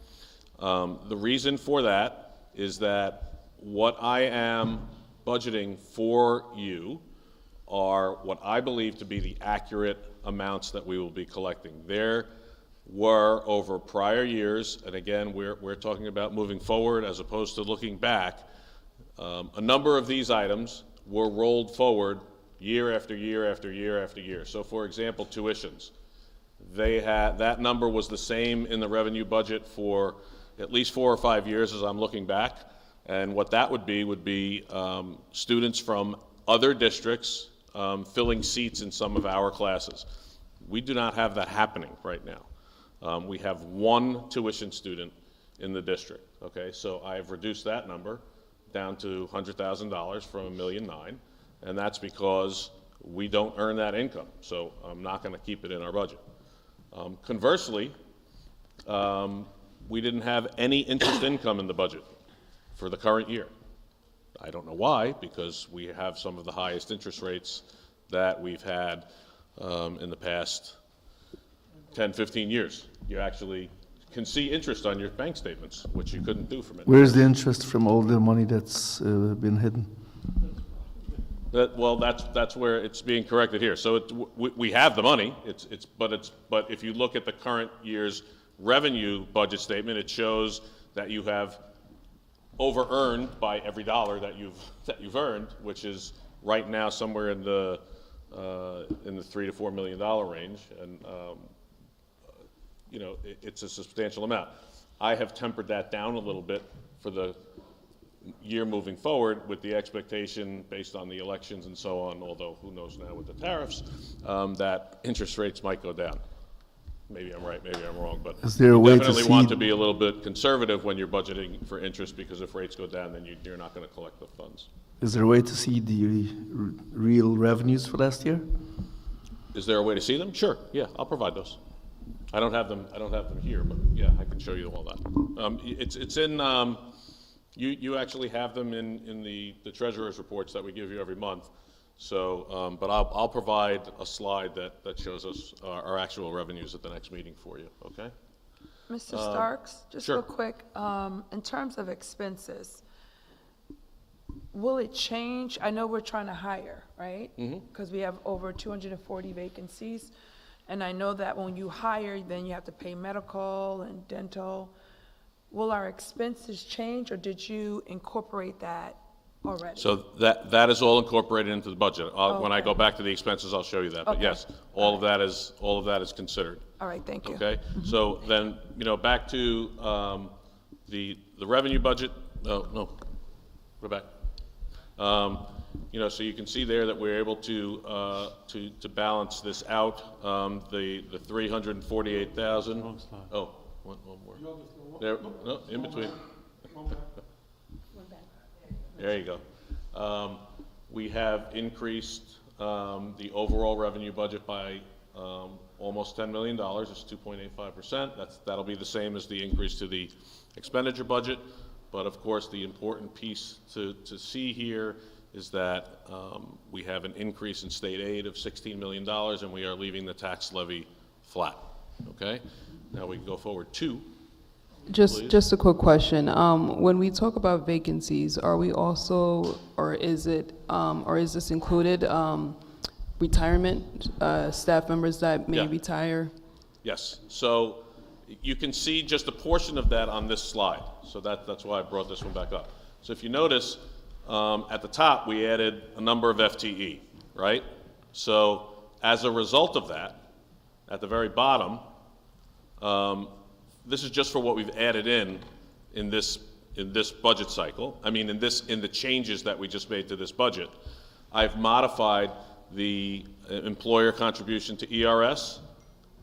The reason for that is that what I am budgeting for you are what I believe to be the accurate amounts that we will be collecting. There were, over prior years, and again, we're talking about moving forward as opposed to looking back, a number of these items were rolled forward year after year after year after year. So for example, tuitions. That number was the same in the revenue budget for at least 4 or 5 years as I'm looking back. And what that would be students from other districts filling seats in some of our classes. We do not have that happening right now. We have one tuition student in the district, okay? So I've reduced that number down to $100,000 from $1.9 million, and that's because we don't earn that income, so I'm not gonna keep it in our budget. Conversely, we didn't have any interest income in the budget for the current year. I don't know why, because we have some of the highest interest rates that we've had in the past 10, 15 years. You actually can see interest on your bank statements, which you couldn't do for many Where's years. the interest from all the money that's been hidden? Well, that's where it's being corrected here. So we have the money. But if you look at the current year's revenue budget statement, it shows that you have over-earned by every dollar that you've earned, which is right now somewhere in the $3 to $4 million range, and it's a substantial amount. I have tempered that down a little bit for the year moving forward, with the expectation, based on the elections and so on, although who knows now with the tariffs, that interest rates might go down. Maybe I'm right, maybe I'm wrong, but Is there a you way to definitely want see- to be a little bit conservative when you're budgeting for interest, because if rates go down, then you're not going to collect the funds. Is there a way to see the real revenues for last year? Is there a way to see them? Sure, yeah, I'll provide those. I don't have them here, but yeah, I can show you all that. It's in, you actually have them in the treasurer's reports that we give you every month. So, but I'll provide a slide that shows us our actual revenues at the next meeting for you, okay? Mr. Starks, just sure. real quick, in terms of expenses, will it change? I know we're trying to hire, right? Because we have over 240 vacancies. And I know that when you hire, then you have to pay medical and dental. Will our expenses change, or did you incorporate that already? So that is all incorporated into the budget. When I Okay. go back to the expenses, I'll show you that. But Okay. yes, all of that is considered. All right, thank you. Okay, so then, back to the revenue budget. No, go back. So you can see there that we're able to balance this out. The 348,000. Oh, one more. There, no, in between. There you go. We have increased the overall revenue budget by almost $10 million. It's 2.85%. That'll be the same as the increase to the expenditure budget. But of course, the important piece to see here is that we have an increase in state aid of $16 million, and we are leaving the tax levy flat. Okay? Now we can go forward to. Please. Just a quick question. When we talk about vacancies, are we also, or is this included, retirement, staff members that may Yeah. retire? Yes. So You can see just a portion of that on this slide, so that's why I brought this one back up. So if you notice, at the top, we added a number of FTE, right? So as a result of that, at the very bottom, this is just for what we've added in this budget cycle. I mean, in the changes that we just made to this budget. I've modified the employer contribution to ERS,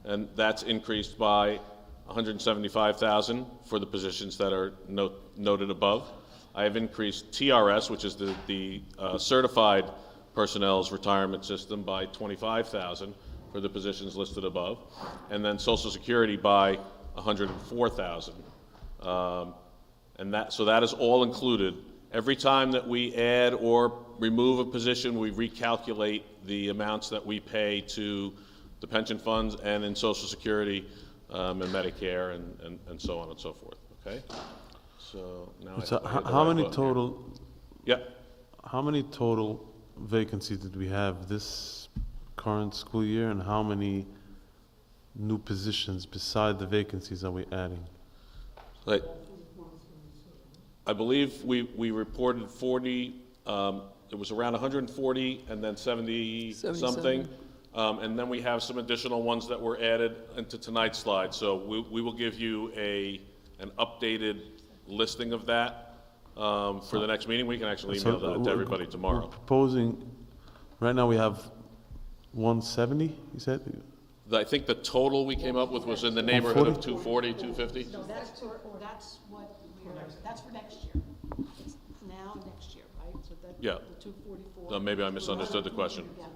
and that's increased by $175,000 for the positions that are noted above. I have increased TRS, which is the certified personnel's retirement system, by $25,000 for the positions listed above, and then Social Security by $104,000. So that is all included. Every time that we add or remove a position, we recalculate the amounts that we pay to the pension funds and in Social Security and Medicare and so on and so forth. Okay. So now. So how many total? Yeah. How many total vacancies did we have this current school year, and how many new positions beside the vacancies are we adding? Like, I believe we reported 40. It was around 140, and then 70 something. And then we have some additional ones that were added into tonight's slide. So we will give you an updated listing of that for the next meeting. We can actually email that to everybody tomorrow. We're proposing, right now we have 170, you said? I think the total we came up with was in the neighborhood of 240, 250. No, that's for next year. It's now next year, right? So that, Yeah. the 244. Maybe I misunderstood the question. Yeah.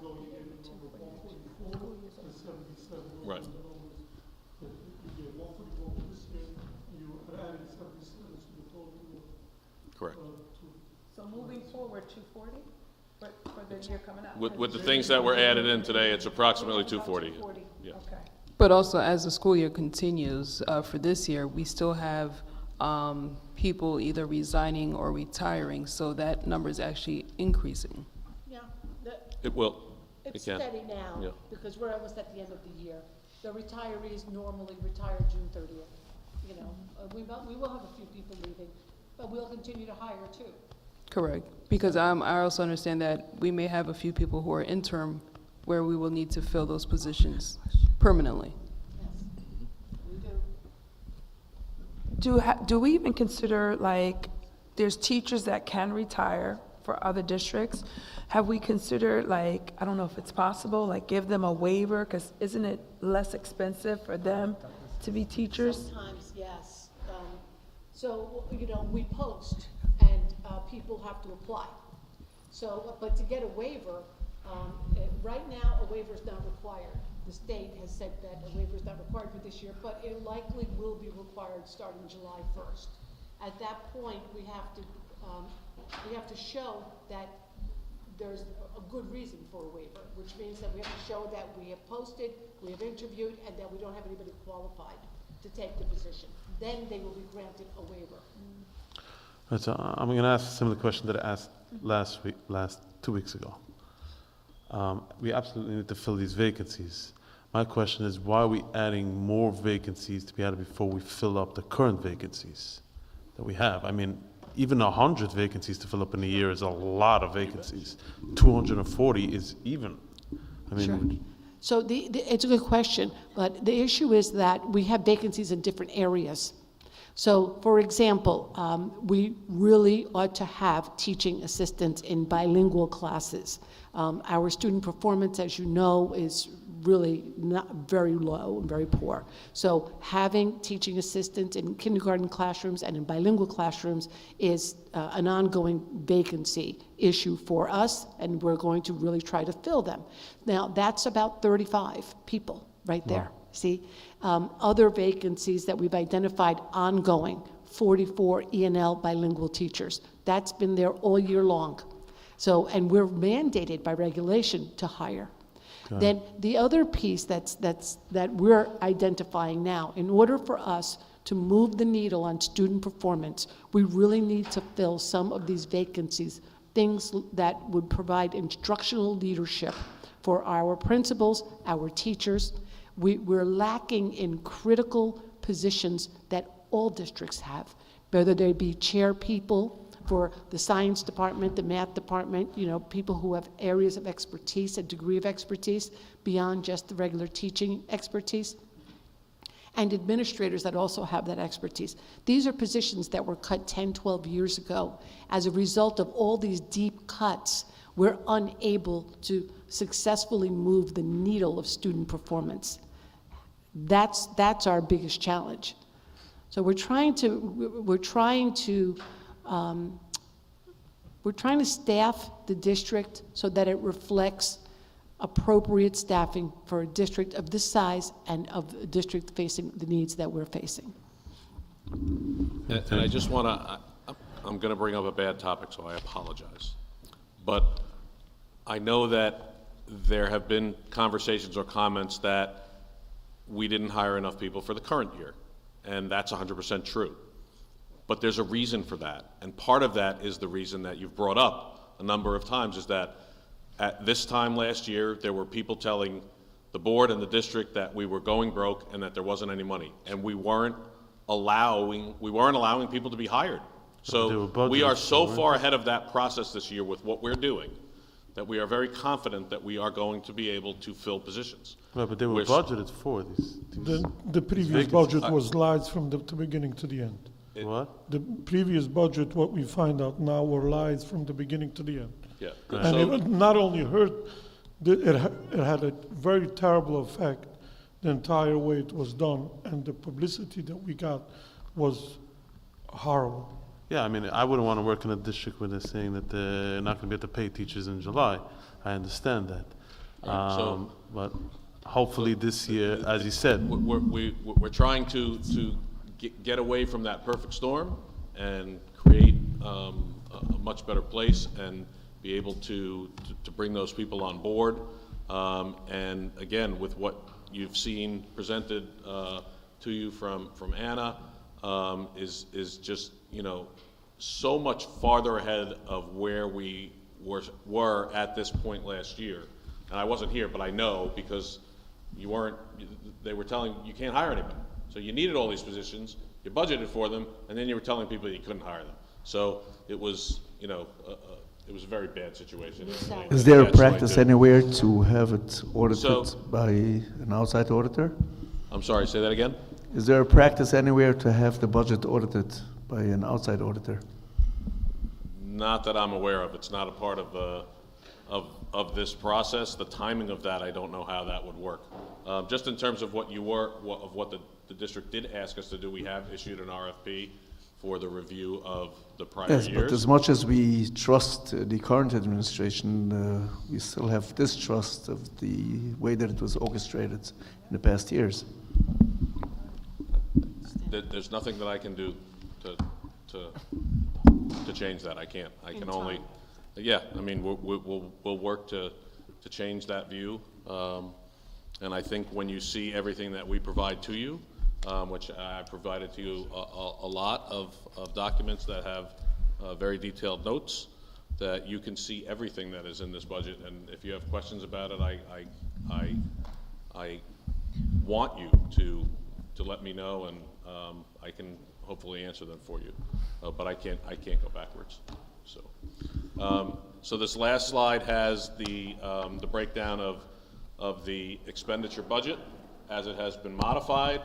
Right. Correct. So moving forward, 240 for the year coming up? With the things that were added in today, it's approximately 240. Yeah. Okay. But also, as the school year continues, for this year, we still have people either resigning or retiring, so that number is actually increasing. Yeah. It will. It's It can. steady now, Yeah. because we're almost at the end of the year. The retirees normally retire June 30th. You know, we will have a few people leaving, but we'll continue to hire too. Correct. Because I also understand that we may have a few people who are interim where we will need to fill those positions permanently. Do we even consider, like, there's teachers that can retire for other districts? Have we considered, like, I don't know if it's possible, like, give them a waiver, because isn't it less expensive for them to be teachers? Sometimes, yes. So, you know, we post, and people have to apply. So, but to get a waiver, right now, a waiver is not required. The state has said that a waiver is not required for this year, but it likely will be required starting July 1st. At that point, we have to show that there's a good reason for a waiver, which means that we have to show that we have posted, we have interviewed, and that we don't have anybody qualified to take the position. Then they will be granted a waiver. Right, so I'm going to ask a similar question that I asked last 2 weeks ago. We absolutely need to fill these vacancies. My question is, why are we adding more vacancies to be added before we fill up the current vacancies that we have? I mean, even 100 vacancies to fill up in a year is a lot of vacancies. 240 is even. I mean, Sure. So it's a good question, but the issue is that we have vacancies in different areas. So, for example, we really ought to have teaching assistants in bilingual classes. Our student performance, as you know, is really not very low and very poor. So having teaching assistants in kindergarten classrooms and in bilingual classrooms is an ongoing vacancy issue for us, and we're going to really try to fill them. Now, that's about 35 people right there. Wow. See? Other vacancies that we've identified ongoing, 44 E&L bilingual teachers. That's been there all year long. So, and we're mandated by regulation to hire. Then the other piece that we're identifying now, in order for us to move the needle on student performance, we really need to fill some of these vacancies, things that would provide instructional leadership for our principals, our teachers. We're lacking in critical positions that all districts have, whether they be chair people for the science department, the math department, people who have areas of expertise, a degree of expertise beyond just the regular teaching expertise, and administrators that also have that expertise. These are positions that were cut 10, 12 years ago. As a result of all these deep cuts, we're unable to successfully move the needle of student performance. That's our biggest challenge. So we're trying to staff the district so that it reflects appropriate staffing for a district of this size and of a district facing the needs that we're facing. And I just want to, I'm going to bring up a bad topic, so I apologize. But I know that there have been conversations or comments that we didn't hire enough people for the current year, and that's 100% true. But there's a reason for that, and part of that is the reason that you've brought up a number of times, is that at this time last year, there were people telling the board and the district that we were going broke and that there wasn't any money, and we weren't allowing people to be hired. So we are so far ahead of that process this year with what we're doing that we are very confident that we are going to be able to fill positions. Well, but they were budgeted for these The previous budget was lies from the beginning to the end. What? The previous budget, what we find out now, were lies from the beginning to the end. Yeah. And it not only hurt, it had a very terrible effect the entire way it was done, and the publicity that we got was horrible. Yeah, I mean, I wouldn't want to work in a district where they're saying that they're not going to be able to pay teachers in July. I understand that. But hopefully this year, as you said. We're trying to get away from that perfect storm and create a much better place and be able to bring those people on board. And again, with what you've seen presented to you from Anna, is just, so much farther ahead of where we were at this point last year. And I wasn't here, but I know because they were telling you can't hire anybody. So you needed all these positions, you budgeted for them, and then you were telling people you couldn't hire them. So it was, it was a very bad situation. Is there a practice anywhere to have it audited by an outside auditor? I'm sorry, say that again? Is there a practice anywhere to have the budget audited by an outside auditor? Not that I'm aware of. It's not a part of this process. The timing of that, I don't know how that would work. Just in terms of what the district did ask us to do, we have issued an RFP for the review of the prior years. Yes, but as much as we trust the current administration, we still have distrust of the way that it was orchestrated in the past years. There's nothing that I can do to change that. I can't. I can only. Yeah, I mean, we'll work to change that view. And I think when you see everything that we provide to you, which I provided to you a lot of documents that have very detailed notes, that you can see everything that is in this budget. And if you have questions about it, I want you to let me know, and I can hopefully answer them for you. But I can't go backwards. So this last slide has the breakdown of the expenditure budget as it has been modified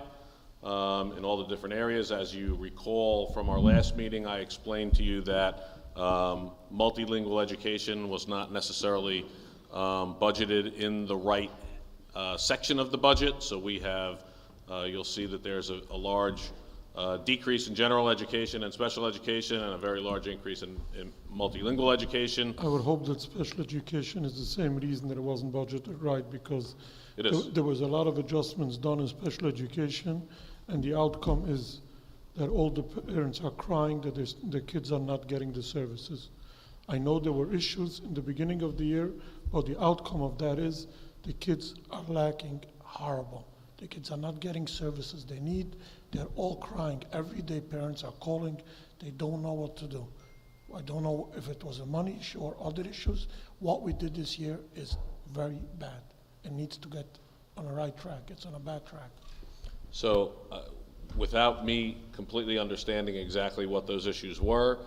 in all the different areas. As you recall from our last meeting, I explained to you that multilingual education was not necessarily budgeted in the right section of the budget. So we have, you'll see that there's a large decrease in general education and special education, and a very large increase in multilingual education. I would hope that special education is the same reason that it wasn't budgeted right, because there was a lot of adjustments done in special education, and the outcome is that all the parents are crying that the kids are not getting the services. I know there were issues in the beginning of the year, but the outcome of that is the kids are lacking horrible. The kids are not getting services they need. They're all crying. Every day parents are calling. They don't know what to do. I don't know if it was a money issue or other issues. What we did this year is very bad. It needs to get on the right track. It's on a bad track. So without me completely understanding exactly what those issues were,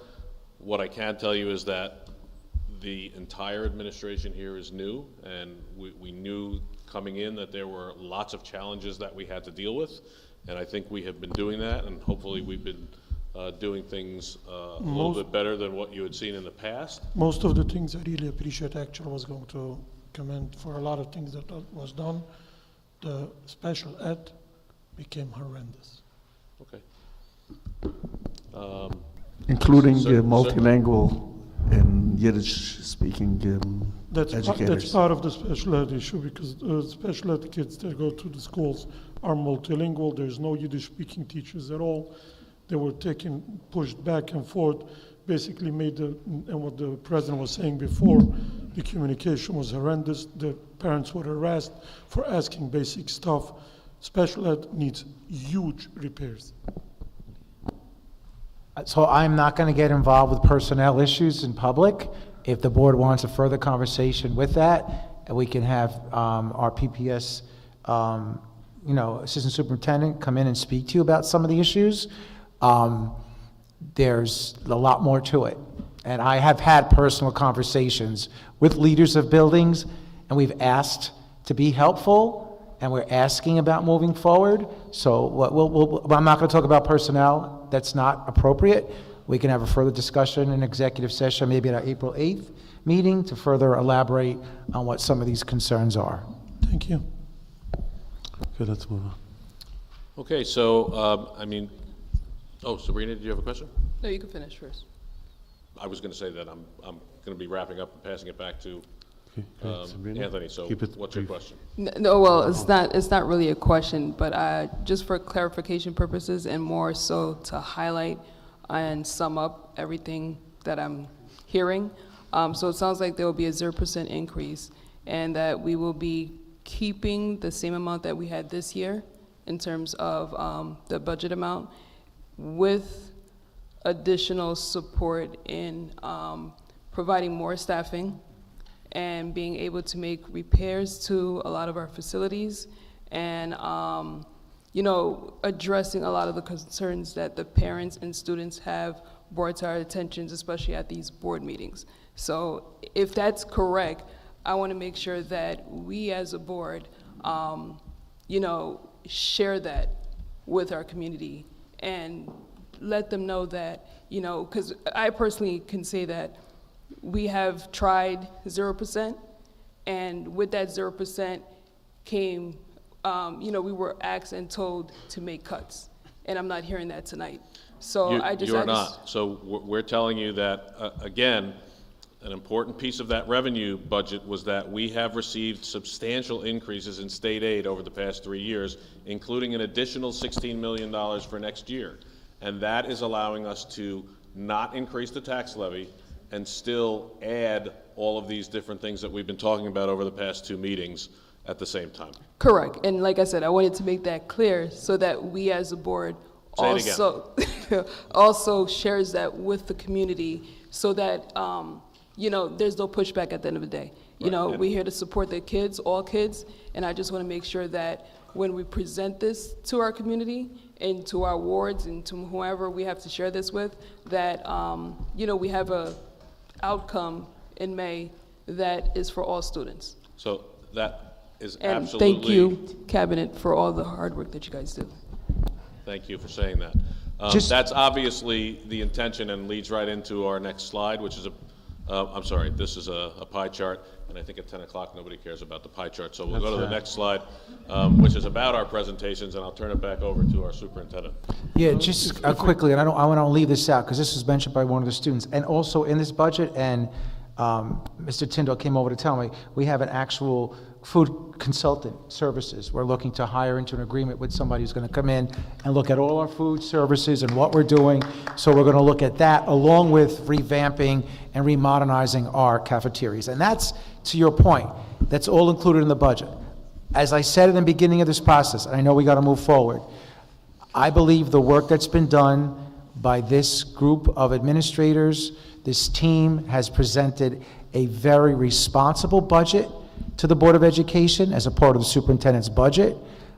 what I can tell you is that the entire administration here is new, and we knew coming in that there were lots of challenges that we had to deal with, and I think we have been doing that, and hopefully we've been doing things a little bit better than what you had seen in the past. Most of the things I really appreciate, actually, was going to commend for a lot of things that was done. The special ed became horrendous. Okay. Including multilingual and Yiddish-speaking educators. That's part of the special ed issue, because special ed kids that go to the schools are multilingual. There's no Yiddish-speaking teachers at all. They were pushed back and forth, basically made and what the president was saying before, the communication was horrendous. The parents were harassed for asking basic stuff. Special ed needs huge repairs. So I'm not going to get involved with personnel issues in public. If the board wants a further conversation with that, and we can have our PPS, assistant superintendent come in and speak to you about some of the issues. There's a lot more to it. And I have had personal conversations with leaders of buildings, and we've asked to be helpful, and we're asking about moving forward. So I'm not going to talk about personnel. That's not appropriate. We can have a further discussion in executive session, maybe at our April 8th meeting, to further elaborate on what some of these concerns are. Thank you. Okay, let's move on. Okay, so, Sabrina, did you have a question? No, you can finish first. I was going to say that I'm going to be wrapping up and passing it back to Sabrina? Anthony, so what's your question? No, well, it's not really a question, but just for clarification purposes and more so to highlight and sum up everything that I'm hearing. So it sounds like there will be a 0% increase, and that we will be keeping the same amount that we had this year in terms of the budget amount, with additional support in providing more staffing and being able to make repairs to a lot of our facilities, and addressing a lot of the concerns that the parents and students have brought to our attentions, especially at these board meetings. So if that's correct, I want to make sure that we as a board, share that with our community and let them know that, because I personally can say that we have tried 0%, and with that 0% came, we were asked and told to make cuts, and I'm not hearing that tonight. So You're not. So we're telling you that, again, an important piece of that revenue budget was that we have received substantial increases in state aid over the past 3 years, including an additional $16 million for next year. And that is allowing us to not increase the tax levy and still add all of these different things that we've been talking about over the past 2 meetings at the same time. Correct. And like I said, I wanted to make that clear so that we as a board also shares that with the community, so that there's no pushback at the end of the day. We're here to support the kids, all kids, and I just want to make sure that when we present this to our community and to our wards and to whoever we have to share this with, that we have a outcome in May that is for all students. So that is And absolutely. thank you, Cabinet, for all the hard work that you guys do. Thank you for saying that. That's obviously the intention, and leads right into our next slide, which is this is a pie chart, and I think at 10 o'clock nobody cares about the pie chart, so we'll go to the next slide, which is about our presentations, and I'll turn it back over to our superintendent. Yeah, just quickly, and I want to leave this out because this was mentioned by one of the students, and also in this budget, and Mr. Tyndall came over to tell me, we have an actual food consultant services. We're looking to hire into an agreement with somebody who's going to come in and look at all our food services and what we're doing. So we're going to look at that along with revamping and remodernizing our cafeterias. And that's, to your point, that's all included in the budget. As I said in the beginning of this process, and I know we got to move forward, I believe the work that's been done by this group of administrators, this team has presented a very responsible budget to the Board of Education as a part of the superintendent's budget.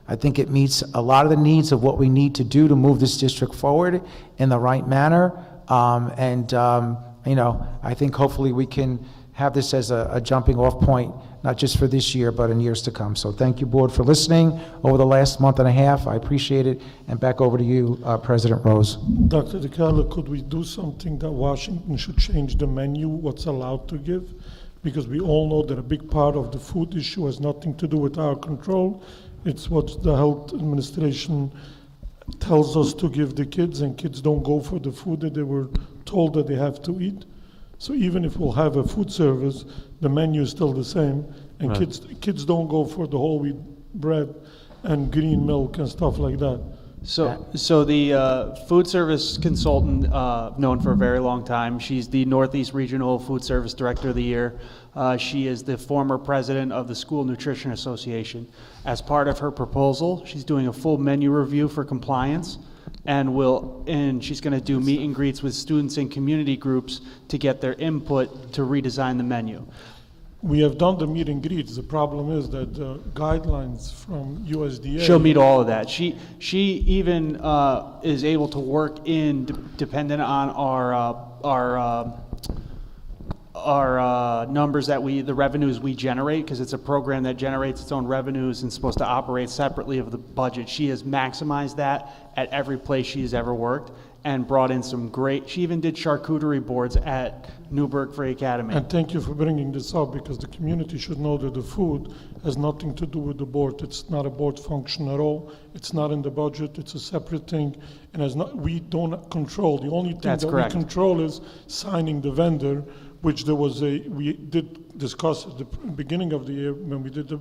I think it meets a lot of the needs of what we need to do to move this district forward in the right manner. You know, I think hopefully we can have this as a jumping off point, not just for this year, but in years to come. So thank you, board, for listening over the last month and a half. I appreciate it. And back over to you, President Rose. Dr. DiCarlo, could we do something that Washington should change the menu, what's allowed to give? Because we all know that a big part of the food issue has nothing to do with our control. It's what the health administration tells us to give the kids, and kids don't go for the food that they were told that they have to eat. So even if we'll have a food service, the menu is still the same, and Right. kids don't go for the whole wheat bread and green milk and stuff like that. So the food service consultant, known for a very long time, she's the Northeast Regional Food Service Director of the Year. She is the former president of the School Nutrition Association. As part of her proposal, she's doing a full menu review for compliance, and she's going to do meet and greets with students and community groups to get their input to redesign the menu. We have done the meet and greets. The problem is that the guidelines from USDA. She'll meet all of that. She even is able to work dependent on our numbers the revenues we generate, because it's a program that generates its own revenues and supposed to operate separately of the budget. She has maximized that at every place she's ever worked and brought in she even did charcuterie boards at Newburgh Free Academy. And thank you for bringing this up, because the community should know that the food has nothing to do with the board. It's not a board function at all. It's not in the budget. It's a separate thing, and we don't control. The only thing That's that correct. we control is signing the vendor, which we did discuss at the beginning of the year when we did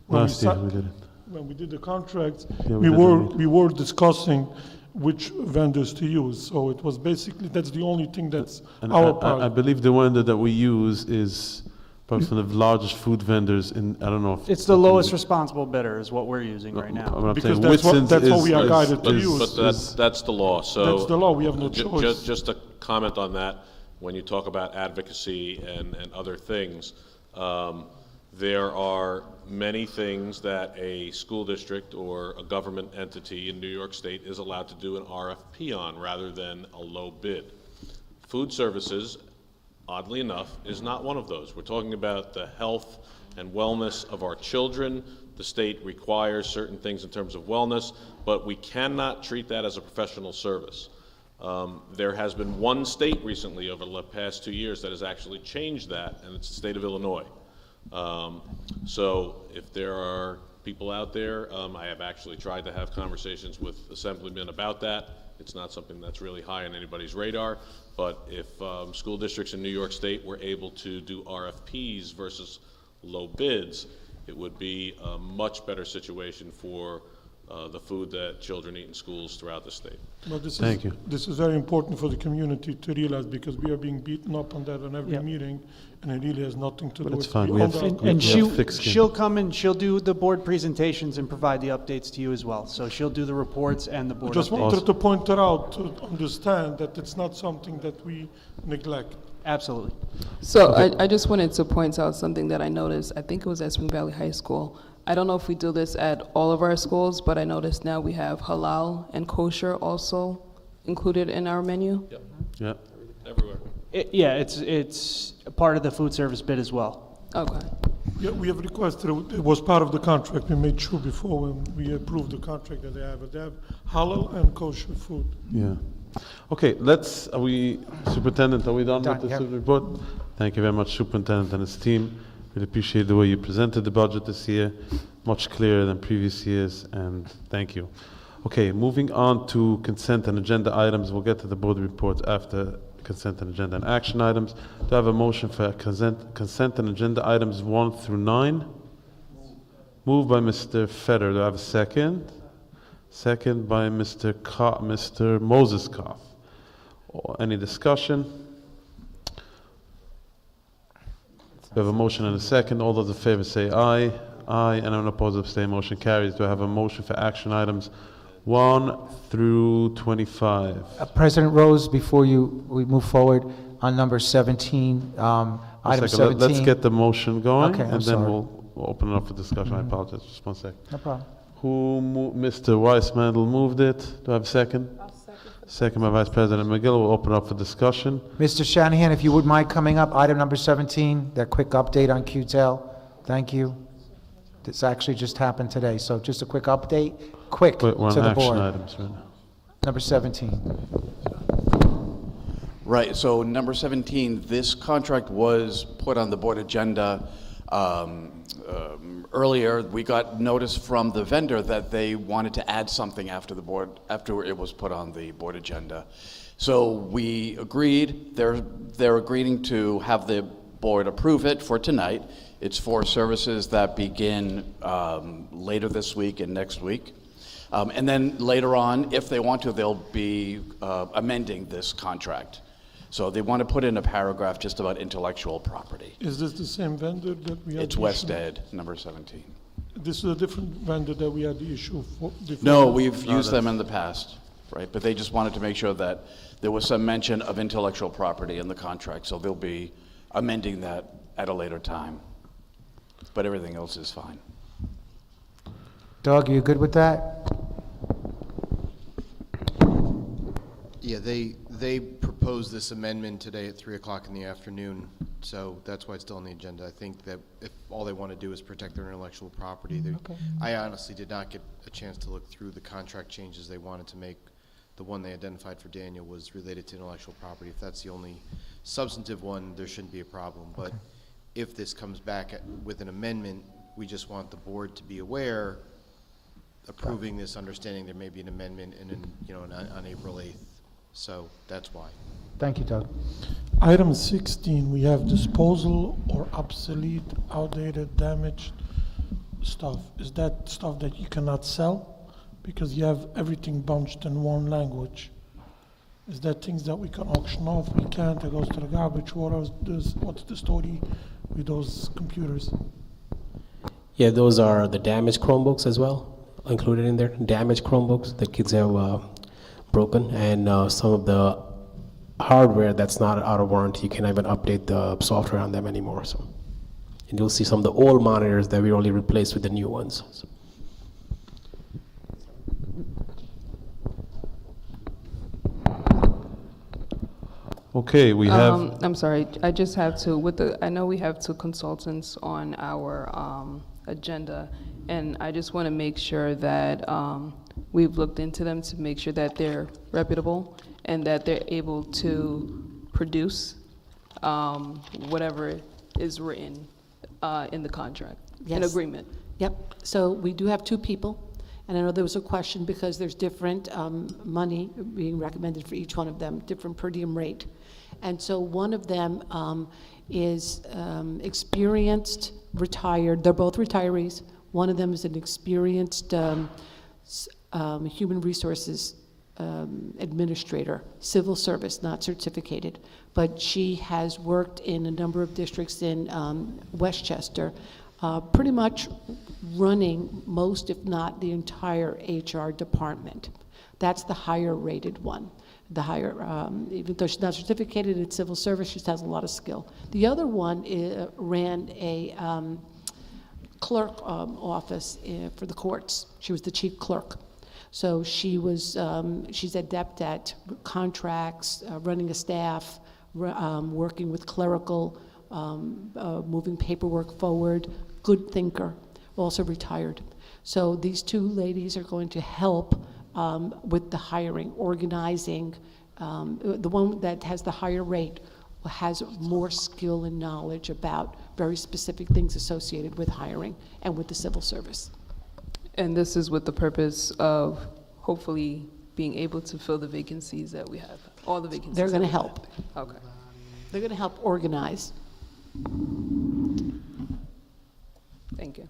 Last year we did it. when we did the contracts. Yeah, we were discussing which vendors to use. So it was basically, that's the only thing that's And our part. I believe the vendor that we use is probably one of the largest food vendors in, I don't know if. It's the lowest responsible bidder is what we're using right now. What I'm Because saying, that's what- Whitson's that's what we are is- guided to is- use. But that's the law, so. That's the law. We have no choice. Just a comment on that, when you talk about advocacy and other things, there are many things that a school district or a government entity in New York State is allowed to do an RFP on rather than a low bid. Food services, oddly enough, is not one of those. We're talking about the health and wellness of our children. The state requires certain things in terms of wellness, but we cannot treat that as a professional service. There has been one state recently over the past 2 years that has actually changed that, and it's the state of Illinois. So if there are people out there, I have actually tried to have conversations with assemblymen about that. It's not something that's really high on anybody's radar, but if school districts in New York State were able to do RFPs versus low bids, it would be a much better situation for the food that children eat in schools throughout the state. Well, Thank you. This is very important for the community to realize, because we are being beaten up on that on every meeting, and it really has nothing to do with. it's fine. We beyond have- our we control. And have thick skin. she'll come and she'll do the board presentations and provide the updates to you as well. So she'll do the reports and the I board just updates. wanted to point it out to understand that it's not something that we neglect. Absolutely. So I just wanted to point out something that I noticed. I think it was at Spring Valley High School. I don't know if we do this at all of our schools, but I noticed now we have halal and kosher also included in our menu. Yep, Yeah. everywhere. It's part of the food service bid as well. Okay. Yeah, we have requested, it was part of the contract, we made sure before when we approved the contract that they have halal and kosher food. Yeah. Okay, Superintendent, are we done with the report? Thank you very much, Superintendent and his team. Really appreciate the way you presented the budget this year, much clearer than previous years, and thank you. Okay, moving on to consent and agenda items. We'll get to the board reports after consent and agenda and action items. Do I have a motion for consent and agenda items 1 through 9? Moved by Mr. Feder. Do I have a second? Second by Mr. Moses Koff. Any discussion? We have a motion and a second. All those in favor say aye. Aye. Anyone opposed, abstain. Motion carries. Do I have a motion for action items 1 through 25? President Rose, before we move forward on number 17, item Second, 17. Let's get the motion going, Okay, I'm and then sorry. we'll open it up for discussion. I apologize. Just one second. No problem. Mr. Weissmandel moved it. Do I have a second? I'll second. Second by Vice President McGill. We'll open up for discussion. Mr. Shanahan, if you would mind coming up, item number 17, that quick update on QTEL. Thank you. This actually just happened today, so just a quick update, quick We're on to the action board. items right now. Number 17. Right, so number 17, this contract was put on the board agenda earlier. We got notice from the vendor that they wanted to add something after it was put on the board agenda. So we agreed, they're agreeing to have the board approve it for tonight. It's for services that begin later this week and next week. And then later on, if they want to, they'll be amending this contract. So they want to put in a paragraph just about intellectual property. Is this the same vendor that we had? It's the West issue? Ed, number 17. This is a different vendor that we had the issue for? No, we've used them in the past, right? But they just wanted to make sure that there was some mention of intellectual property in the contract, so they'll be amending that at a later time. But everything else is fine. Doug, are you good with that? Yeah, they proposed this amendment today at 3 o'clock in the afternoon, so that's why it's still on the agenda. I think that if all they want to do is protect their intellectual property, I honestly did not get a chance to look through the contract changes they wanted to make. The one they identified for Daniel was related to intellectual property. If that's the only substantive one, there shouldn't be a problem. But if this comes back with an amendment, we just want the board to be aware, approving this, understanding there may be an amendment on April 8th. So that's why. Thank you, Doug. Item 16, we have disposal or obsolete, outdated, damaged stuff. Is that stuff that you cannot sell? Because you have everything bunched in one language. Is that things that we can auction off? We can't. It goes to the garbage. What's the story with those computers? Yeah, those are the damaged Chromebooks as well, included in there. Damaged Chromebooks that kids have broken, and some of the hardware that's not out of warranty. You can't even update the software on them anymore. So, and you'll see some of the old monitors that we only replaced with the new ones. So. Okay, we have. I'm sorry, I just have to, I know we have two consultants on our agenda, and I just want to make sure that we've looked into them to make sure that they're reputable and that they're able to produce whatever is written in the contract, an Yes. agreement. Yep, so we do have two people, and I know there was a question because there's different money being recommended for each one of them, different per diem rate. And so one of them is experienced, retired, they're both retirees. One of them is an experienced human resources administrator, civil service, not certificated, but she has worked in a number of districts in Westchester, pretty much running most, if not the entire HR department. That's the higher rated one. The higher, even though she's not certificated in civil service, she has a lot of skill. The other one ran a clerk office for the courts. She was the chief clerk. So she was, she's adept at contracts, running a staff, working with clerical, moving paperwork forward, good thinker, also retired. So these two ladies are going to help with the hiring, organizing. The one that has the higher rate has more skill and knowledge about very specific things associated with hiring and with the civil service. And this is with the purpose of hopefully being able to fill the vacancies that we have, all the vacancies. They're going to that we help. have. Okay. They're going to help organize. Thank you.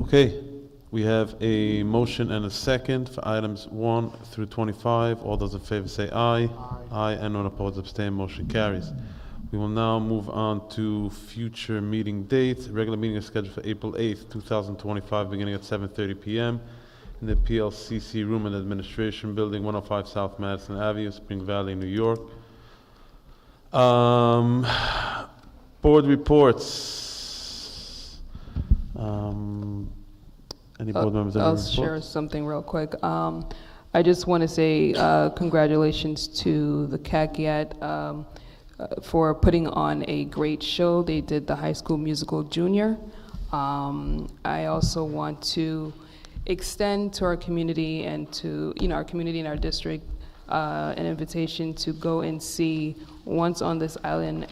Okay, we have a motion and a second for items 1 through 25. All those in favor say aye. Aye, and none opposed, abstain, motion carries. We will now move on to future meeting dates. Regular meeting is scheduled for April 8th, 2025, beginning at 7:30 p.m. in the PLCC Room and Administration Building, 105 South Madison Avenue, Spring Valley, New York. Board reports. Any board members have any I'll reports? share something real quick. I just want to say congratulations to the CACIAT for putting on a great show. They did the High School Musical Junior. I also want to extend to our community and to our community and our district an invitation to go and see Once on This Island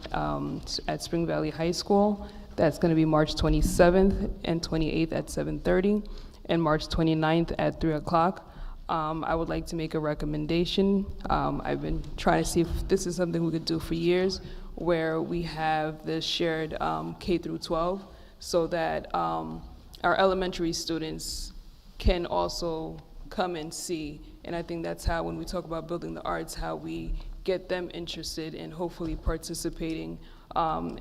at Spring Valley High School. That's going to be March 27th and 28th at 7:30, and March 29th at 3 o'clock. I would like to make a recommendation. I've been trying to see if this is something we could do for years, where we have the shared K through 12, so that our elementary students can also come and see. And I think that's how, when we talk about building the arts, how we get them interested in hopefully participating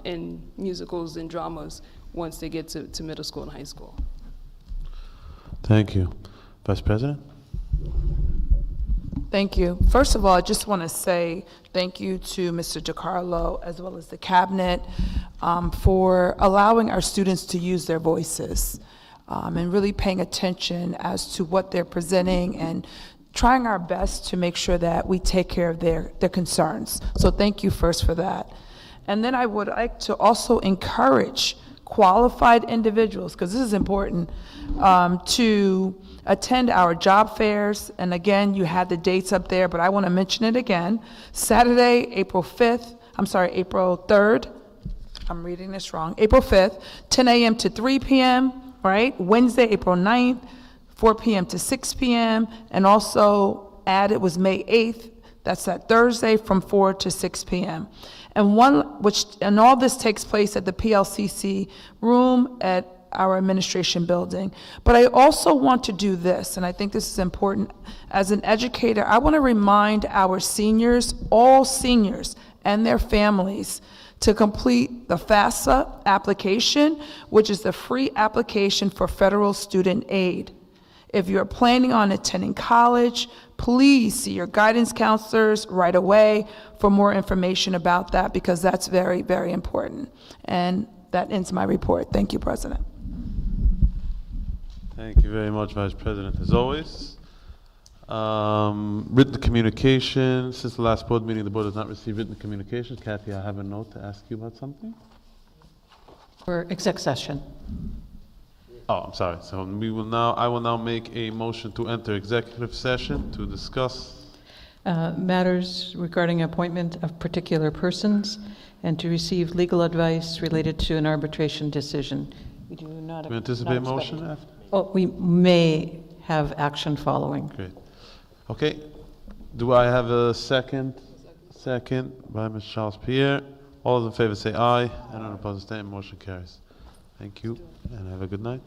in musicals and dramas once they get to middle school and high school. Thank you. Vice President? Thank you. First of all, I just want to say thank you to Mr. DiCarlo as well as the cabinet for allowing our students to use their voices and really paying attention as to what they're presenting and trying our best to make sure that we take care of their concerns. So thank you first for that. And then I would like to also encourage qualified individuals, because this is important, to attend our job fairs. And again, you had the dates up there, but I want to mention it again. Saturday, April 3rd, I'm reading this wrong, April 5th, 10 a.m. to 3 p.m., right? Wednesday, April 9th, 4 p.m. to 6 p.m., and also added was May 8th, that's that Thursday, from 4 to 6 p.m. And all this takes place at the PLCC room at our administration building. But I also want to do this, and I think this is important. As an educator, I want to remind our seniors, all seniors and their families, to complete the FAFSA application, which is the free application for federal student aid. If you're planning on attending college, please see your guidance counselors right away for more information about that, because that's very, very important. And that ends my report. Thank you, President. Thank you very much, Vice President, as always. Written communication. Since the last board meeting, the board has not received written communications. Kathy, I have a note to ask you about something. For exec session. Oh, I'm sorry. So I will now make a motion to enter executive session to discuss Matters regarding appointment of particular persons and to receive legal advice related to an arbitration decision. We do not. Do we anticipate motion after? Oh, we may have action following. Great. Okay. Do I have a second? Second by Ms. Charles Pierre. All those in favor say aye. And none opposed, abstain. Motion carries. Thank you, and have a good night.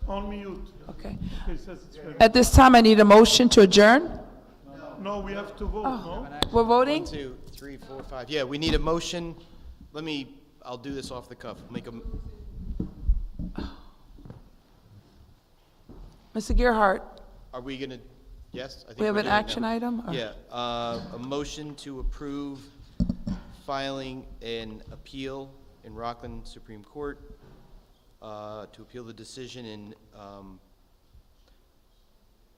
On mute. Okay. Okay, it says it's ready. At this time, I need a motion to adjourn. No, we have to vote, no? We're voting? 1, 2, 3, 4, 5. Yeah, we need a motion. I'll do this off the cuff. Mr. Gerhart, Are we gonna, yes? I think we have we're an doing it action now. item? or- Yeah, a motion to approve filing an appeal in Rockland Supreme Court to appeal the decision in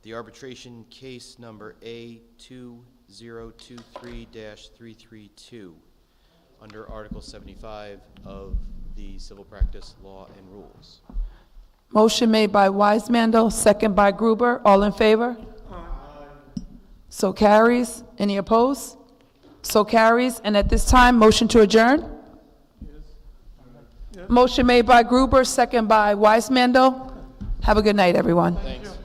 the arbitration case number A2023-332 under Article 75 of the Civil Practice Law and Rules. Motion made by Weismandel, second by Gruber. All in favor? So carries. Any opposed? So carries. And at this time, motion to adjourn? Motion made by Gruber, second by Weismandel. Have a good night, everyone. Thanks.